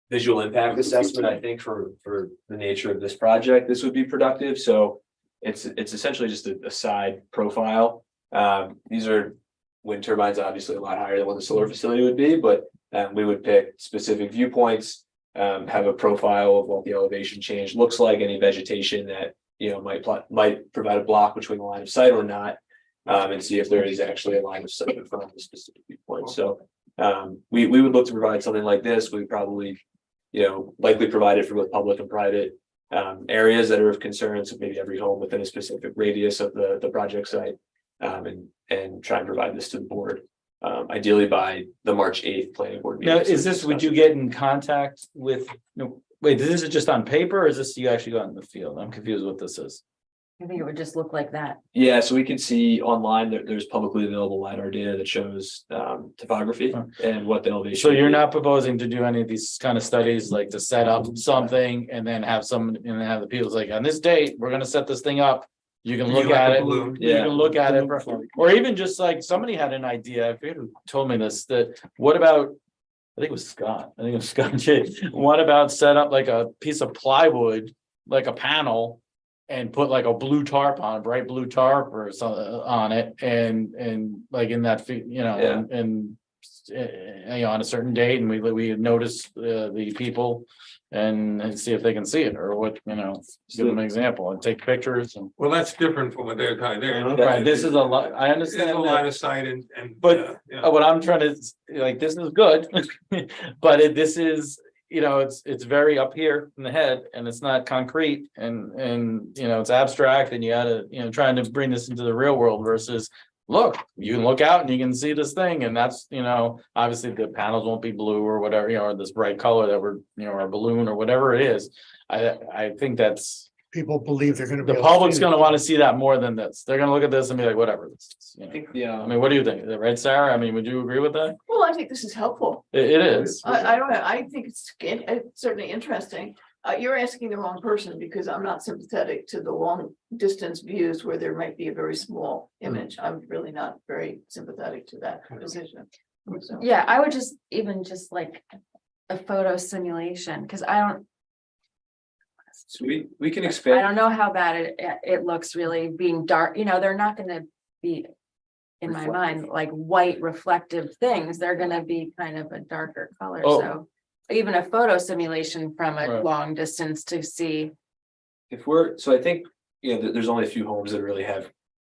visual impact assessment, I think, for the nature of this project. This would be productive. So it's essentially just a side profile. These are wind turbines, obviously a lot higher than what the solar facility would be, but we would pick specific viewpoints, have a profile of what the elevation change looks like, any vegetation that, you know, might provide a block between the line of sight or not, and see if there is actually a line of sight in front of the specific viewpoint. So we would look to provide something like this. We probably, you know, likely provide it for both public and private areas that are of concern. So maybe every home within a specific radius of the project site, and try and provide this to the board. Ideally by the March 8th planning board meeting. now, is this, would you get in contact with, no, wait, this is just on paper, or is this you actually go out in the field? I'm confused what this is. I think it would just look like that. Yeah, so we can see online that there's publicly available LiDAR data that shows topography and what the elevation. So you're not proposing to do any of these kind of studies, like to set up something and then have the people like, on this date, we're gonna set this thing up. You can look at it, you can look at it, or even just like, somebody had an idea, I forget who told me this, that what about, I think it was Scott, J. What about set up like a piece of plywood, like a panel, and put like a blue tarp on, bright blue tarp or something on it and like in that, you know, Yeah. and you know, on a certain date and we notice the people and see if they can see it or what, you know, give them an example and take pictures and. Well, that's different from what they're trying there. Right, this is a lot, I There's understand a line that, of sight and. But- yeah. what I'm trying to, like, this is good. But this is, you know, it's very up here in the head and it's not concrete and, you know, it's abstract and you gotta, you know, trying to bring this into the real world versus. Look, you can look out and you can see this thing and that's, you know, obviously the panels won't be blue or whatever, you know, or this bright color that we're, you know, our balloon or whatever it is. I think that's, People believe they're gonna be. the able to public's see gonna wanna see that more than this. They're gonna look at this and be like, whatever. You I know. think I mean, what do you think? Right, Sarah? I mean, would you agree with that? Well, I think this is helpful. It is. I don't know, I think it's certainly interesting. You're asking the wrong person because I'm not sympathetic to the long distance views where there might be a very small image. I'm really not very sympathetic to that position. So- Yeah, I would just even just like a photo simulation, because I so we can expand. don't know how bad it looks really being dark, you know, they're not gonna be. In my mind, like white reflective things, they're gonna be kind of a darker color, Oh. so. Even a photo simulation from a Right. long distance to see. So I think, you know, there's only a few homes that really have,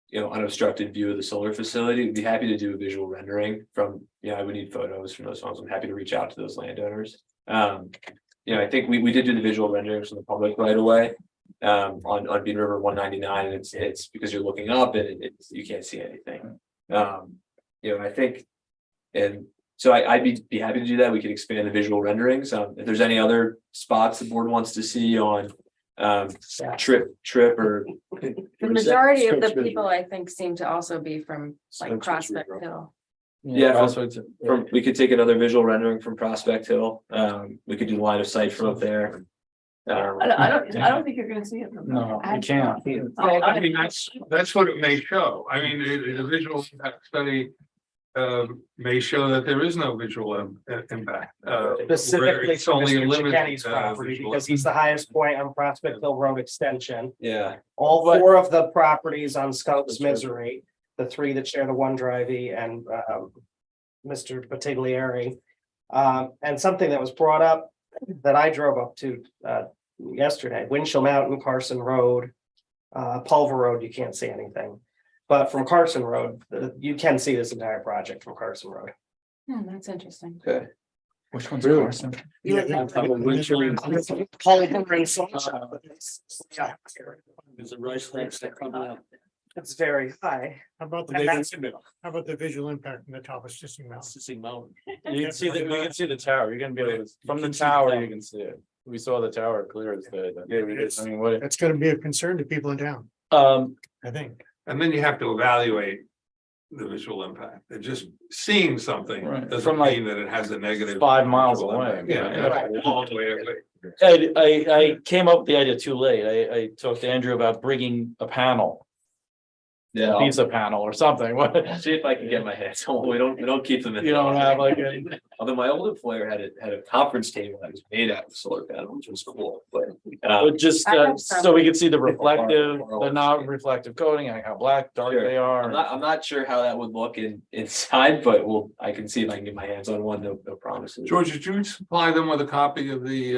you know, unobstructed view of the solar facility. We'd be happy to do a visual rendering from, you know, I would need photos from those homes. I'm happy to reach out to those landowners. You know, I think we did do the visual renderings from the public right away. On Bean River 199, and it's because you're looking up and you can't see anything. You know, I think, and so I'd be happy to do that. We could expand the visual renderings. If there's any other spots the board wants to see on trip or. The majority of the people, I think, seem to also be from like Prospect Hill. Yeah, we could take another visual rendering from Prospect Hill. We could do line of sight from up there. I don't think you're gonna see it. From No, you can't. I mean, that's what it may show. I mean, the visual impact study. May show that there is no visual impact. Specifically It's for only a Mr. limited, Cichetti's property, visual because he's the highest point on Prospect Hill Road extension. Yeah, All four of the properties on Scott's Misery, the three that share the one drivey and Mr. Batiglieri. And something that was brought up that I drove up to yesterday, Winchell Mountain, Carson Road, Pulver Road, you can't see anything. But from Carson Road, you can see this entire project from Carson Road. That's interesting. okay. Which one's Carson? It's very high. How about And that's- how about the visual impact from the top of Sissing Mountain? You can see we can see the tower. You're gonna be able to, from the tower, you can see it. We saw the tower clear as day. I mean, what, That's gonna be a concern to people in town, um, I think. And then you have to evaluate the visual impact. And just seeing something Right. doesn't From, like, mean that it has a negative. 5 miles visual away. impact. Yeah, Right. all the way away. I came up with the idea too late. I talked to Andrew about bringing a panel. Yeah, A pizza panel or something. What, I'll see if I can get my hands on. We don't keep them in. you don't have like a. Although my old employer had a conference table that was made out of solar panel, which was cool, but. But just I have some. so we can see the reflective, the not reflective coating, like how black, dark Sure. they are. I'm not sure how that would look inside, but I can see if I can get my hands on one, no promises. George, did you supply them with a copy of the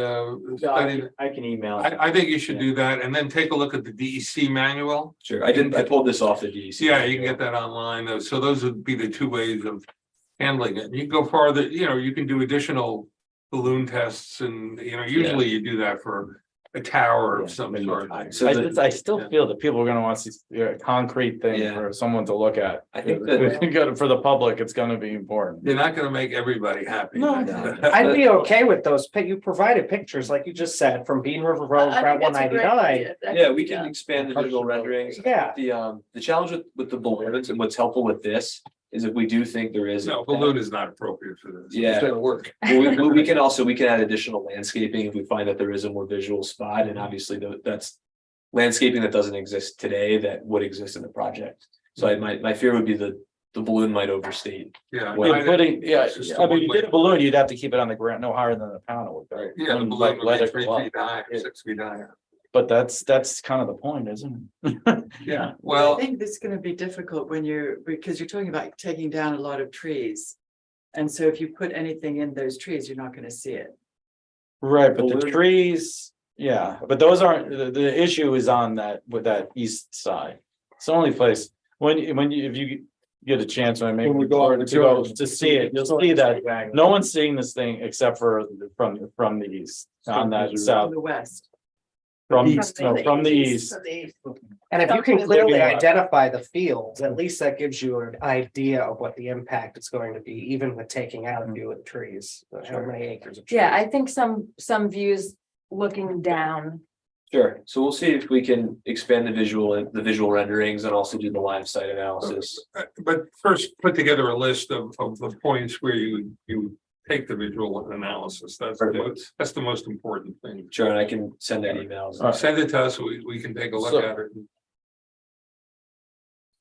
study? I can email. I think you should do that and then take a look at the DEC manual. Sure, I pulled this off the DEC. Yeah, you can get that online. So those would be the two ways of handling it. You can go farther, you can do additional balloon tests and, usually you do that for a tower of some sort. So I still feel that people are gonna want to see a concrete thing Yeah. for someone to look at. I think that- For the public, it's gonna be important. You're not gonna make everybody happy. No. I'd be okay with those. You provided pictures, like you just said, from Bean River Road, I Route think one that's a great ninety-nine. idea. That- Yeah, we can expand the visual renderings. Yeah. The challenge with the balloons and what's helpful with this is if we do think there is. No, balloon is not appropriate for this. Yeah. It's gonna work. Well, we can add additional landscaping if we find that there is a more visual spot, and obviously that's landscaping that doesn't exist today that would exist in the project. So my fear would be the balloon might overstate. Yeah. Well, Yeah, putting, yeah, It's just I mean, you a- did a balloon, you'd have to keep it on the ground, no higher than the panel. Right? Yeah, the Wouldn't, balloon like, would let be it 3 go up. feet high, 6 feet high. but that's kind of the point, isn't it? Yeah, I well, think this is gonna be difficult when because you're talking about taking down a lot of trees. And so if you put anything in those trees, you're not gonna see it. Right, but the trees, yeah, but those aren't, the issue is on that, with that east side. It's the only place, if you get a chance, when I make. When we go over To see it, you'll see that no one's seeing this thing except for from the east, on that From south, the west. from the East. east. And if you can Something clearly like that. identify the fields, at least that gives you an idea of what the impact is going to be, even with taking out a few of the trees. How many acres of trees? Yeah, I think some views looking down. Sure, so we'll see if we can expand the visual renderings and also do the line of sight analysis. but first put together a list of the points where you take the visual analysis. That's the most important thing. Sure, and I can send that emails. Send it to us, we can take a look So- at it.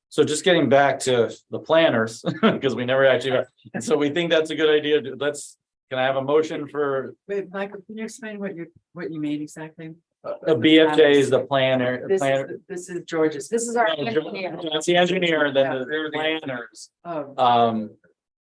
So just getting back to the planners, because we never actually, and so we think that's a good idea. Can I have a motion for, Wait, Michael, can you explain what you mean exactly? a BFJ is the planner, This is George's. This is our No, engineer. That's the engineer, and then the planners, Oh,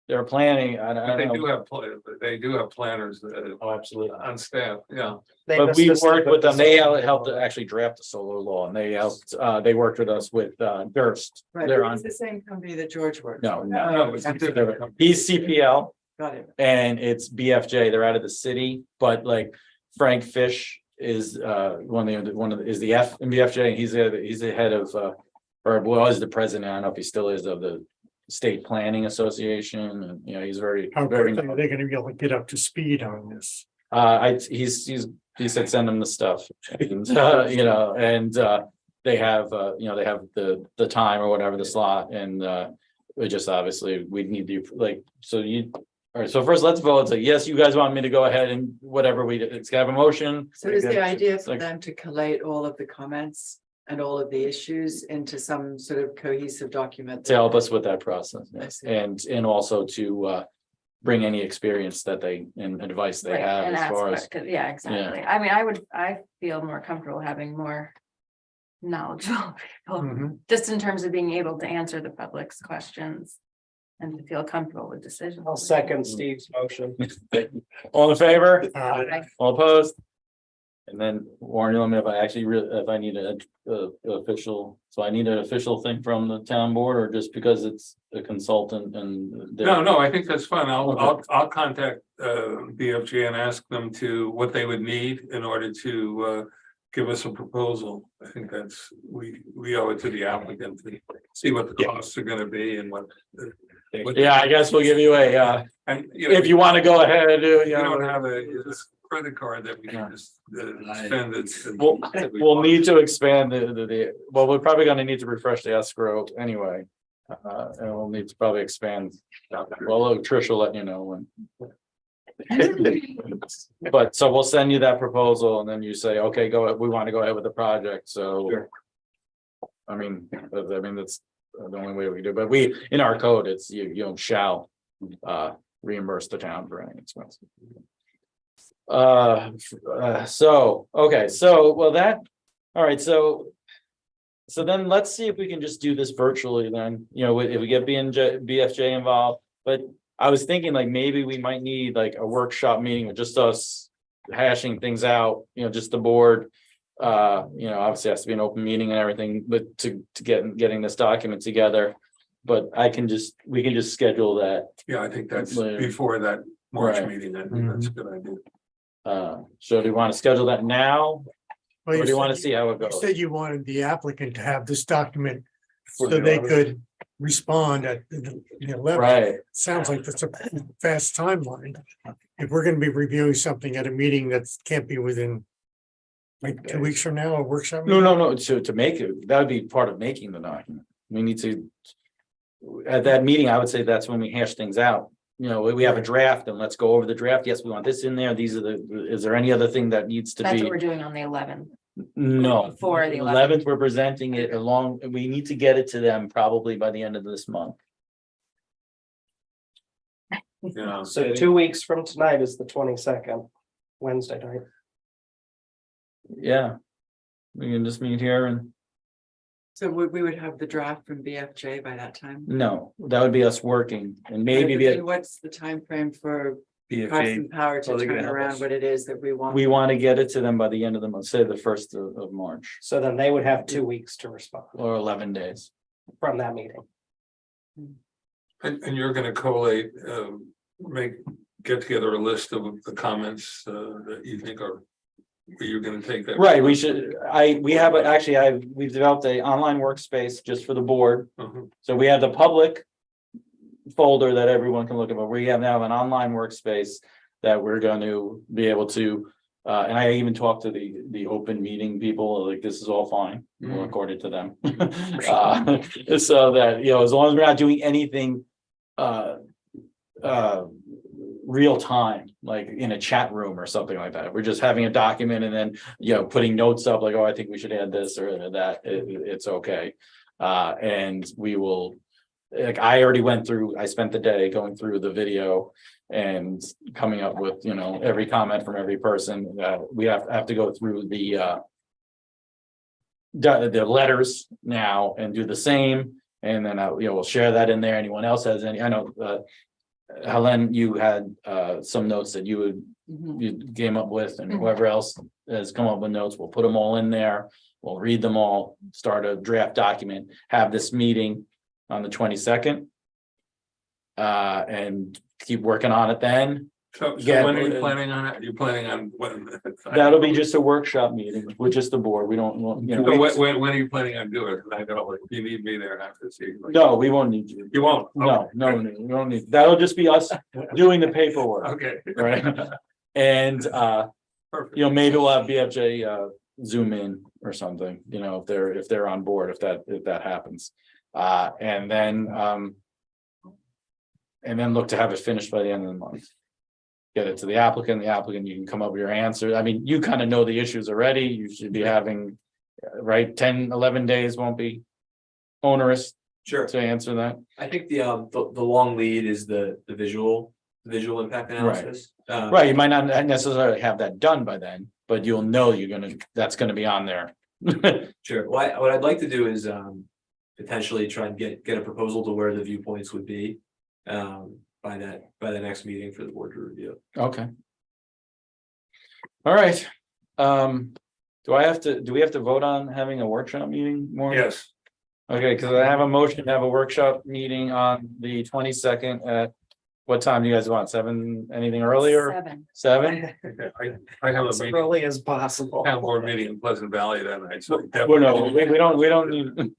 they're planning, I But don't know. they do have planners Oh, absolutely. on staff, yeah. They But we assisted worked with them, they the- helped to actually draft the solar law, and they helped, they worked with us with, Durst. right, They're but on, it's the same company that George works. no, for. no, it's a different company. he's CPL. Got it. And it's BFJ, they're out of the city, but like Frank Fish is is the F in BFJ, and he's the head of or was the president, I don't know if he still is, of the State Planning Association, and he's very, How very. quickly are they gonna be able to get up to speed on this? He said send them the stuff, and they have they have the time or whatever, the slot, and we just obviously we need to all right, so first let's vote. So yes, you guys want me to go ahead and whatever it's gonna have a motion. So is the idea for Like- them to collate all of the comments and all of the issues into some sort of cohesive document? To help us with that process, I yes. see. And also to bring any experience that and advice they Right, have and as ask far for- as. 'cause- yeah, exactly. I mean, I feel more comfortable having more knowledgeable people, Mhm. just in terms of being able to answer the public's questions and to feel comfortable with decisions. I'll second Steve's motion. All in favor? Okay. All opposed? And then Warren, you let me know if I actually if I need a official, so I need an official thing from the town board, or just because it's a consultant and. No, I think that's fine. I'll contact BFG and ask them what they would need in order to give us a proposal. I think we owe it to the applicant to see what the costs are gonna be and what. Yeah, I guess we'll give you a, And, if you want to go ahead and do, you don't have a credit card that we can just spend it. We'll need to expand well, we're probably gonna need to refresh the escrow anyway. And we'll need to probably expand, well, Trish will let you know when. But so we'll send you that proposal, and then you say, okay, we want to go ahead with the project, so. I mean, that's the only way we do, but in our code, it's you shall reimburse the town for any expense. All right, so then let's see if we can just do this virtually then, if we get BFJ involved, but I was thinking like maybe we might need like a workshop meeting with just us hashing things out, just the board. Obviously it has to be an open meeting and everything, but to getting this document together. But we can just schedule that. Yeah, I think that's Later. before that March Right. meeting. I think that's a good idea. So do you want to schedule that now? Well, Or do you want to said- see how it You goes? said you wanted the applicant to have this document For so the they audit. could respond at the 11th. Right, Sounds like that's a fast timeline. If we're gonna be reviewing something at a meeting that can't be within like 2 weeks from now, a workshop. no, to make it, that would be part of making the document. We need to. At that meeting, I would say that's when we hash things out. We have a draft and let's go over the draft. Yes, we want this in there. Is there any other thing that needs to That's be? what we're doing on the 11th. No. Before the 11th, we're presenting it we need to get it to them probably by the end of this month. Yeah. So 2 weeks from tonight is the 22nd, Wednesday night. Yeah. We can just meet here and, So we would have the draft from BFJ by that time? no, that would be us working and maybe And what's the time frame for Carson Power to turn around what it is that we want? we want to get it to them by the end of the month, say the 1st of March So then they would have 2 weeks to respond or 11 days. from that meeting. And you're gonna collate, get together a list of the comments, that you think are, where you're gonna take that. Right, we've developed a online workspace just for the board. Uh-huh. So we have the public folder that everyone can look at, but we have now an online workspace that we're going to be able to, and I even talked to the open meeting people, like, this is all fine, well, according to them. So that, as long as we're not doing anything real time, like in a chat room or something like that. We're just having a document and then, putting notes up like, oh, I think we should add this or that, it's okay. And we will, like, I spent the day going through the video and coming up with, every comment from every person. We have to go through the letters now and do the same. And then, we'll share that in there. Anyone else has any, I know, Helen, you had some notes that you came up with, and whoever else has come up with notes, we'll put them all in there. We'll read them all, start a draft document, have this meeting on the 22nd. And keep working on it then. So Yeah, when are you planning on it? You're planning on when? That'll be just a workshop meeting with just the board. We don't, So when are you planning on doing it? I know, like, you need me there, I have to see. like- no, we won't need you. You won't? No, we don't need, that'll just be us doing the paperwork. Okay. Right? And, Perfect. maybe we'll have BFJ zoom in or something, if they're on board, if that happens. And then look to have it finished by the end of the month. Get it to the applicant, you can come up with your answer. I mean, you kind of know the issues already. You should be having, right, 10, 11 days won't be onerous Sure. to answer that. I think the long lead is the visual impact analysis. Right, you might not necessarily have that done by then, but you'll know that's gonna be on there. Sure. Well, what I'd like to do is potentially try and get a proposal to where the viewpoints would be by the next meeting for the board to review. Okay. All right. Do we have to vote on having a workshop meeting more? Yes. Okay, because I have a motion to have a workshop meeting on the 22nd at, what time do you guys want? 7, anything earlier? 7. 7? I have a As meeting, early as possible. town board meeting in Pleasant Valley that night, so. Well, no, we don't need.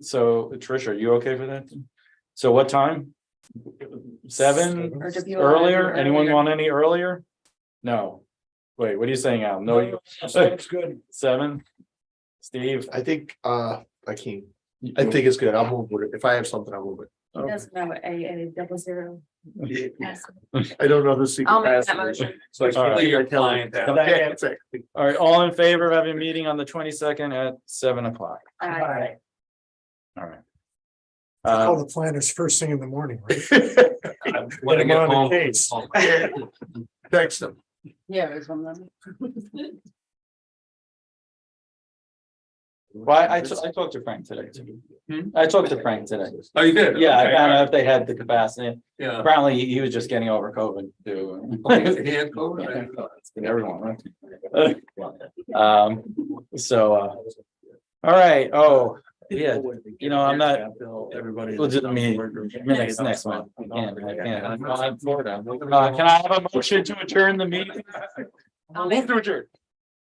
So Tricia, are you okay for that? So what time? 7 Or do you earlier? want Anyone want any earlier? No. Wait, what are you saying, Al? No, you. good. 7? Steve? I think, I can't, I think it's good. I'll move with it. If I have something, I'll move it. He doesn't know a 00. I don't know the secret I'll make that password. motion. So I All can't right. leave your client out. Okay, exactly. All right, all in favor of having a meeting on the 22nd at 7 o'clock? Aye. All right. Call the planners first thing in the morning, right? When I Get get 'em on home. the case. Text them. Yeah, there's one of them. Well, I talked to Frank today too. I talked to Frank today. Oh, you did? Yeah, I Okay, found all out right. if they had the capacity. Yeah. Apparently, he was just getting over COVID too. Oh, he had COVID? Everyone, right? So, all right, oh, yeah, I'm not. We'll do the meeting next month. I can't. I'm in Florida. Can I have a motion to adjourn the meeting? Move to adjourn.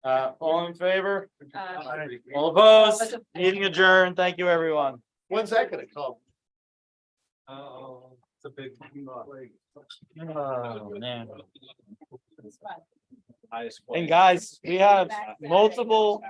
All in favor? All opposed? Meeting adjourned. Thank you, everyone. When's that gonna come? Oh, it's a big. Oh, man. And guys, we have multiple